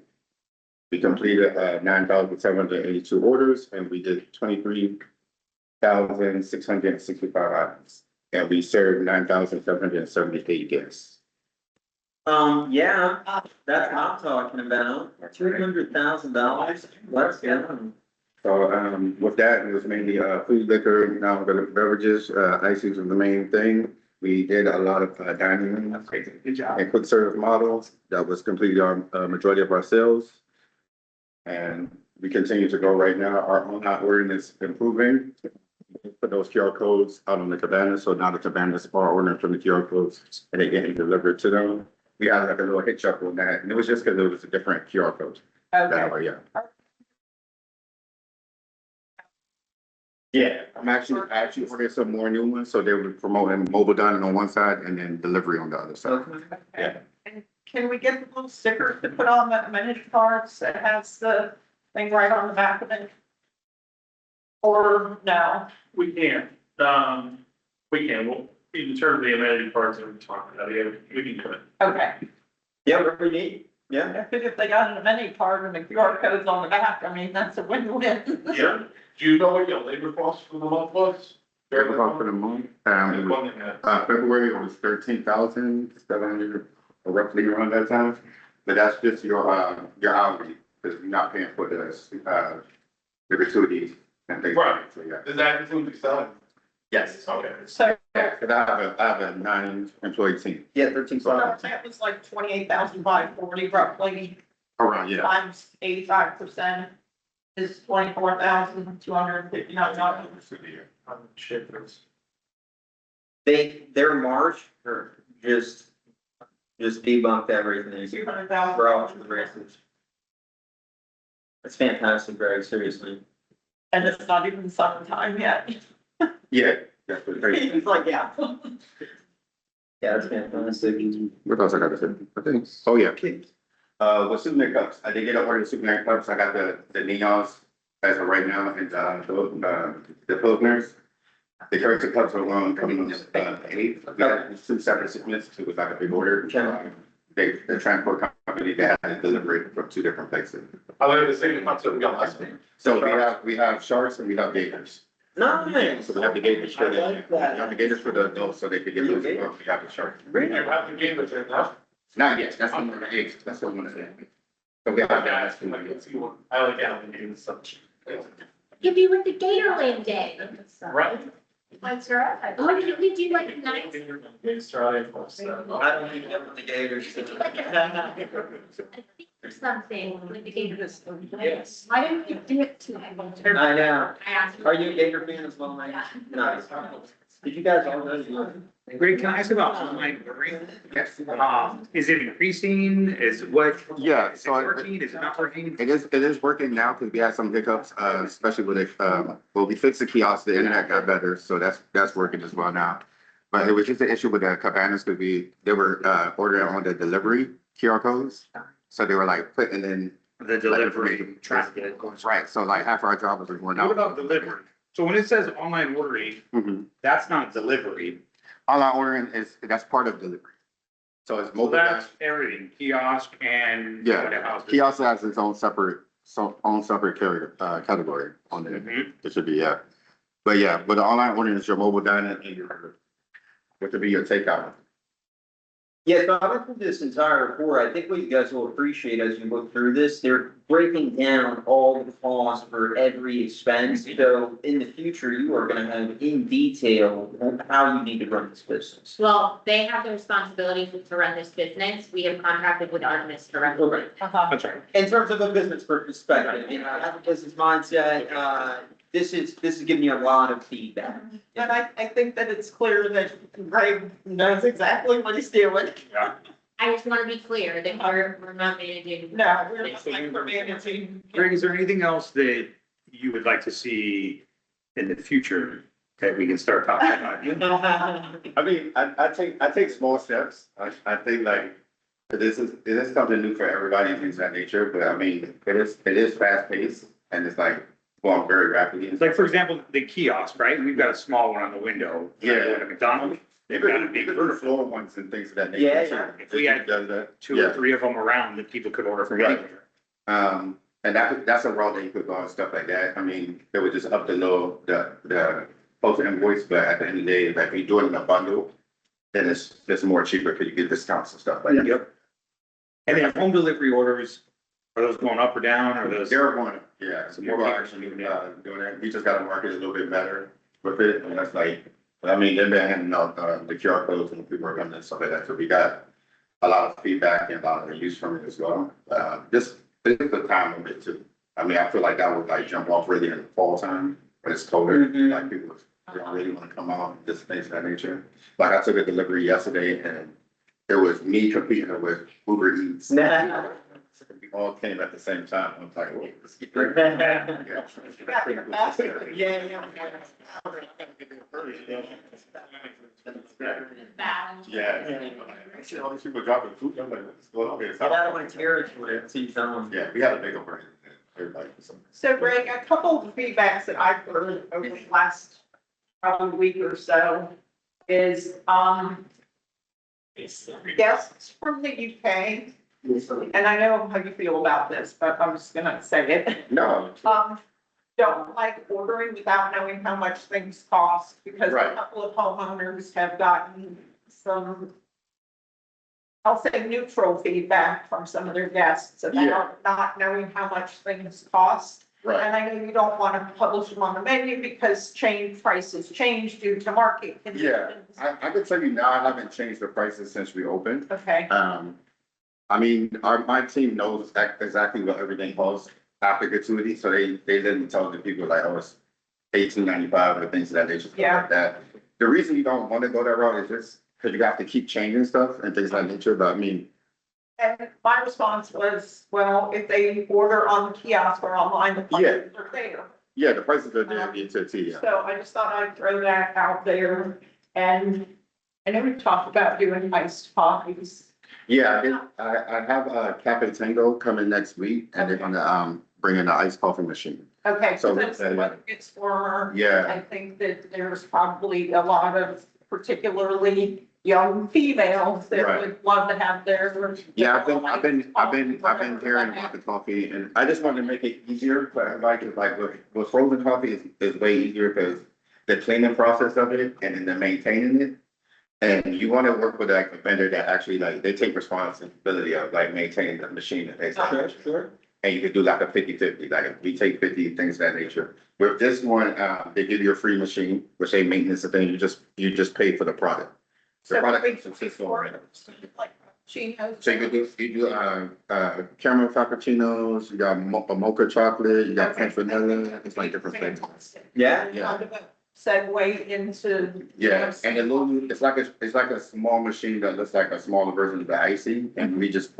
We completed 9,782 orders, and we did 23,665 items. And we served 9,778 guests. Yeah, that's what I'm talking about. $200,000. Let's go. So, with that, it was mainly, food, liquor, beverages, icings was the main thing. We did a lot of, dining rooms Good job. and quick service models. That was completely our, majority of our sales. And we continue to go right now. Our online ordering is improving. Put those QR codes out on the cabanas, so now the cabanas are ordering from the QR codes and they getting delivered to them. We had like a little hitch up on that, and it was just because it was a different QR code. Okay. That way, yeah. Yeah, I actually ordered some more new ones, so they were promoting mobile dining on one side and then delivery on the other side. Yeah. And can we get the little stickers to put on the amenity cards that has the thing right on the back of it? Or no? We can, well, in terms of the amenity parts that we're talking about, yeah, we can do it. Okay. Yeah, whatever you need, yeah. If they got an amenity card and the QR code's on the back, I mean, that's a win-win. Yeah. Do you know what your labor cost for the month was? Fair about for the month, it was, February, it was 13,700, or roughly around that time. But that's just your hourly, because you're not paying for the gratuities and things like that, so yeah. Does that include the selling? Yes. Okay. So, Cause I have a 9-employee team, Yeah, 13. that was like 28,540 roughly, around, yeah. times 85% is 24,259 dollars. Their marge, or just debunked everything. 200,000. For all the races. That's fantastic, Greg, seriously. And it's not even summertime yet. Yeah, that's what it He's like, yeah. Yeah, that's fantastic. What else I got to say? I think, oh yeah. With souvenir cups, I did get an order of souvenir cups. I got the neons as of right now, and the pilsners. The character cups are on coming on 8th. We got 2 separate shipments. It was like a big order. The transport company, they had to deliver it from 2 different places. I like the same concept we got last week. So we have sharks and we have gators. Nice. So we have the gators for the, I like that. we have the gators for the adults, so they could get those. We have the sharks. You have the game with it now? Not yet. That's one of the eggs. That's what I'm gonna say. So we have that. I like alligator stuff. If you went to Gatorland Day, Right? what's right? What did we do like night? Australia, of course. I don't even know what the Gators. Or something with the Gators. Yes. Why didn't you do it to I know. I asked. Are you a Gator fan as well, Mike? Nice. Did you guys all know? Greg, can I ask about online ordering? Yes. Is it increasing? Is what? Yeah, Is it so working? Is it not working? it is working now because we had some hiccups, especially with it, well, we fixed the kiosk, the internet got better, so that's working as well now. But it was just an issue with the cabanas because they were, ordering on the delivery QR codes. So they were like putting in. The delivery, trying to get it. Right, so like half our drivers were What out. about delivery? So when it says online ordering, Mhm. that's not delivery. Online ordering that's part of delivery. So it's So mobile. that's everything, kiosk and. Yeah, whatever else. Kiosk has its own separate carrier, category on there. Mhm. It should be, yeah. But yeah, but the online ordering is your mobile dining and what could be your takeout. Yeah, so I went through this entire report. I think what you guys will appreciate as you look through this, they're breaking down all the costs for every expense. So in the future, you are gonna have in detail on how you need to run this business. Well, they have the responsibility to run this business. We have contracted with Artemis to run. Okay. That's right. In terms of a business perspective, you know, I have a business mindset, this is giving you a lot of feedback. And I think that it's clear that Greg knows exactly what he's doing. I just want to be clear that we're not managing. No, we're not micromanaging. Greg, is there anything else that you would like to see in the future that we can start talking about? I mean, I take small steps. I think like, it is something new for everybody and things of that nature, but I mean, it is fast paced and it's like going very rapidly. Like, for example, the kiosk, right? We've got a small one on the window. Yeah. At McDonald's, they've got a big Even the floor ones and things of that nature. Yeah, too. If we had Does that. 2 Yeah. or 3 of them around that people could order from Right. anywhere. And that's a route that you could go and stuff like that. I mean, they would just up the post invoice, but at the end of the day, like if you're doing it in a bundle, then it's more cheaper because you get discounts and stuff like that. Yep. And then home delivery orders, are those going up or down, or those? They're going, yeah, so More people people are actually, doing it. doing it. We just gotta market it a little bit better with it, and that's like, I mean, they've been handing out, the QR codes and people are coming and stuff like that, so we got a lot of feedback and a lot of use from it as well. This is the time of it too. I mean, I feel like that would like jump off really in the fall time, when it's colder, Mhm. like people don't really wanna come out, just things of that nature. Like I took a delivery yesterday and it was me competing with Uber Eats. Nah. We all came at the same time. I'm like, wait, let's get ready. Yeah. I see all these people dropping food. I'm like, what's going on here? Get out of my territory, see some. Yeah, we had a big operation. Everybody. So Greg, a couple of feedbacks that I've heard over the last probably week or so is, guests from the UK, and I know how you feel about this, but I'm just gonna say it. No. Don't like ordering without knowing how much things cost, because a Right. couple of homeowners have gotten some, I'll say neutral feedback from some of their guests Yeah. about not knowing how much things cost. Right. And I know you don't want to publish them on the menu because prices change due to market Yeah, conditions. I can tell you now, I haven't changed the prices since we opened. Okay, I mean, my team knows exactly what everything costs after gratuity, so they didn't tell the people like, oh, it's $18.95 or things of that nature, stuff Yeah. like that. The reason you don't want to go that route is just because you have to keep changing stuff and things of that nature, but I mean, and my response was, well, if they order on the kiosk or online, the prices are there. yeah, the prices are there, to a T, yeah. So I just thought I'd throw that out there, and I know we talked about doing iced coffees. Yeah, I have a Cafe Tango coming next week, and they're gonna, bring in an iced coffee machine. Okay, So, so as the weather gets warmer, Yeah, I think that there's probably a lot of particularly young females that Right. would love to have their. yeah, I've been hearing about the coffee, and I just wanted to make it easier for everybody, 'cause like with frozen coffee is way easier, because the cleaning process of it and then the maintaining it. And you wanna work with like a vendor that actually like, they take responsibility of like maintaining the machine and things like that. Sure. And you could do like a 50-50, like if we take 50, things of that nature. With this one, they give you a free machine, which they maintenance the thing, you just pay for the product. The So product we consists before, of, like, chinos. so you do caramel frappuccinos, you got a mocha chocolate, you got French vanilla, it's like different things. Fantastic. Yeah, Yeah. Kind of a segue into. Yeah, and the little, it's like a small machine that looks like a smaller version of the icy, and we just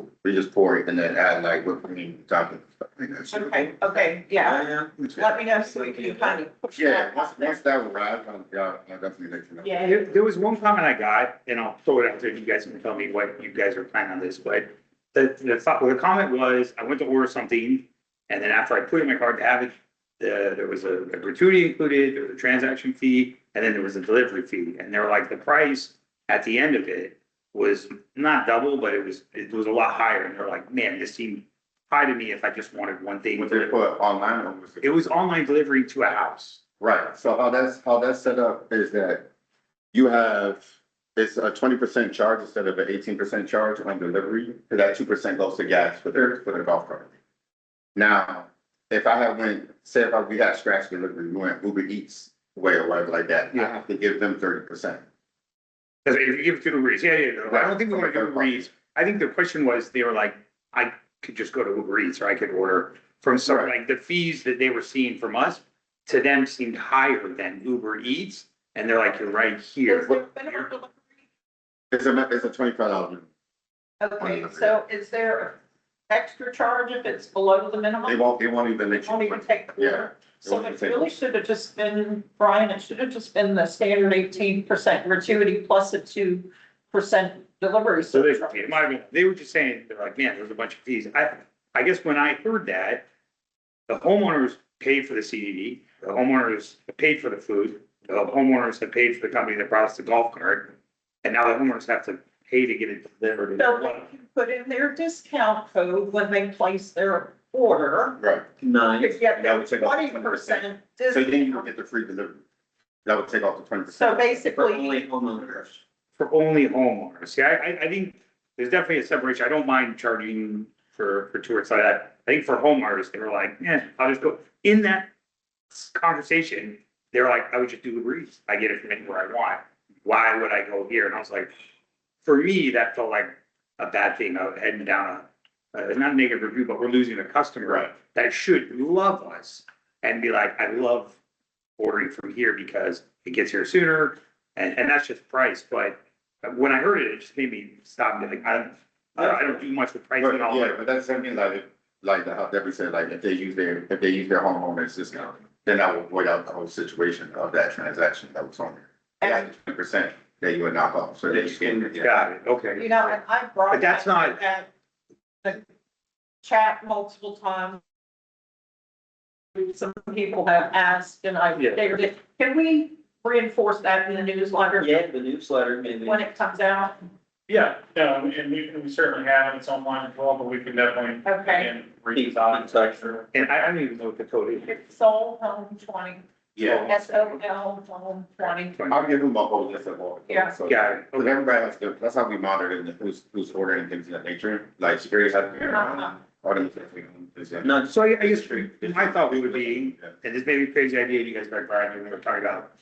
pour it and then add like whipped cream, topping, stuff like that. Okay, yeah, yeah. let me know so we can kind of push Yeah, that out there. once that arrives, I'll definitely let you know. Yeah. There was one comment I got, and I'll throw it out there, you guys can tell me what you guys are planning on this, but the comment was, I went to order something, and then after I put it in my card to have it, there was a gratuity included, there was a transaction fee, and then there was a delivery fee, and they were like, the price at the end of it was not double, but it was a lot higher, and they're like, man, this seemed high to me if I just wanted one thing. Was it put online or was it? It was online delivery to a house. Right, so how that's set up is that it's a 20% charge instead of an 18% charge on delivery, because that 2% goes to gas for the golf cart. Now, if we had scratch delivery, we went Uber Eats way or whatever like that, I have to give them 30%. Because if you give it to Uber Eats, yeah, I don't think we want to do Uber Eats. I think the question was, they were like, I could just go to Uber Eats, or I could order from some, like, the fees that they were seeing from us, to them seemed higher than Uber Eats, and they're like, you're right Is here. there minimum delivery? It's a $25. Okay, so is there extra charge if it's below the minimum? They won't even let Won't you. even take the Yeah. order. So it really should have just been, Brian, it should have just been the standard 18% gratuity plus a 2% delivery. So surcharge. it might have been, they were just saying, they're like, man, there's a bunch of fees. I guess when I heard that, the homeowners paid for the CDD, the homeowners paid for the food, the homeowners have paid for the company that brought us the golf cart, and now the homeowners have to pay to get it delivered. So they can put in their discount code when they place their order. Right, Nice. To get That would take off 20% so then you discount. would get the free delivery. That would take off the 20%. So For basically, only homeowners. For only homeowners. Yeah, I think there's definitely a separation. I don't mind charging for tours like that. I think for homeowners, they were like, yeah, I'll just go. In that conversation, they were like, I would just do Uber Eats. I get it from anywhere I want. Why would I go here? And I was like, for me, that felt like a bad thing of heading down not a negative review, but we're losing a customer Right. that should love us and be like, I love ordering from here because it gets here sooner. And that's just price. But when I heard it, it just made me stop and be like, I don't do much with pricing But, all yeah, over. but that's something like how Debbie said, like if they use their homeowner's discount, then that will void out the whole situation of that transaction that was on there. Yeah, 20% that you would knock off, so that you can, yeah. Got it, okay. You know, and I brought. But that's not- that the chat multiple times. Some people have asked and I Yeah. shared it. Can we reinforce that in the newsletter? Yeah, the newsletter, maybe. When it comes out? Yeah, and we certainly have, it's online as well, but we can definitely, Okay. again, redesign. And I don't even know what the code is. It's Soul Home 20, Yeah, SOL Home 20. I'll give them a whole list of all. Yeah. So, Got it. because everybody has to, that's how we monitor who's ordering things of that nature, like security has to be Uh-huh. all them things we can. Not So I guess my thought would be, and this may be a crazy idea, you guys might, Brian, you were talking about,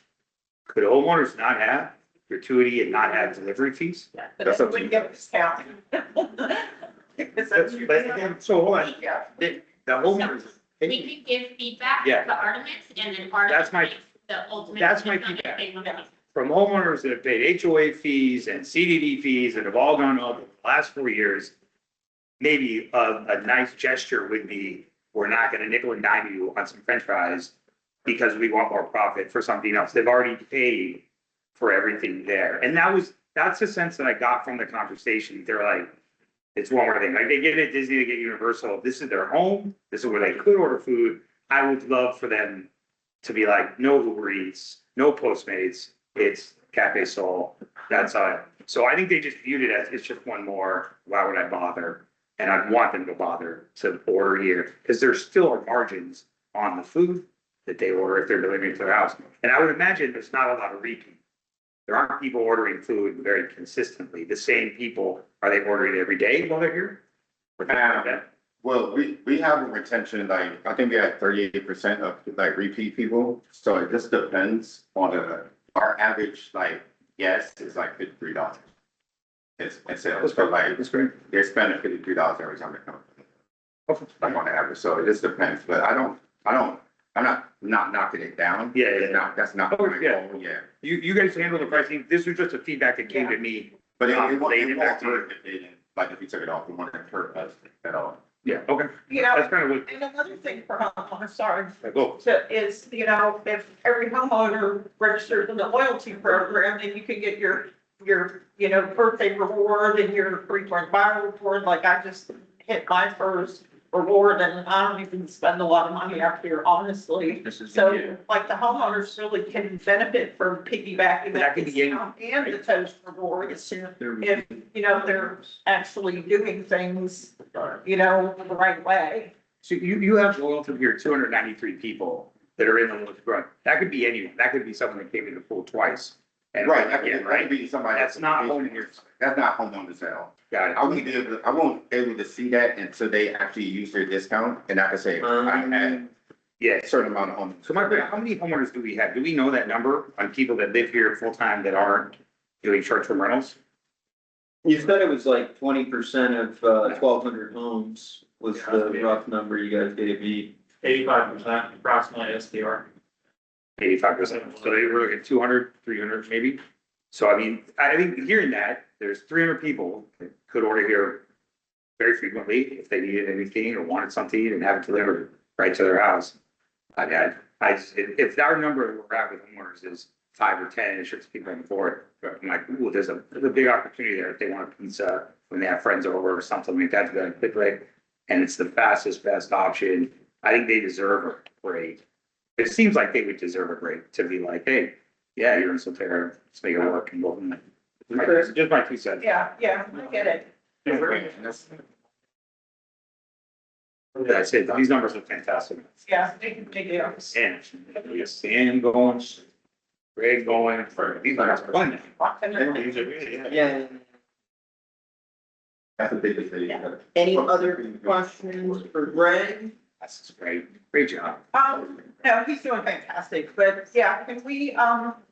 could homeowners not have gratuity and not have delivery fees? Yeah, but That's then up we to you. get a discount. Because that's- But, so hold on, Yeah. the homeowners. We can give feedback Yeah. to Artemis and then That's Artemis my- makes the ultimate. that's my decision if feedback. they want to. From homeowners that have paid HOA fees and CDD fees that have all gone up in the last 4 years, maybe a nice gesture would be, we're not gonna nickel and dime you on some french fries because we want more profit for something else. They've already paid for everything there. And that's the sense that I got from the conversation. They're like, it's one more thing, like they get it at Disney, they get Universal, this is their home, this is where they could order food. I would love for them to be like, no Uber Eats, no Postmates, it's Cafe Sol, that's all. So I think they just viewed it as, it's just one more, why would I bother? And I'd want them to bother to order here, because there still are margins on the food that they order if they're delivering to their house. And I would imagine there's not a lot of repeat. There aren't people ordering food very consistently. The same people, are they ordering every day while they're here? Well, we have a retention, like, I think we have 38% of like repeat people, so it just depends on our average, like, yes, is like $53. It's sales, but like, That's great. they're spending $53 every time they come. Like on average, so it just depends, but I'm not knocking it down. Yeah, It's not, that's not Oh, my yeah. goal, yeah. You guys handle the pricing. This was just a feedback that came to me. But it won't Late in hurt the- if they didn't, like, if you took it off, it won't hurt us at all. Yeah, okay. You know, That's kind of what, and another thing for homeowners, sorry, go. is, you know, if every homeowner registers in the loyalty program, then you can get your, you know, birthday reward and your frequent buyer reward, like I just hit my first reward and I don't even spend a lot of money out here, honestly. So like the homeowners really can benefit from piggybacking That that could be discount and the toast rewards if, you know, they're actually doing things, you know, the right way. So you have loyalty here, 293 people that are in the loyalty program. That could be anyone. That could be someone that came in the pool twice. And Right, that again, could right? be somebody. That's not homeowners. That's not homeowners sale. Got it. I won't be able to see that until they actually use their discount, and I can say, I had Yeah. a certain amount of homeowners. So my, how many homeowners do we have? Do we know that number on people that live here full time that aren't doing short-term rentals? You said it was like 20% of 1,200 homes was the rough number you guys gave me. 85% approximately SDR. 85%. So they were looking at 200, 300 maybe. So I mean, I think hearing that, there's 300 people that could order here very frequently if they needed anything or wanted something and have it delivered right to their house. If our number we're at with homeowners is 5 or 10, it's just people for it. I'm like, ooh, there's a big opportunity there if they want a pizza when they have friends over or something like that to go quickly. And it's the fastest, best option. I think they deserve a break. It seems like they would deserve a break to be like, hey, yeah, you're in Solterra, let's make it work and go from there. Just my 2 cents. Yeah, I get it. That's it. These numbers are fantastic. Yeah, they do. And we have Sam going, Greg going, these numbers are fun. These are really, yeah. Yeah. That's a big thing. Any other questions for Greg? That's great job. No, he's doing fantastic, but yeah, can we,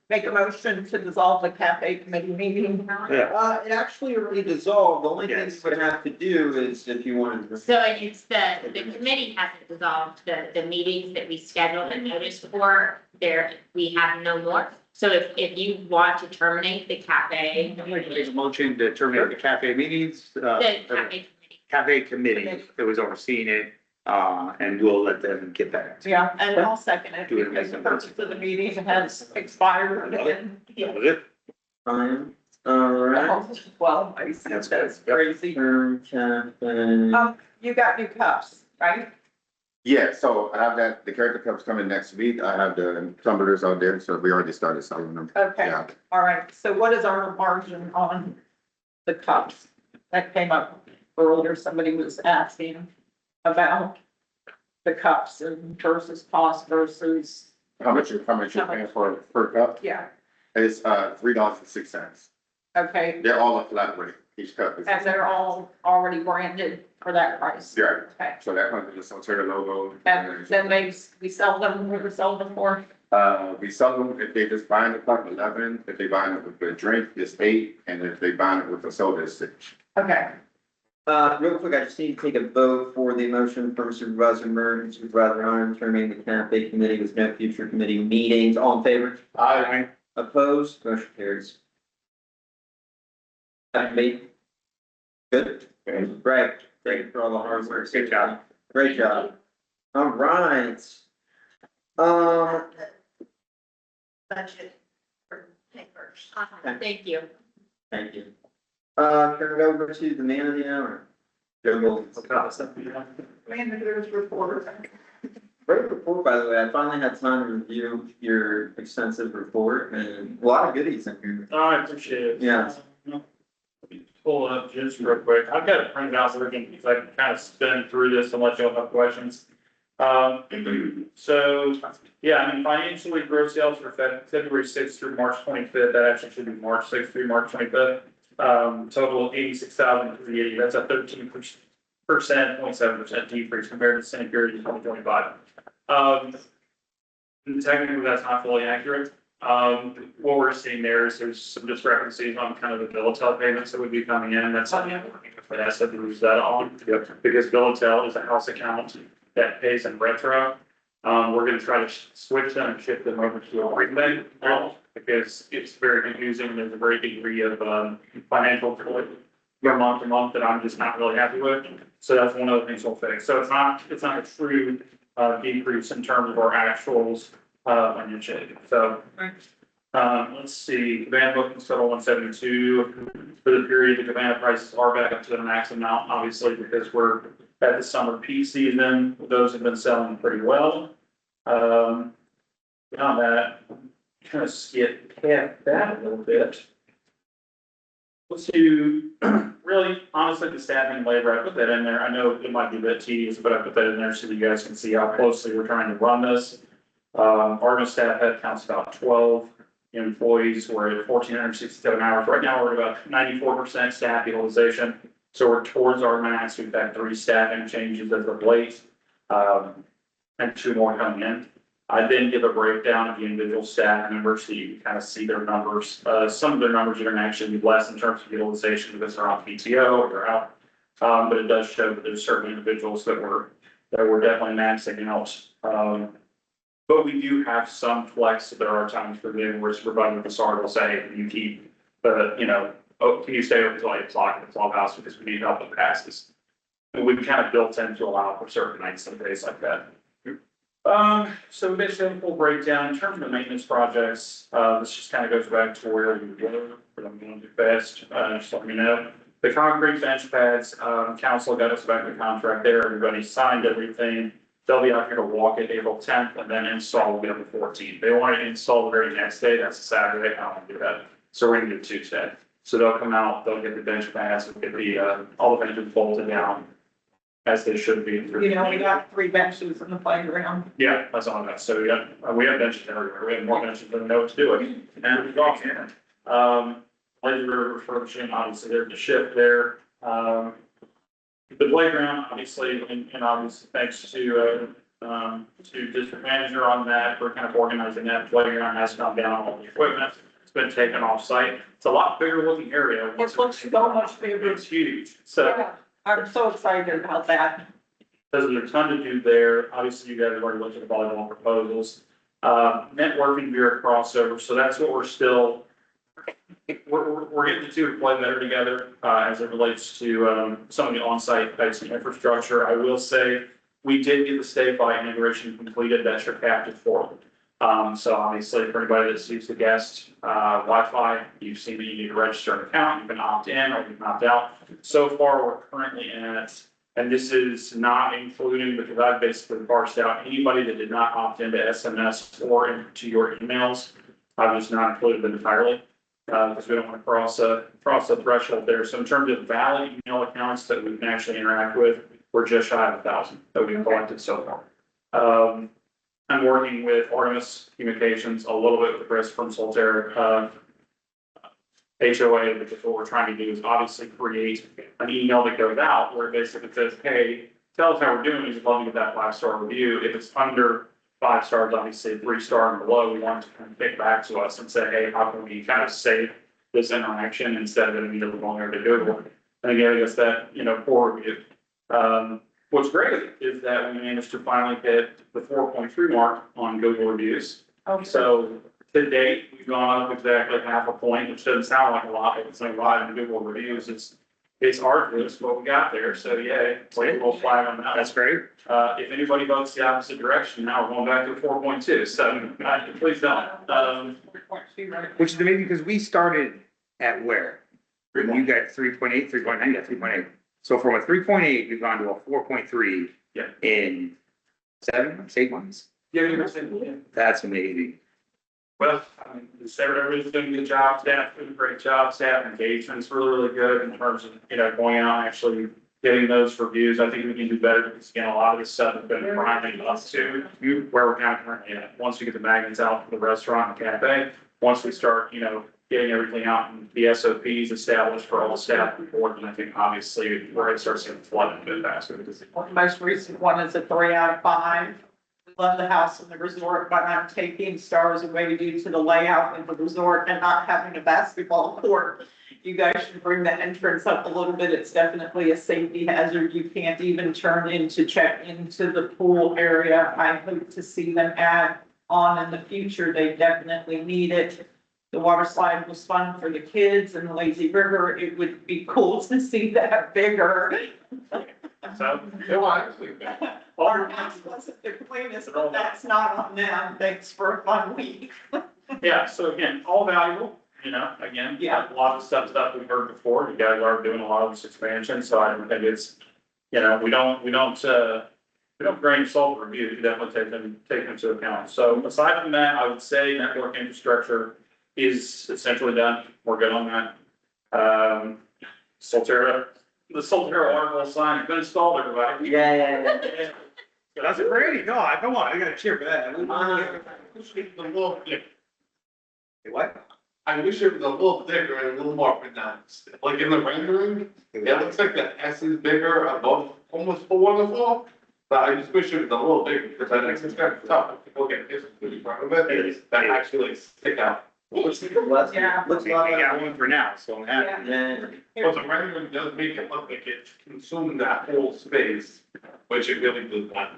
make a motion to dissolve the cafe committee meeting? Yeah. It actually already dissolved. The only thing Yes. you would have to do is if you wanted to. So it's the committee hasn't dissolved, the meetings that we scheduled and noticed for, there, we have no more. So if you want to terminate the cafe, I'd like to make a motion to terminate the cafe meetings, the cafe committee. cafe committee that was overseeing it, and we'll let them get back. Yeah, and I'll second it Do it because the next purpose of the meeting has expired and, That was it? Fine, alright. well, I see that's crazy. Term cafe. You got new cups, right? Yeah, so I have that, the character cups coming next week. I have the tumblers out there, so we already started selling them. Okay, Yeah. all right. So what is our margin on the cups? That came up earlier. Somebody was asking about the cups and versus cost versus, How much you're paying for per cup? yeah, It's, $3.06. okay. They're all a flat rate. Each cup is. And they're all already branded for that price. Yeah, Okay. so that comes with the Solterra logo. And then we sell them, we sell them for, We sell them if they just buying the cup, 11, if they buying it with a drink, it's 8, and if they buying it with a soda, it's 6. okay. Real quick, I just need to take a vote for the motion from Supervisor Murray and Supervisor Arn, terminating the cafe committee with no future committee meetings. All in favor? Aye. Opposed? Motion carries. Me? Good? Great for all the hard work. Good job. Great job. All right. Budget for papers. Awesome, thank you. Thank you. Turn it over to the man of the hour. Joe Gold. Manager's report. Great report, by the way. I finally had time to review your extensive report and a lot of goodies in here. I appreciate it. Yeah. Let me pull it up just real quick. I've got it printed out so I can kind of spin through this and let you all have questions. So, yeah, I mean, financially, gross sales for February 6th through March 25th, that actually should be March 6th through March 25th. Total 86,380, that's a 13%, 0.7% decrease compared to the same period in 2025. And technically, that's not fully accurate. What we're seeing there is there's some discrepancies on kind of the Villatel payments that would be coming in. That's something I'm working with Vanessa to lose that on. Because Villatel is a house account that pays in retro. We're gonna try to switch them and shift them over to a rebate model because it's very confusing. There's a very degree of, financial from month to month that I'm just not really happy with. So that's one of the things we'll fix. So it's not a true, decrease in terms of our actuals, financially. So, let's see, cabana bookings total 172 for the period. The cabana prices are back up to the max amount, obviously, because we're at the summer peak season. Those have been selling pretty well. Beyond that, kind of skip past that a little bit. Let's do, really, honestly, the staffing and labor, I put that in there. I know it might be a bit tedious, but I put that in there so that you guys can see how closely we're trying to run this. Our staff head counts about 12 employees. We're at 1,467 hours. Right now, we're at about 94% staff utilization. So we're towards our max. We've had 3 staffing changes as of late, and 2 more coming in. I then give a breakdown of the individual staff members so you can kind of see their numbers. Some of their numbers are going to actually be less in terms of utilization because they're on PTO or they're out. But it does show that there's certain individuals that we're definitely maxing out. But we do have some flex. There are times for them where supervisor Bassard will say, you keep, can you stay open until 8 o'clock at the clubhouse because we need help with passes. And we've kind of built in to allow for certain nights and days like that. So basically a full breakdown in terms of the maintenance projects. This just kind of goes back to where we were, what I'm going to do best, just let me know. The concrete bench pads, council got us back the contract there. Everybody signed everything. They'll be out here to walk it April 10th and then install will be on the 14th. They want to install the very next day. That's a Saturday. I don't want to do that. So we're going to do Tuesday. So they'll come out, they'll get the bench pads, they'll get the, all the benches bolted down as they should be. We got 3 benches in the playground. Yeah, that's all that. So we have benches everywhere. We have more benches than we know what to do with. And we've got, labor refurbishing, obviously there's a shift there. The playground, obviously, and obviously thanks to district manager on that, we're kind of organizing that. Playground has come down all the equipment. It's been taken off site. It's a lot bigger looking area. It looks so much bigger. It's huge. So. Yeah, I'm so excited about that. There's a ton to do there. Obviously, you guys have already looked at the volleyball proposals. Networking via crossover, so that's what we're still, we're getting the two to play better together, as it relates to, some of the on-site types of infrastructure. I will say, we did get the statewide integration completed, that's your captive forward. So obviously, for anybody that sees the guest, Wi-Fi, you've seen that you need to register an account, you can opt in or you can opt out. So far, we're currently at, and this is not including, because I've basically parsed out anybody that did not opt into SMS or into your emails. I've just not included them entirely, because we don't want to cross a threshold there. So in terms of valid email accounts that we can actually interact with, we're just shy of 1,000 that we've collected so far. I'm working with Artemis Communications, a little bit with Chris from Solterra, HOA, because what we're trying to do is obviously create an email that goes out where it basically says, hey, tell us how we're doing, we'd love to get that 5-star review. If it's under 5 stars, obviously 3-star and below, we want to kind of pick back to us and say, hey, how can we kind of save this interaction instead of it immediately going over to Google and giving us that, poor review. What's great is that we managed to finally hit the 4.3 mark on Google reviews. So to date, we've gone up exactly half a point, which doesn't sound like a lot, but it's a lot in Google reviews. It's arduous, but we got there. So yeah, we'll flag on that. That's great. If anybody votes the opposite direction, now we're going back to 4.2. So please don't. Which is amazing because we started at where? You got 3.8, 3.9, you got 3.8. So from a 3.8, we've gone to a 4.3. Yeah. In 7 months, 8 months. Yeah. That's amazing. Well, I mean, everybody's doing a good job, staff doing a great job, staff engagement's really good in terms of, going out and actually getting those reviews. I think we can do better because again, a lot of this stuff has been priming us to where we're kind of currently at. Once we get the magnets out for the restaurant and cafe, once we start, getting everything out and the SOPs established for all the staff report, and I think obviously we're going to start seeing flooding a bit faster. The most recent one is a 3 out of 5. We love the house and the resort, but I'm taking stars away due to the layout of the resort and not having a basketball court. You guys should bring the entrance up a little bit. It's definitely a safety hazard. You can't even turn in to check into the pool area. I hope to see them add on in the future. They definitely need it. The water slide was fun for the kids and the lazy river. It would be cool to see that bigger. So, Our house wasn't the cleanest, but that's not on them. Thanks for a fun week. yeah, so again, all valuable, again, Yeah. a lot of stuff we've heard before. You guys are doing a lot of this expansion, so I don't think it's, we don't grain salt review, we definitely take them into account. So aside from that, I would say network infrastructure is essentially done. We're good on that. Solterra, the Solterra waterfall sign has been installed, everybody. Yeah. That's great. No, come on, I gotta cheer for that. What? I wish it was a little thicker and a little more pronounced. Like in the rendering, it looks like the S is bigger above, almost full on the floor. But I just wish it was a little bigger because I think it's kind of tough. People get this in front of it, that actually stick out. Looks Yeah. a lot I got one for now, so I'm happy. Yeah. Well, the rendering does make it look like it consumed that whole space, which it really does not.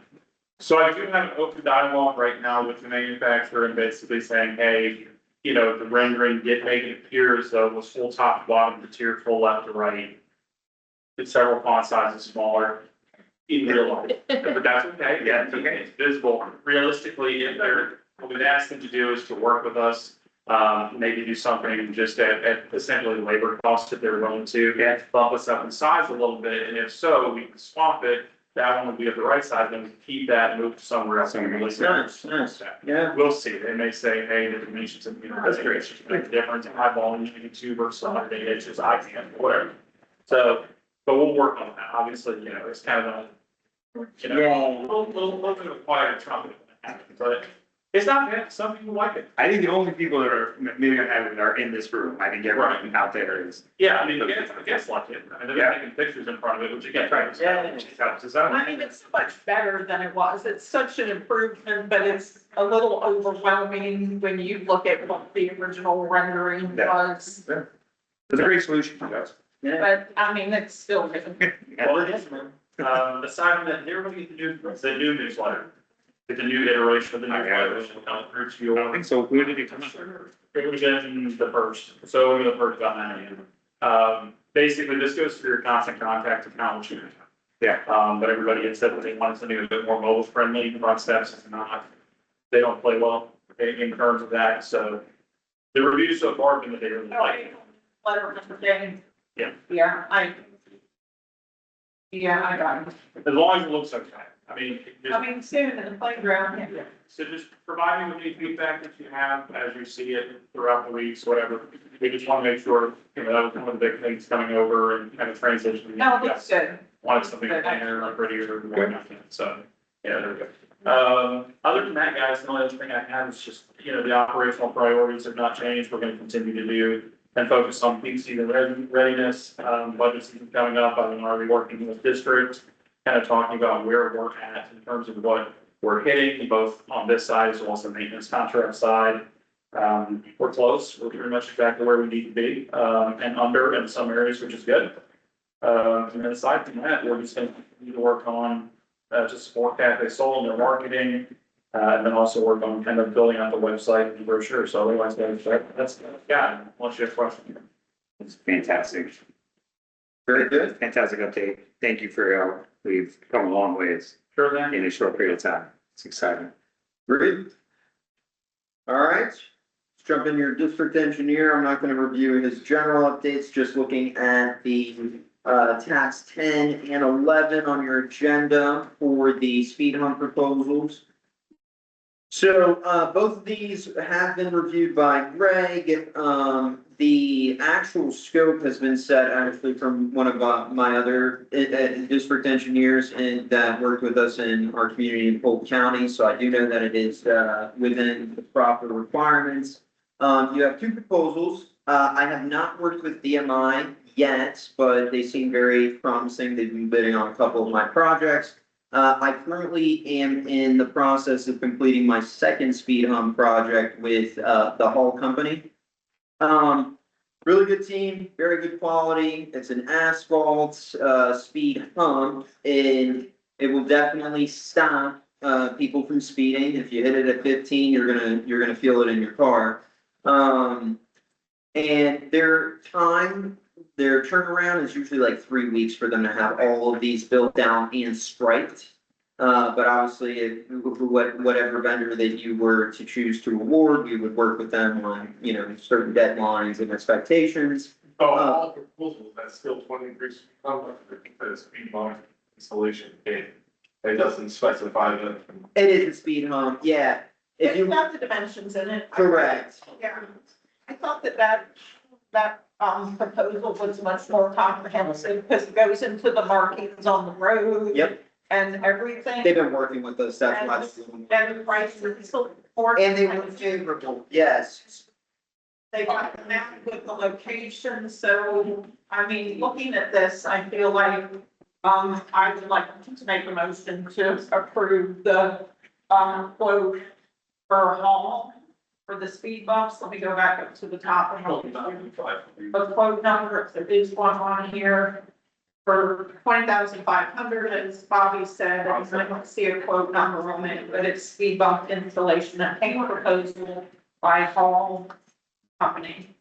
So I do have an open dialogue right now with the manufacturer and basically saying, hey, the rendering did make it appear as though it was full top to bottom, the tier full left to right. It's several font sizes smaller in real life, but that's okay. Yeah, it's okay. It's visible. Realistically, what we've asked them to do is to work with us. Maybe do something just at essentially labor costs if they're willing to bump us up in size a little bit. And if so, we can swap it. That one will be at the right side, then we can keep that and move to somewhere else. Nice. Yeah. We'll see. They may say, hey, the dimensions of, that's great. It's just make a difference. High volume, you can 2 versus 100 inches, I can't, whatever. So, but we'll work on that. Obviously, it's kind of a, little bit of a quieter trumpet, but it's not bad. Some people like it. I think the only people that are maybe gonna have it are in this room. I think everyone out there is. Yeah, I mean, I guess like it. I mean, they're taking pictures in front of it, which again, helps us out. I mean, it's so much better than it was. It's such an improvement, but it's a little overwhelming when you look at what the original rendering was. It's a great solution for us. But I mean, it's still good. Well, it is, man. Aside from that, everybody get the new newsletter. With the new iteration of the new I have it. letter, should come through to I don't your. think so. When did it come out? It was in the first, so it was the first about 9 a.m. Basically, this goes through your constant contact account, which you Yeah. but everybody had said that they wanted something a bit more mobile friendly, front steps is not, they don't play well in terms of that, so. The reviews so far have been that they really like it. Letter of understanding. Yeah. Yeah, I got it. As long as it looks okay, I mean, just. Coming soon in the playground. Yeah, so just provide me with any feedback that you have as you see it throughout the weeks, whatever. We just want to make sure, you know, that was one of the big things coming over and kind of transition. No, it looks good. Wanted something cleaner, like prettier, more nothing, so, yeah, there we go. Other than that, guys, the only other thing I have is just, you know, the operational priorities have not changed. We're gonna continue to do and focus on peak season readiness, budget season coming up. I'm already working with districts, kind of talking about where we're at in terms of what we're hitting, both on this side as well as the maintenance contract side. We're close. We're pretty much exactly where we need to be, and under in some areas, which is good. And then aside from that, we're just gonna continue to work on, to support Cafe Soul and their marketing. And then also work on kind of building out the website and brochure. So otherwise, that's, yeah, unless you have questions. It's fantastic. Very good. Fantastic update. Thank you for your help. We've come a long ways Sure then. in a short period of time. It's exciting. Great. All right, let's jump in your district engineer. I'm not gonna review his general updates, just looking at the task 10 and 11 on your agenda for the speed hump proposals. So, both of these have been reviewed by Greg. The actual scope has been set actually from one of my other district engineers and that worked with us in our community in Polk County. So I do know that it is within the proper requirements. You have two proposals. I have not worked with DMI yet, but they seem very promising. They've been bidding on a couple of my projects. I currently am in the process of completing my second speed hump project with the Hall Company. Really good team, very good quality. It's an asphalt speed hump, and it will definitely stop people from speeding. If you hit it at 15, you're gonna feel it in your car. And their turnaround is usually like 3 weeks for them to have all of these built down and striped. But obviously, whatever vendor that you were to choose to award, we would work with them on, you know, certain deadlines and expectations. So all proposals, that's still 23 because speed bump installation, it doesn't specify the. It is a speed hump, yeah. If It's you, got the dimensions in it. correct. Yeah, I thought that proposal was much more comprehensive because it goes into the markings on the road. Yep, And everything. they've been working with us, that's why. And the prices for. And they were favorable, yes. They got the map with the location, so, I mean, looking at this, I feel like, I would like to make a motion to approve the, quote for Hall for the speed bumps. Let me go back up to the top and look. The quote number, if there is one on here, for 20,500, as Bobby said, I don't see a quote number on it, but it's speed bump installation and paint proposal by Hall Company.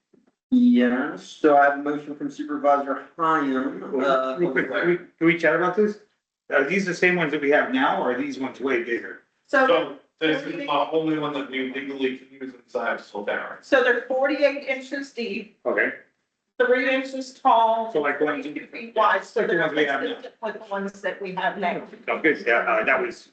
Yes, so I have a motion from Supervisor Hyam. Real quick, can we chat about this? Are these the same ones that we have now, or are these ones way bigger? So, So this is the only one that we legally can use inside Solterra. so they're 48 inches deep, Okay, 3 inches tall, So like ones- 22 feet wide, so like the they're ones we have now. consistent with the ones that we have now. oh, good, yeah, that was,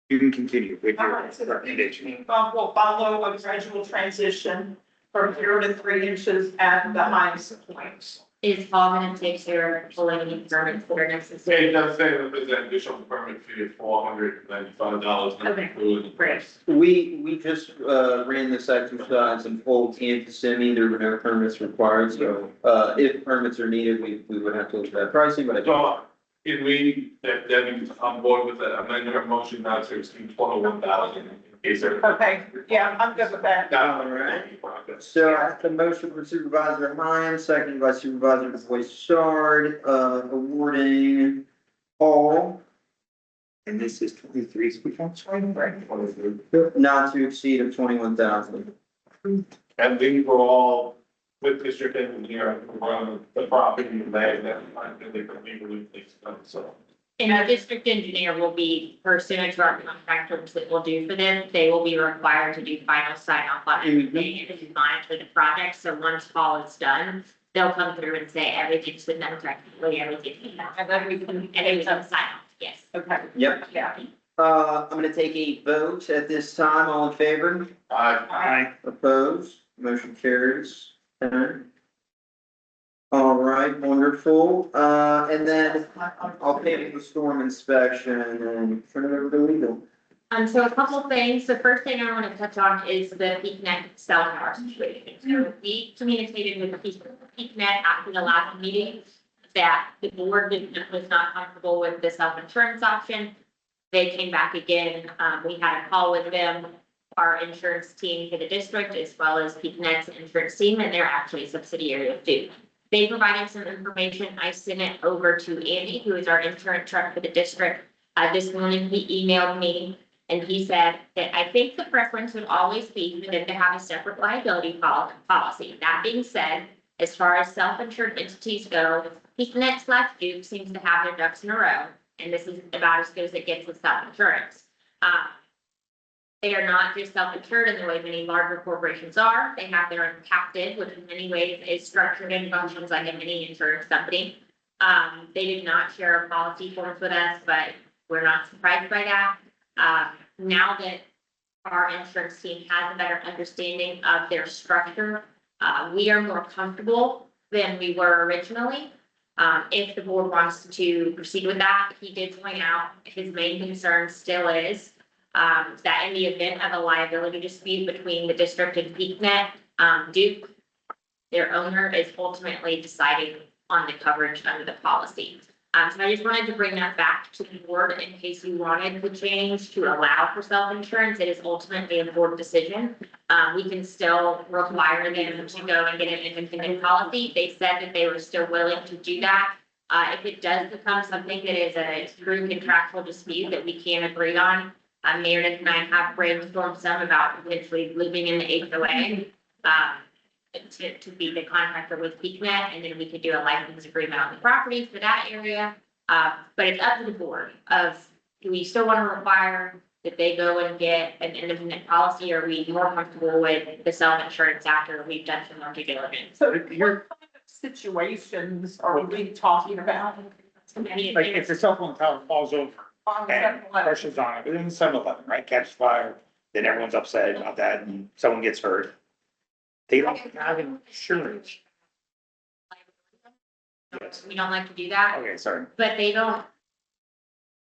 you can continue with All your right, so the recommendation. speed bump will follow a gradual transition from 0 to 3 inches at the highest point. Is Hall gonna take care of pulling permits that are necessary? It does say that there's an additional permit fee of $495, not Okay. included. Great. We just ran this exercise in full and Kissimmee, there were no permits required, so if permits are needed, we would have to look at that pricing, but I don't. So, can we, that Debbie's on board with that, amend her motion now to exceed 21,000 in case there. Okay, yeah, I'm good with that. All right. So I have the motion from Supervisor Hyam, seconded by Supervisor Boyssard, awarding Hall. And this is 23, so we don't. Not to exceed of 21,000. And these were all with district engineer, the property and land, that I think they can legally fix them, so. And the district engineer will be pursuant to our contractors that will do for them, they will be required to do final sign off on everything and design for the project, so once fall is done, they'll come through and say everything's been done correctly, everything's been done, And then we can. and then we can sign off, yes. Okay. Yep. Yeah. I'm gonna take a vote at this time. All in favor? Aye. Opposed? Motion carries. Okay. All right, wonderful. And then I'll pay for the storm inspection and turn it over to legal. So a couple of things, the first thing I want to touch on is the PeakNet cell tower situation. So we communicated with PeakNet after the last meeting that the board was not comfortable with the self-insurance option. They came back again, we had a call with them, our insurance team for the district, as well as PeakNet's insurance team, and they're actually a subsidiary of Duke. They provided some information, I sent it over to Andy, who is our insurance rep for the district. This morning, he emailed me, and he said that I think the preference would always be for them to have a separate liability policy. That being said, as far as self-insured entities go, PeakNet/Duke seems to have their ducks in a row, and this is about as good as it gets with self-insurance. They are not just self-insured in the way many larger corporations are. They have their own captive, which in many ways is structured and functions like a mini insurance company. They did not share our policy forms with us, but we're not surprised by that. Now that our insurance team has a better understanding of their structure, we are more comfortable than we were originally. If the board wants to proceed with that, he did point out his main concern still is that in the event of a liability dispute between the district and PeakNet, Duke, their owner is ultimately deciding on the coverage under the policy. So I just wanted to bring that back to the board in case you wanted to change to allow for self-insurance. It is ultimately a board decision. We can still require them to go and get an independent policy. They said that they were still willing to do that. If it does become something that is a true contractual dispute that we can't agree on, Meredith and I have brainstormed some about potentially living in the HOA, to be the contractor with PeakNet, and then we could do a license agreement on the property for that area. But it's up to the board of, do we still want to require that they go and get an independent policy, or are we more comfortable with the self-insurance after we've done some more due diligence? So what kind of situations are we talking about? Like if the cell phone tower falls over On the and 7-Eleven? crushes on it, within 7-Eleven, right, catches fire, then everyone's upset about that and someone gets hurt. They don't have insurance. Yes. We don't like to do that, Okay, sorry. but they don't.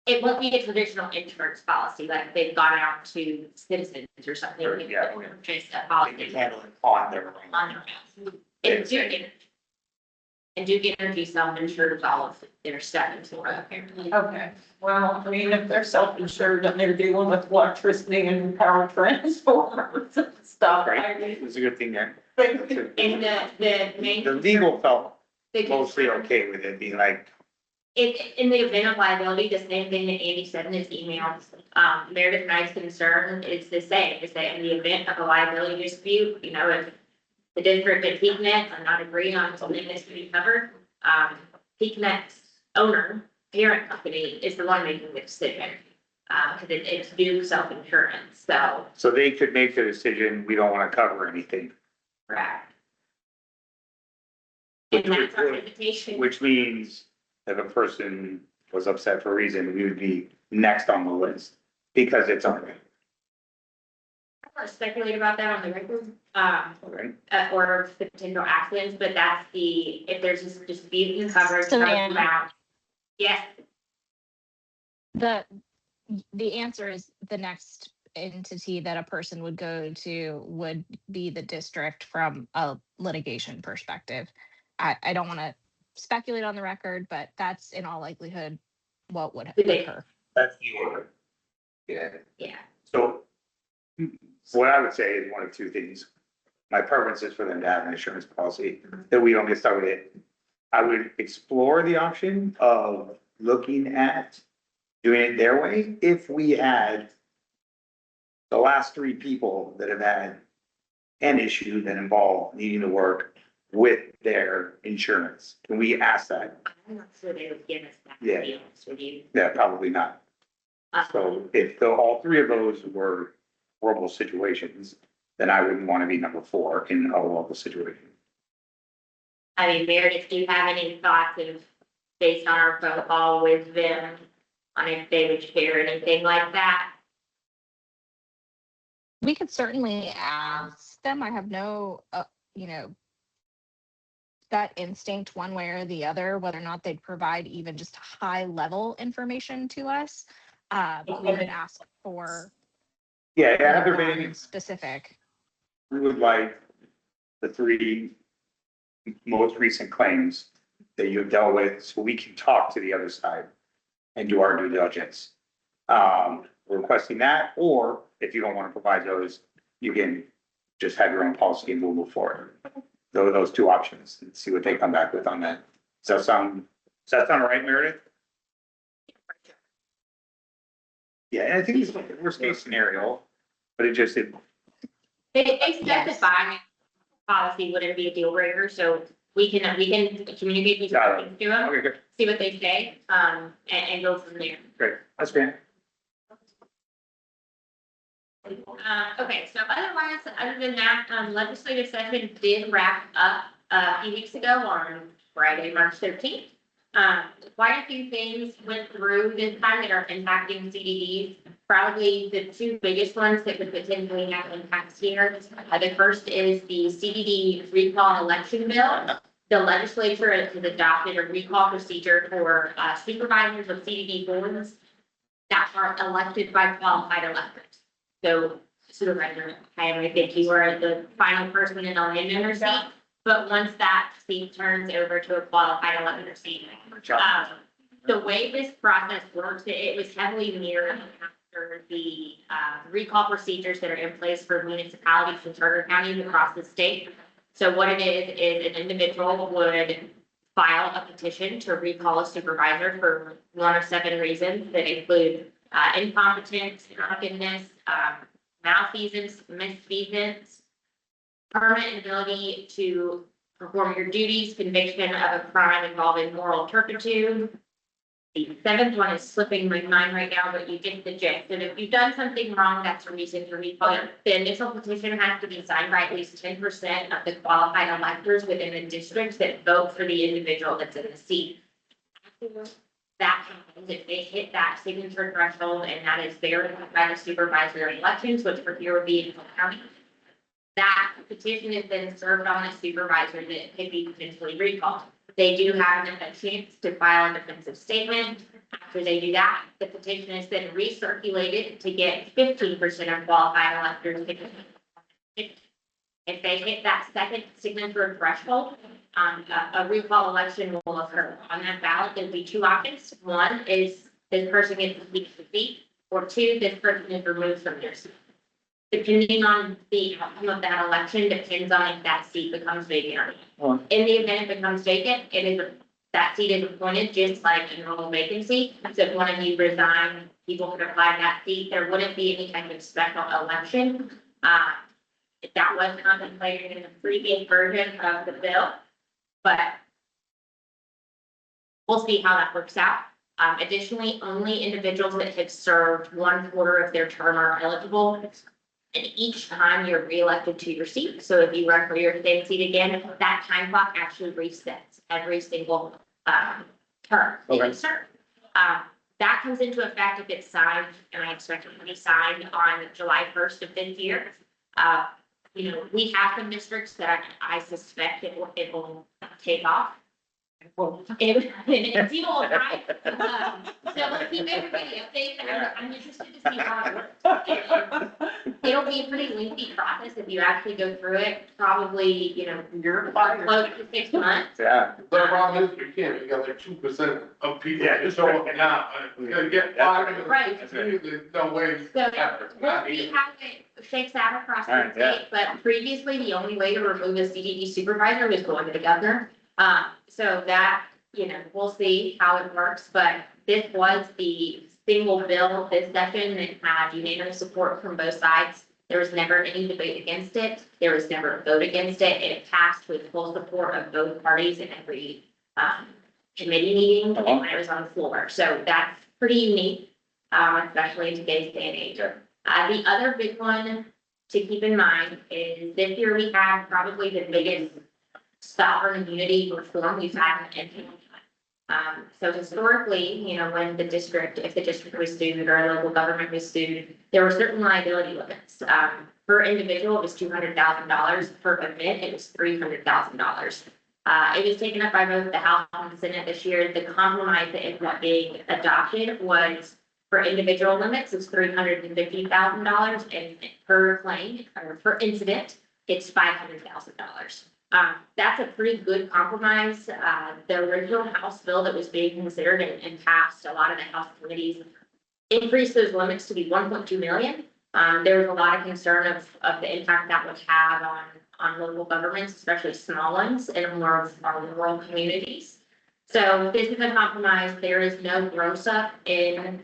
It won't be a traditional insurance policy, like they've gone out to citizens or something. Or, yeah. Just a They can policy handle it on their own. on their own. And Duke Energy. And Duke Energy self-insures all of their stuff into one apparently. Okay, well, I mean, if they're self-insured and they're dealing with electricity and power transformers and stuff, I Right, mean. it's a good thing there. And the main. The legal felt the mostly concern- okay with it being like, In the event of liability, the same thing that Andy said in his email, Meredith and I's concern is the same, is that in the event of a liability dispute, you know, if the district and PeakNet are not agreeing on something that's to be covered, PeakNet's owner, parent company, is the one making the decision. Cause it's due self-insurance, so, they could make the decision, we don't wanna cover anything. correct. Which And that's our would- invitation. Which means if a person was upset for a reason, we would be next on the list because it's on. I don't want to speculate about that on the record, Okay. or potential accidents, but that's if there's this dispute in coverage. So, comes Ann- about- Yes, The answer is the next entity that a person would go to would be the district from a litigation perspective. I don't want to speculate on the record, but that's in all likelihood what would Do they- occur. That's the order. Yeah. yeah, So what I would say is one of two things. My preference is for them to have an insurance policy that we don't get stuck with it. I would explore the option of looking at doing it their way. If we had the last three people that have had an issue that involved needing to work with their insurance, can we ask that? I'm not sure they would give us that, to Yeah. be honest with you. Yeah, probably not. So if all three of those were horrible situations, then I wouldn't want to be number 4 in a horrible situation. I mean, Meredith, do you have any thoughts of, based on our phone call with them, on if they would share anything like that? We could certainly ask them. I have no, you know, gut instinct one way or the other, whether or not they'd provide even just high level information to us. We could ask for Yeah, have there more been any, specific. we would like the 3 most recent claims that you've dealt with, so we can talk to the other side and do our due diligence. Requesting that, or if you don't want to provide those, you can just have your own policy and we'll move forward. Those 2 options and see what they come back with on that. Does that sound all right, Meredith? Yeah, and I think it's like the worst case scenario, but it just, They specify policy wouldn't be a deal breaker, so we can communicate these Got it. things to them, okay, good, see what they say, and go from there. great, that's great. Okay, so otherwise, other than that, legislative session did wrap up a few weeks ago on Friday, March 13th. Quite a few things went through this time that are impacting CDDs. Probably the 2 biggest ones that could potentially have impacts here. The first is the CDD recall election bill. The legislature has adopted a recall procedure for supervisors of CDD boards that are elected by qualified electors. So Supervisor, I think you are the final person in a landowner seat, but once that seat turns over to a qualified elector seat. The way this process works, it was heavily mirrored after the recall procedures that are in place for municipalities and charter counties across the state. So what it is an individual would file a petition to recall a supervisor for 1 of 7 reasons that include incompetence, drunkenness, malfeasance, misfeasance, permanent inability to perform your duties, conviction of a crime involving moral turpitude. The 7th one is slipping my mind right now, but you get the gist. And if you've done something wrong, that's a reason to recall. The initial petition has to be signed by at least 10% of the qualified electors within the district that vote for the individual that's in the seat. That happens if they hit that signature threshold, and that is verified by the supervisor of elections, which for here would be in the county. That petition is then served on a supervisor that could be potentially recalled. They do have a chance to file a defensive statement. After they do that, the petition is then recirculated to get 15% of qualified electors. If they hit that second signature threshold, a recall election will occur. On that ballot, there'll be 2 options. One is this person gets to keep the seat, or 2, this person is removed from their seat. Depending on the outcome of that election, depends on if that seat becomes vacant or not. In the event it becomes vacant, that seat is appointed just like a normal vacancy. So if one of you resign, people could apply that seat. There wouldn't be any kind of special election. That was contemplated in the previous version of the bill, but we'll see how that works out. Additionally, only individuals that have served 1/4 of their term are eligible. And each time you're reelected to your seat, so if you run for your same seat again, that time clock actually resets every single term that you serve. That comes into effect if it's signed, and I expect it to be signed on July 1st of this year. We have some districts that I suspect it will take off. It's evil, right? So we'll keep everybody updated. I'm interested to see how it works. It'll be a pretty lengthy process if you actually go through it, probably, You're close to 6 months. Yeah. The problem is, you can't, you got like 2% of people that show up now, you gotta get 5 Right. there's no way. So we'll see how it shakes out across the Alright, yeah. state, but previously, the only way to remove a CDD supervisor was going to the governor. So that, we'll see how it works, but this was the single bill this session that had unanimous support from both sides. There was never any debate against it. There was never a vote against it. It passed with full support of both parties in every, committee meeting and when it was on the floor. So that's pretty unique, especially in today's day and age. The other big one to keep in mind is this year we had probably the biggest sovereign immunity reform we've had in any time. So historically, you know, when the district, if the district was sued or a local government was sued, there were certain liability limits. Per individual, it was $200,000. Per event, it was $300,000. It was taken up by both the House and the Senate this year. The compromise that ended up being adopted was for individual limits, it's $350,000, and per claim or per incident, it's $500,000. That's a pretty good compromise. The original House bill that was being considered and passed, a lot of the House committees increased those limits to be 1.2 million. There was a lot of concern of the impact that would have on local governments, especially small ones in more of our rural communities. So this is a compromise. There is no gross up in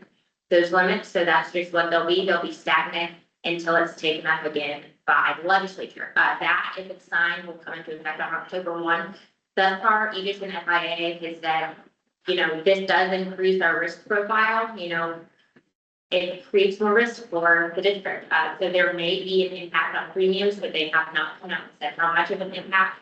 those limits, so that's just what they'll be. They'll be stagnant until it's taken up again by the legislature. That, if it's signed, will come into effect on October 1. Thus far, Aegis and FIA has said, you know, this does increase our risk profile, you know, it creates more risk for the district. So there may be an impact on premiums, but they have not come out and said how much of an impact,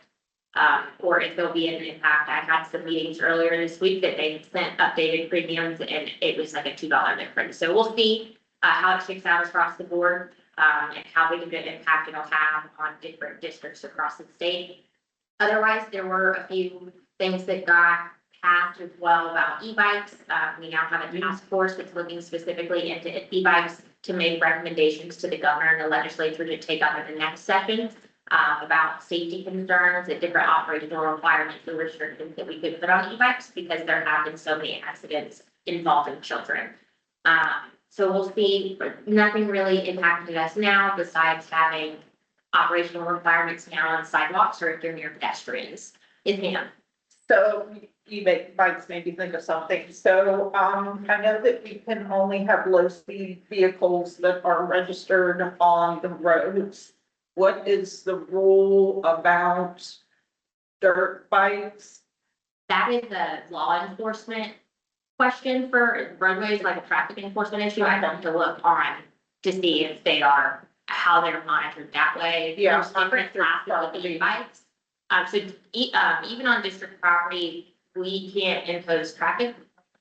or if there'll be an impact. I had some meetings earlier this week that they sent updated premiums and it was like a $2 difference. So we'll see how it shakes out across the board, and how big of an impact it'll have on different districts across the state. Otherwise, there were a few things that got passed as well about e-bikes. We now have a task force that's looking specifically into e-bikes to make recommendations to the governor and the legislature to take up in the next session, about safety concerns and different operational requirements and restrictions that we could put on e-bikes because there have been so many accidents involving children. So we'll see, nothing really impacted us now besides having operational requirements now on sidewalks or if you're near pedestrians. Is Hannah. So e-bikes made me think of something. So, I know that we can only have low speed vehicles that are registered on the roads. What is the rule about dirt bikes? That is a law enforcement question for roadways, like a traffic enforcement issue. I have to look on to see if they are, how they're monitored that way. Yeah, There's different classes of e-bikes. So even on district property, we can't impose traffic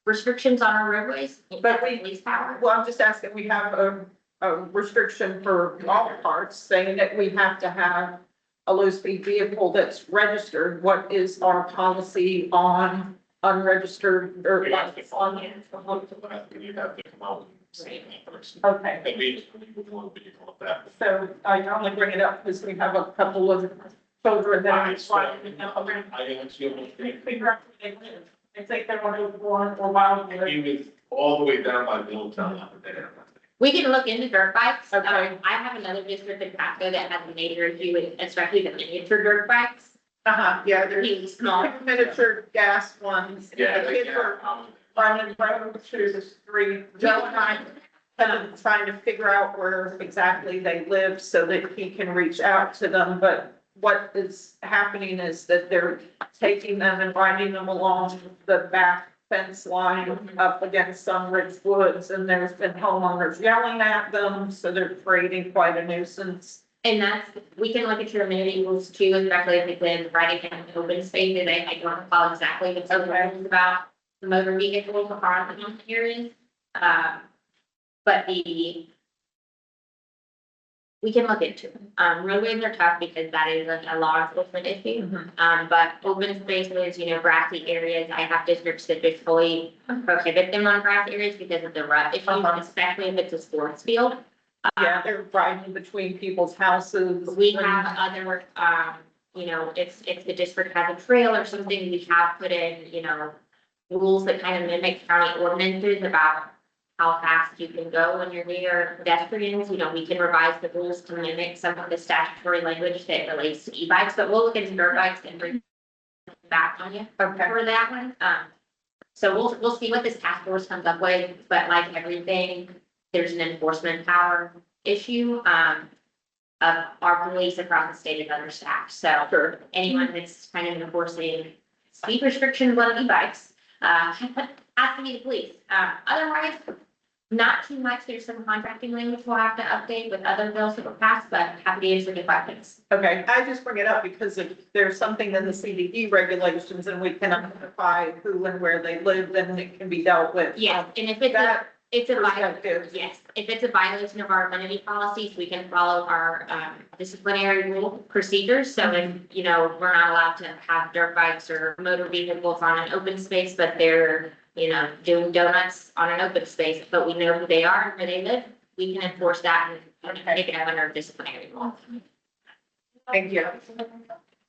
restrictions on our roadways. But we- Police power. Well, I'm just asking, we have a restriction for golf carts saying that we have to have a low speed vehicle that's registered. What is our policy on unregistered or You have to on? you have to come out and say first. Okay, At least when you want to be like that. so I only bring it up because we have a couple of children that are trying to I actually. figure out where they live. They think they're one of born or wild. He was all the way down by Middletown up there. We can look into dirt bikes. Okay. I have another district in Pasco that has a major issue with, especially the miniature dirt bikes. Yeah, there's Really small. miniature gas ones. Yeah. The kids are running road through the street. Joe and I have been trying to figure out where exactly they live so that he can reach out to them, but what is happening is that they're taking them and riding them along the back fence line up against Sunridge Woods, and there's been homeowners yelling at them, so they're creating quite a nuisance. And that's, we can look at your amenity rules too, especially if it's in writing in open space, and I don't recall exactly what some rules about the motor vehicles are in those areas. But we can look into it. Roadways are tough because that is a law enforcement issue. But open spaces, you know, grassy areas, I have districts that just fully prohibit them on grass areas because of the rut issues, especially if it's a sports field. Yeah, they're riding between people's houses. We have other, you know, if the district has a trail or something, we have put in, you know, rules that kind of mimic county ordinances about how fast you can go when you're near pedestrians. You know, we can revise the rules to mimic some of the statutory language that relates to e-bikes, but we'll look into dirt bikes and bring back on you Okay. for that one. So we'll see what this task force comes up with, but like everything, there's an enforcement power issue, of our police across the state is understaffed, so Sure. anyone that's kind of enforcing speed restrictions on e-bikes, has to be the police. Otherwise, not too much. There's some contracting language we'll have to update with other bills that were passed, but happy to answer the questions. Okay, I just bring it up because if there's something in the CDD regulations and we can identify who and where they live, then it can be dealt with. Yes, and if it's a violation, Perspective. yes, if it's a violation of our amenity policies, we can follow our disciplinary rule procedures. So if, you know, we're not allowed to have dirt bikes or motor vehicles on an open space, but they're, you know, doing donuts on an open space, but we know who they are and where they live, we can enforce that and take it under disciplinary law. Thank you.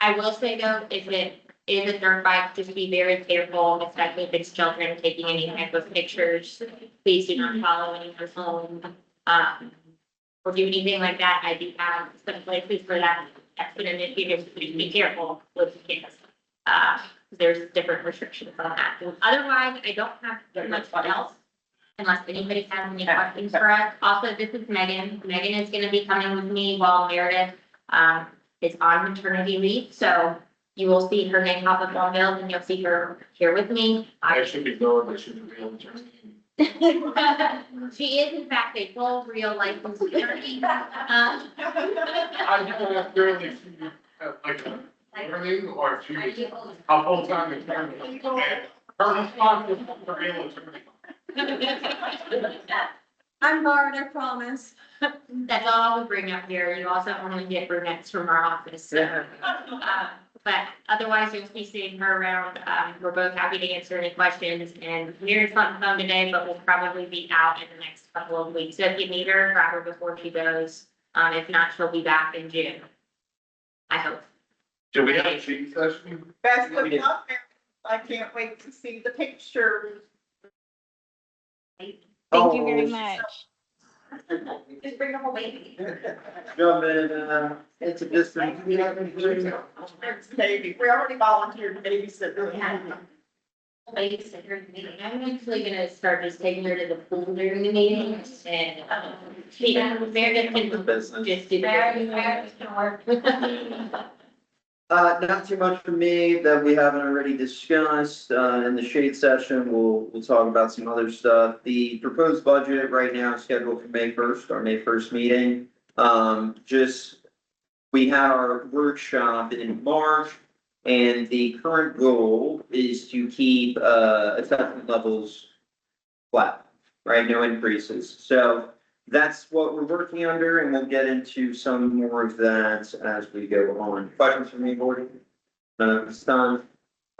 I will say though, if it is a dirt bike, just be very careful, especially if it's children taking any type of pictures. Please do not follow anyone's home, or do anything like that. I do have some places for that. That's been an issue, just please be careful with kids. There's different restrictions on that. Otherwise, I don't have too much else. Unless anybody has any questions for us. Also, this is Megan. Megan is gonna be coming with me while Meredith, is on maternity leave, so you will see her name pop up on bills and you'll see her here with me. I should be going, I should be able to. She is in fact a full real licensed attorney. I have barely seen, like, learning or she was a full-time attorney. Her response is for real attorney. I'm Barb, I promise. That's all we bring up here. You also only get brunettes from our office, so. But otherwise, you'll be seeing her around. We're both happy to answer any questions, and Mira's on the phone today, but will probably be out in the next couple of weeks. So if you need her, grab her before she goes. If not, she'll be back in June. I hope. Do we have a cheat session? Best of luck, Mary. I can't wait to see the picture. Thank you very much. Just bring the whole baby. Jump in, it's a distance. Baby, we already volunteered to babysit. Babysitter meeting. I'm actually gonna start just taking her to the pool during the meetings and, Meredith can The business. just do that. Not too much for me that we haven't already discussed. In the shade session, we'll talk about some other stuff. The proposed budget right now is scheduled for May 1st, our May 1st meeting. We had our workshop in March, and the current goal is to keep, assessment levels flat, right? No increases. So that's what we're working under, and we'll get into some more of that as we go on. Questions from me, board? It's done.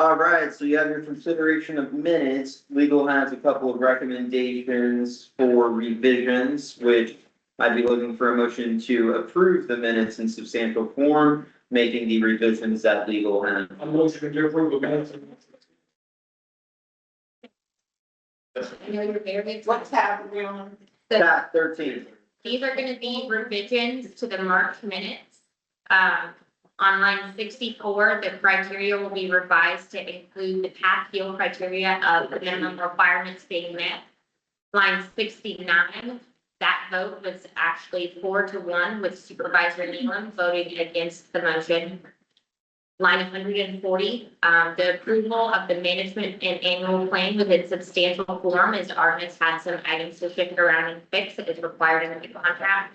All right, so you have your consideration of minutes. Legal has a couple of recommendations for revisions, which I'd be looking for a motion to approve the minutes in substantial form, making the revisions that legal has. I'm motion to approve the minutes. I know you're very. What's happening on? Tab 13. These are gonna be revisions to the March minutes. On line 64, the criteria will be revised to include the path fuel criteria of the minimum requirements being met. Line 69, that vote was actually 4-1 with Supervisor Nealon voting against the motion. Line 140, the approval of the management and annual plan within substantial form as Artemis had some items to shift around and fix that is required in the contract.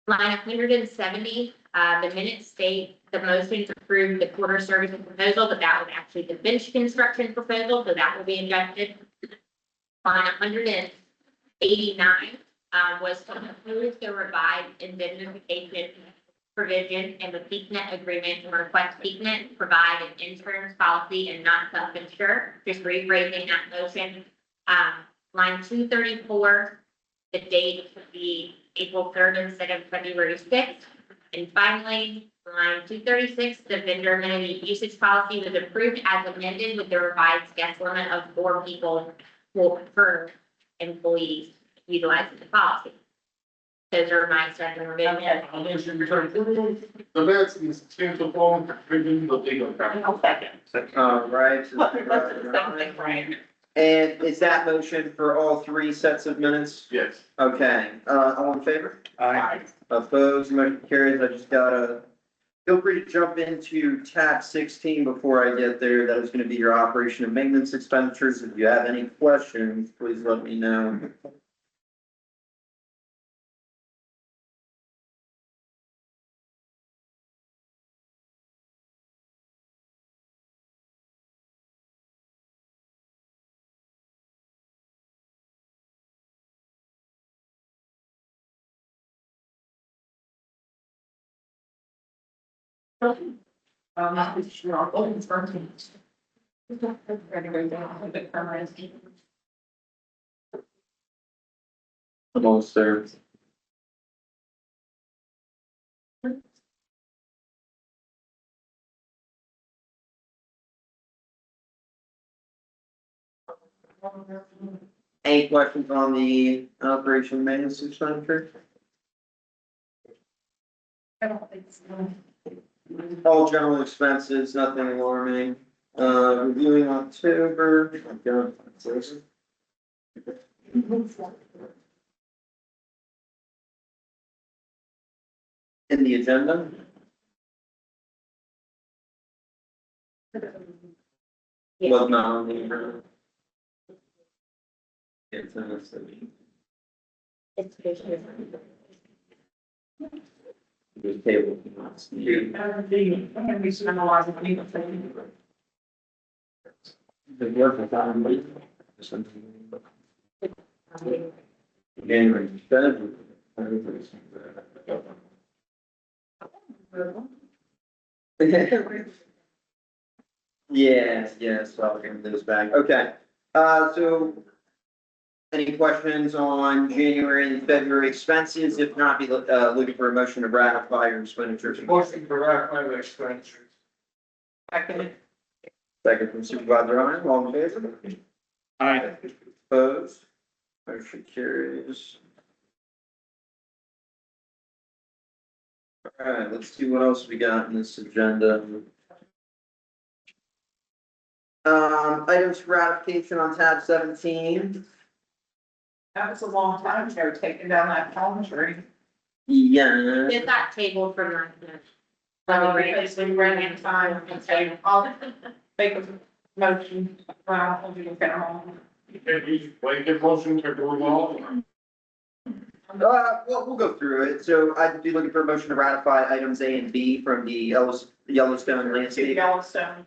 Line 170, the minutes state the motion to approve the quarter service proposal, but that was actually the bench construction proposal, so that will be adjusted. Line 189, was to approve the revised indemnification provision in the PeakNet agreement to request PeakNet provide an insurance policy and not self-insure, just rephrasing that motion. Line 234, the date would be April 3rd instead of February 6th. And finally, line 236, the vendor amenity usage policy was approved as amended with the revised guest limit of 4 people per employees utilizing the policy. Those are my second revisions. I'm motion to approve the minutes in substantial form, revision the legal. I'll second. All right. Let's do something, Brian. And is that motion for all three sets of minutes? Yes. Okay, all in favor? Aye. Opposed, motion carries. I just gotta, feel free to jump into tab 16 before I get there. That is gonna be your operation and maintenance expenditures. If you have any questions, please let me know. Almost there. Any questions on the operation and maintenance expenditure? I don't think so. All general expenses, nothing alarming. Reviewing October. In the agenda. Was not on the agenda. It's in the city. It's vicious. There's table. We spend a lot of money with them. The work with that. January, February. Yes, so I'll give those back. Okay, so any questions on January and February expenses? If not, be looking for a motion to ratify your expenditures. Motion for ratify the expenditures. Second. Second from Supervisor Arnold, all in favor? Aye. Opposed? Motion carries. All right, let's see what else we got in this agenda. Items for ratification on tab 17. That was a long time ago, taking down that palm tree. Yeah. It's that table for nine. Because we ran out of time, okay, I'll make a motion, I'll do it on. Can you blanket motion to approve all? Well, we'll go through it. So I'd be looking for a motion to ratify items A and B from the Yellowstone To landscape. Yellowstone.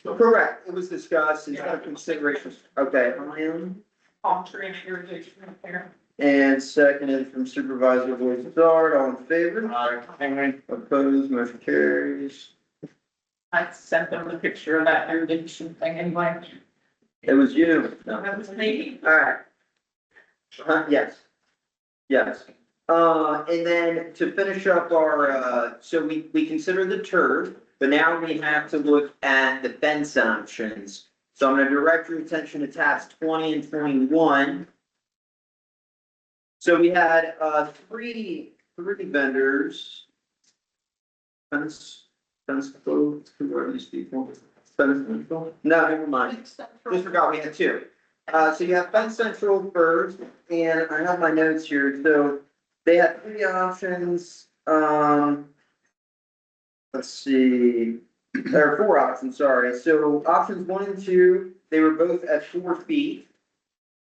Correct, it was discussed, it's got consideration. Okay, Palm tree and irrigation up there. and seconded from Supervisor Boyd-Zard, all in favor? Aye. Opposed, motion carries. I sent them the picture of that irrigation thing anyway. It was you. No. That was me. All right. Yes. Yes. And then to finish up our, so we consider the turf, but now we have to look at the fence options. So I'm gonna direct your attention to tabs 20 and 21. So we had, three vendors. Fence quotes, who are these people? Fence Central? No, never mind. Just forgot we had two. So you have Fence Central first, and I have my notes here, so they had three options, let's see, there are four options, sorry, so options 1 and 2, they were both at 4 feet.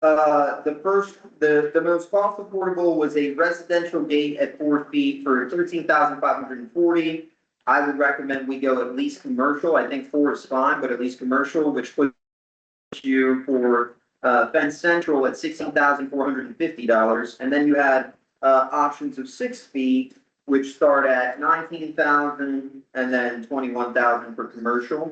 The most cost affordable was a residential gate at 4 feet for 13,540. I would recommend we go at least commercial, I think 4 is fine, but at least commercial, which puts you for Fence Central at $16,450, and then you had options of 6 feet, which start at 19,000 and then 21,000 for commercial.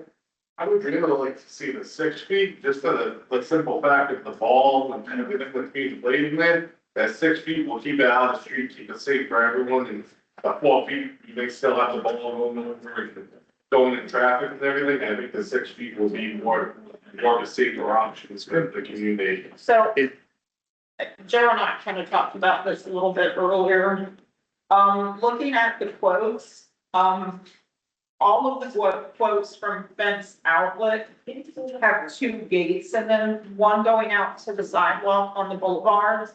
I would really like to see the 6 feet, just for the simple fact of the ball and everything that's being played with. That 6 feet will keep it out of the street, keep it safe for everyone, and the 4 feet, you may still have the ball going over and going in traffic and everything. I think the 6 feet will be more of a safer option for the community. So Joe and I kind of talked about this a little bit earlier. Looking at the quotes, all of the quotes from Fence Outlet have 2 gates and then one going out to the sidewalk on the boulevard.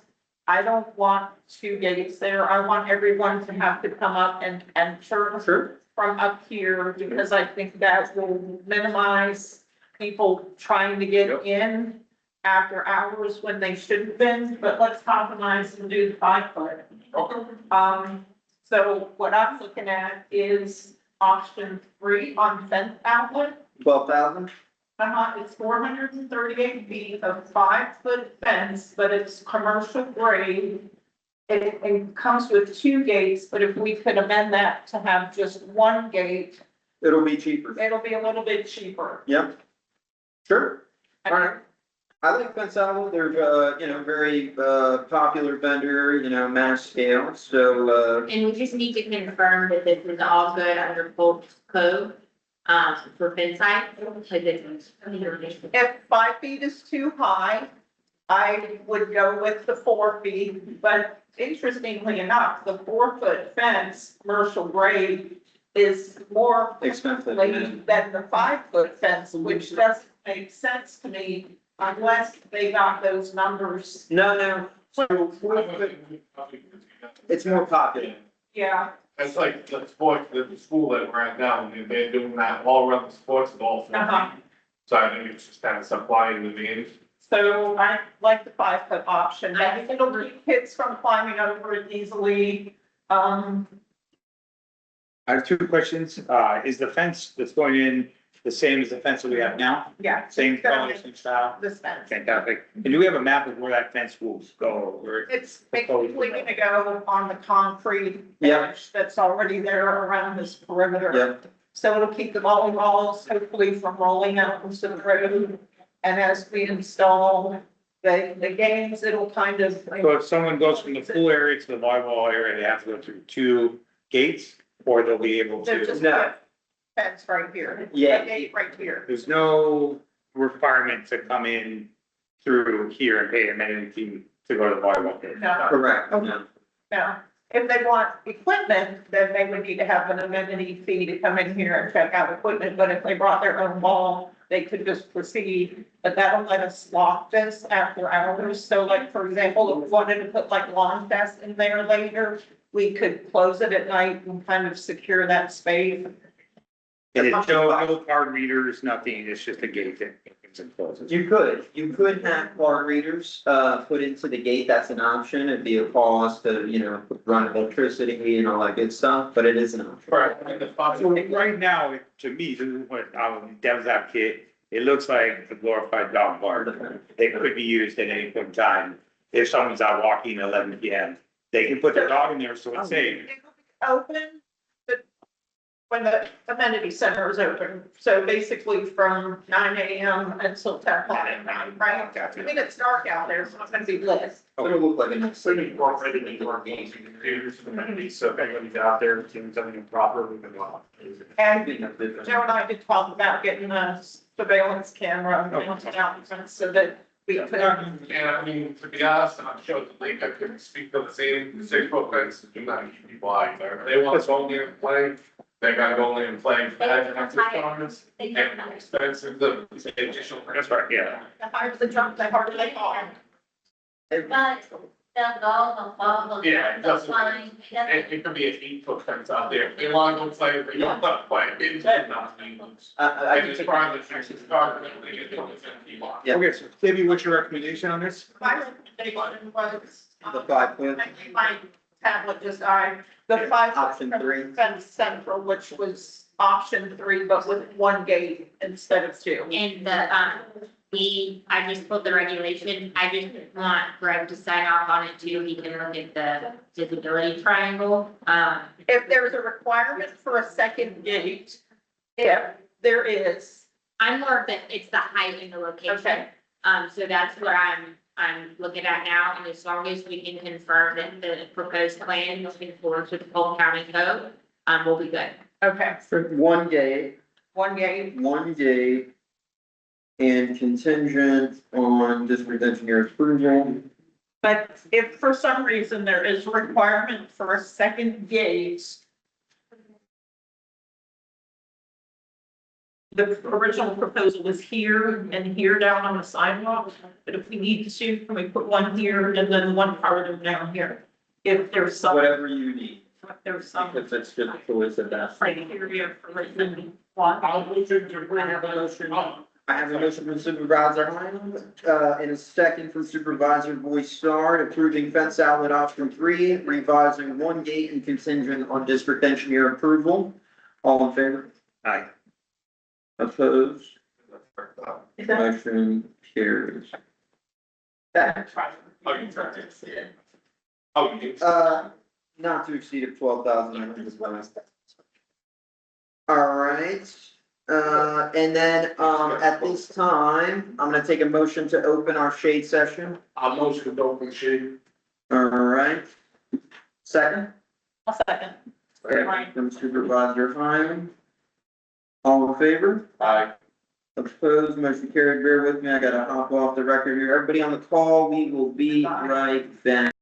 I don't want 2 gates there. I want everyone to have to come up and enter Sure. from up here because I think that will minimize people trying to get in after hours when they should have been, but let's compromise and do the 5 foot. So what I'm looking at is option 3 on Fence Outlet. 12,000? It's 438 feet of 5 foot fence, but it's commercial grade. It comes with 2 gates, but if we could amend that to have just 1 gate, It'll be cheaper. it'll be a little bit cheaper. Yep. Sure. All right. I like Fence Outlet. They're, very, popular vendor, mass scale. So, And we just need to confirm that this is all good under full code, for fence site, because it's. If 5 feet is too high, I would go with the 4 feet, but interestingly enough, the 4 foot fence, commercial grade, is more expensive. than the 5 foot fence, which doesn't make sense to me unless they got those numbers. No. So, it's more popular. Yeah, It's like the sports, the school that we're at now, and they're doing that all around the sports and all. Uh-huh. So I think it's just kind of supply and demand. so I like the 5 foot option. I think it'll keep kids from climbing over it easily. I have 2 questions. Is the fence that's going in the same as the fence that we have now? Yeah. Same color, same style? This fence. Fantastic. And do we have a map of where that fence will go? It's basically gonna go on the concrete Yeah. edge that's already there around this perimeter. Yep. So it'll keep the volleyballs hopefully from rolling out into the road. And as we install the games, it'll kind of. So if someone goes from the pool area to the volleyball area, they have to go through 2 gates, or they'll be able They're to? just No. fence right here. Yeah. A gate right here. There's no requirement to come in through here and pay amenity fee to go to the volleyball field. No, Correct. No. no. If they want equipment, then they would need to have an amenity fee to come in here and check out equipment. But if they brought their own ball, they could just proceed. But that'll let us lock this after hours. So like, for example, if we wanted to put like lawn fest in there later, we could close it at night and kind of secure that space. And it's no card readers, nothing, it's just a gate that opens and closes. You could have card readers, put into the gate. That's an option. It'd be a cost to, run electricity and all that good stuff, but it is an option. Right, and the five. So right now, to me, this is what I'm devil's advocate, it looks like a glorified dog park. They could be used at any point in time. If someone's out walking at 11 PM, they can put their dog in there, so it's safe. It will be open, but when the amenity center is open, so basically from 9 AM until 10 o'clock at night, right? I mean, it's dark out there, so it's gonna be lit. It'll look like a. So you incorporated into our games, you can do some amenities, so if anybody's out there doing something improper, we can block. And Joe and I did talk about getting a surveillance camera mounted out in front so that we could. And I mean, to be honest, I'm sure the league, I couldn't speak for the same 6 foot fences do not keep people out there. If they want to go in and play, they gotta go in and play. And expensive, the additional. That's right, yeah. The higher the jump, the harder they fall. But they'll go, they'll Yeah, it doesn't- fine. It could be an 8 foot fence out there. If they want to go play, if they don't want to play, it's 10 not 8 foot. I And it's part of the fence, it's part of it, they get it, it's a key block. Yeah. Okay, so Libby, what's your recommendation on this? My recommendation was. The 5 foot. My tablet just died. The 5 Option 3. Fence central, which was option 3, but with 1 gate instead of 2. And I just put the regulation, I just want Greg to sign off on it too, he can look at the visibility triangle. If there's a requirement for a second gate, if there is, I'm more of it's the height and the location. Okay. So that's what I'm looking at now, and as long as we can confirm that the proposed plan conforms with the Polk County code, we'll be good. okay, 1 gate, 1 gate. 1 gate. And contingent on district engineer approval. But if for some reason there is a requirement for a second gate, the original proposal was here and here down on the sidewalk. But if we need to, can we put one here and then one farther down here? If there's some, Whatever you need, if there's some because it's just a choice at that. criteria for it. One. I have a motion from Supervisor Hyman, and a second from Supervisor Boyd-Star, approving fence outlet option 3, revising one gate and contingent on district engineer approval. All in favor? Aye. Opposed? Motion carries. Okay. Oh, you tried to. Oh, you did. Not to exceed of 12,000. All right, and then, at this time, I'm gonna take a motion to open our shade session. I'll motion to open shade. All right. Second, A second. from Supervisor Hyman. All in favor? Aye. Opposed, motion carried. Bear with me, I gotta hop off the record here. Everybody on the call, we will be right back.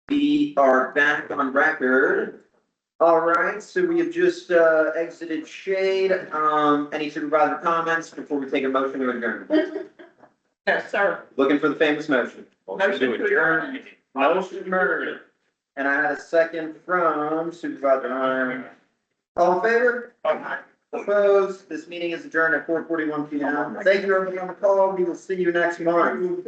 We are back on record. All right, so we have just exited shade. Any supervisor comments before we take a motion to adjourn? Yes, sir. Looking for the famous motion. Motion to adjourn. Motion murdered. And I had a second from Supervisor Hunter. All in favor? Opposed? This meeting is adjourned at 4:41 PM. Thank you, everyone on the call. We will see you next month.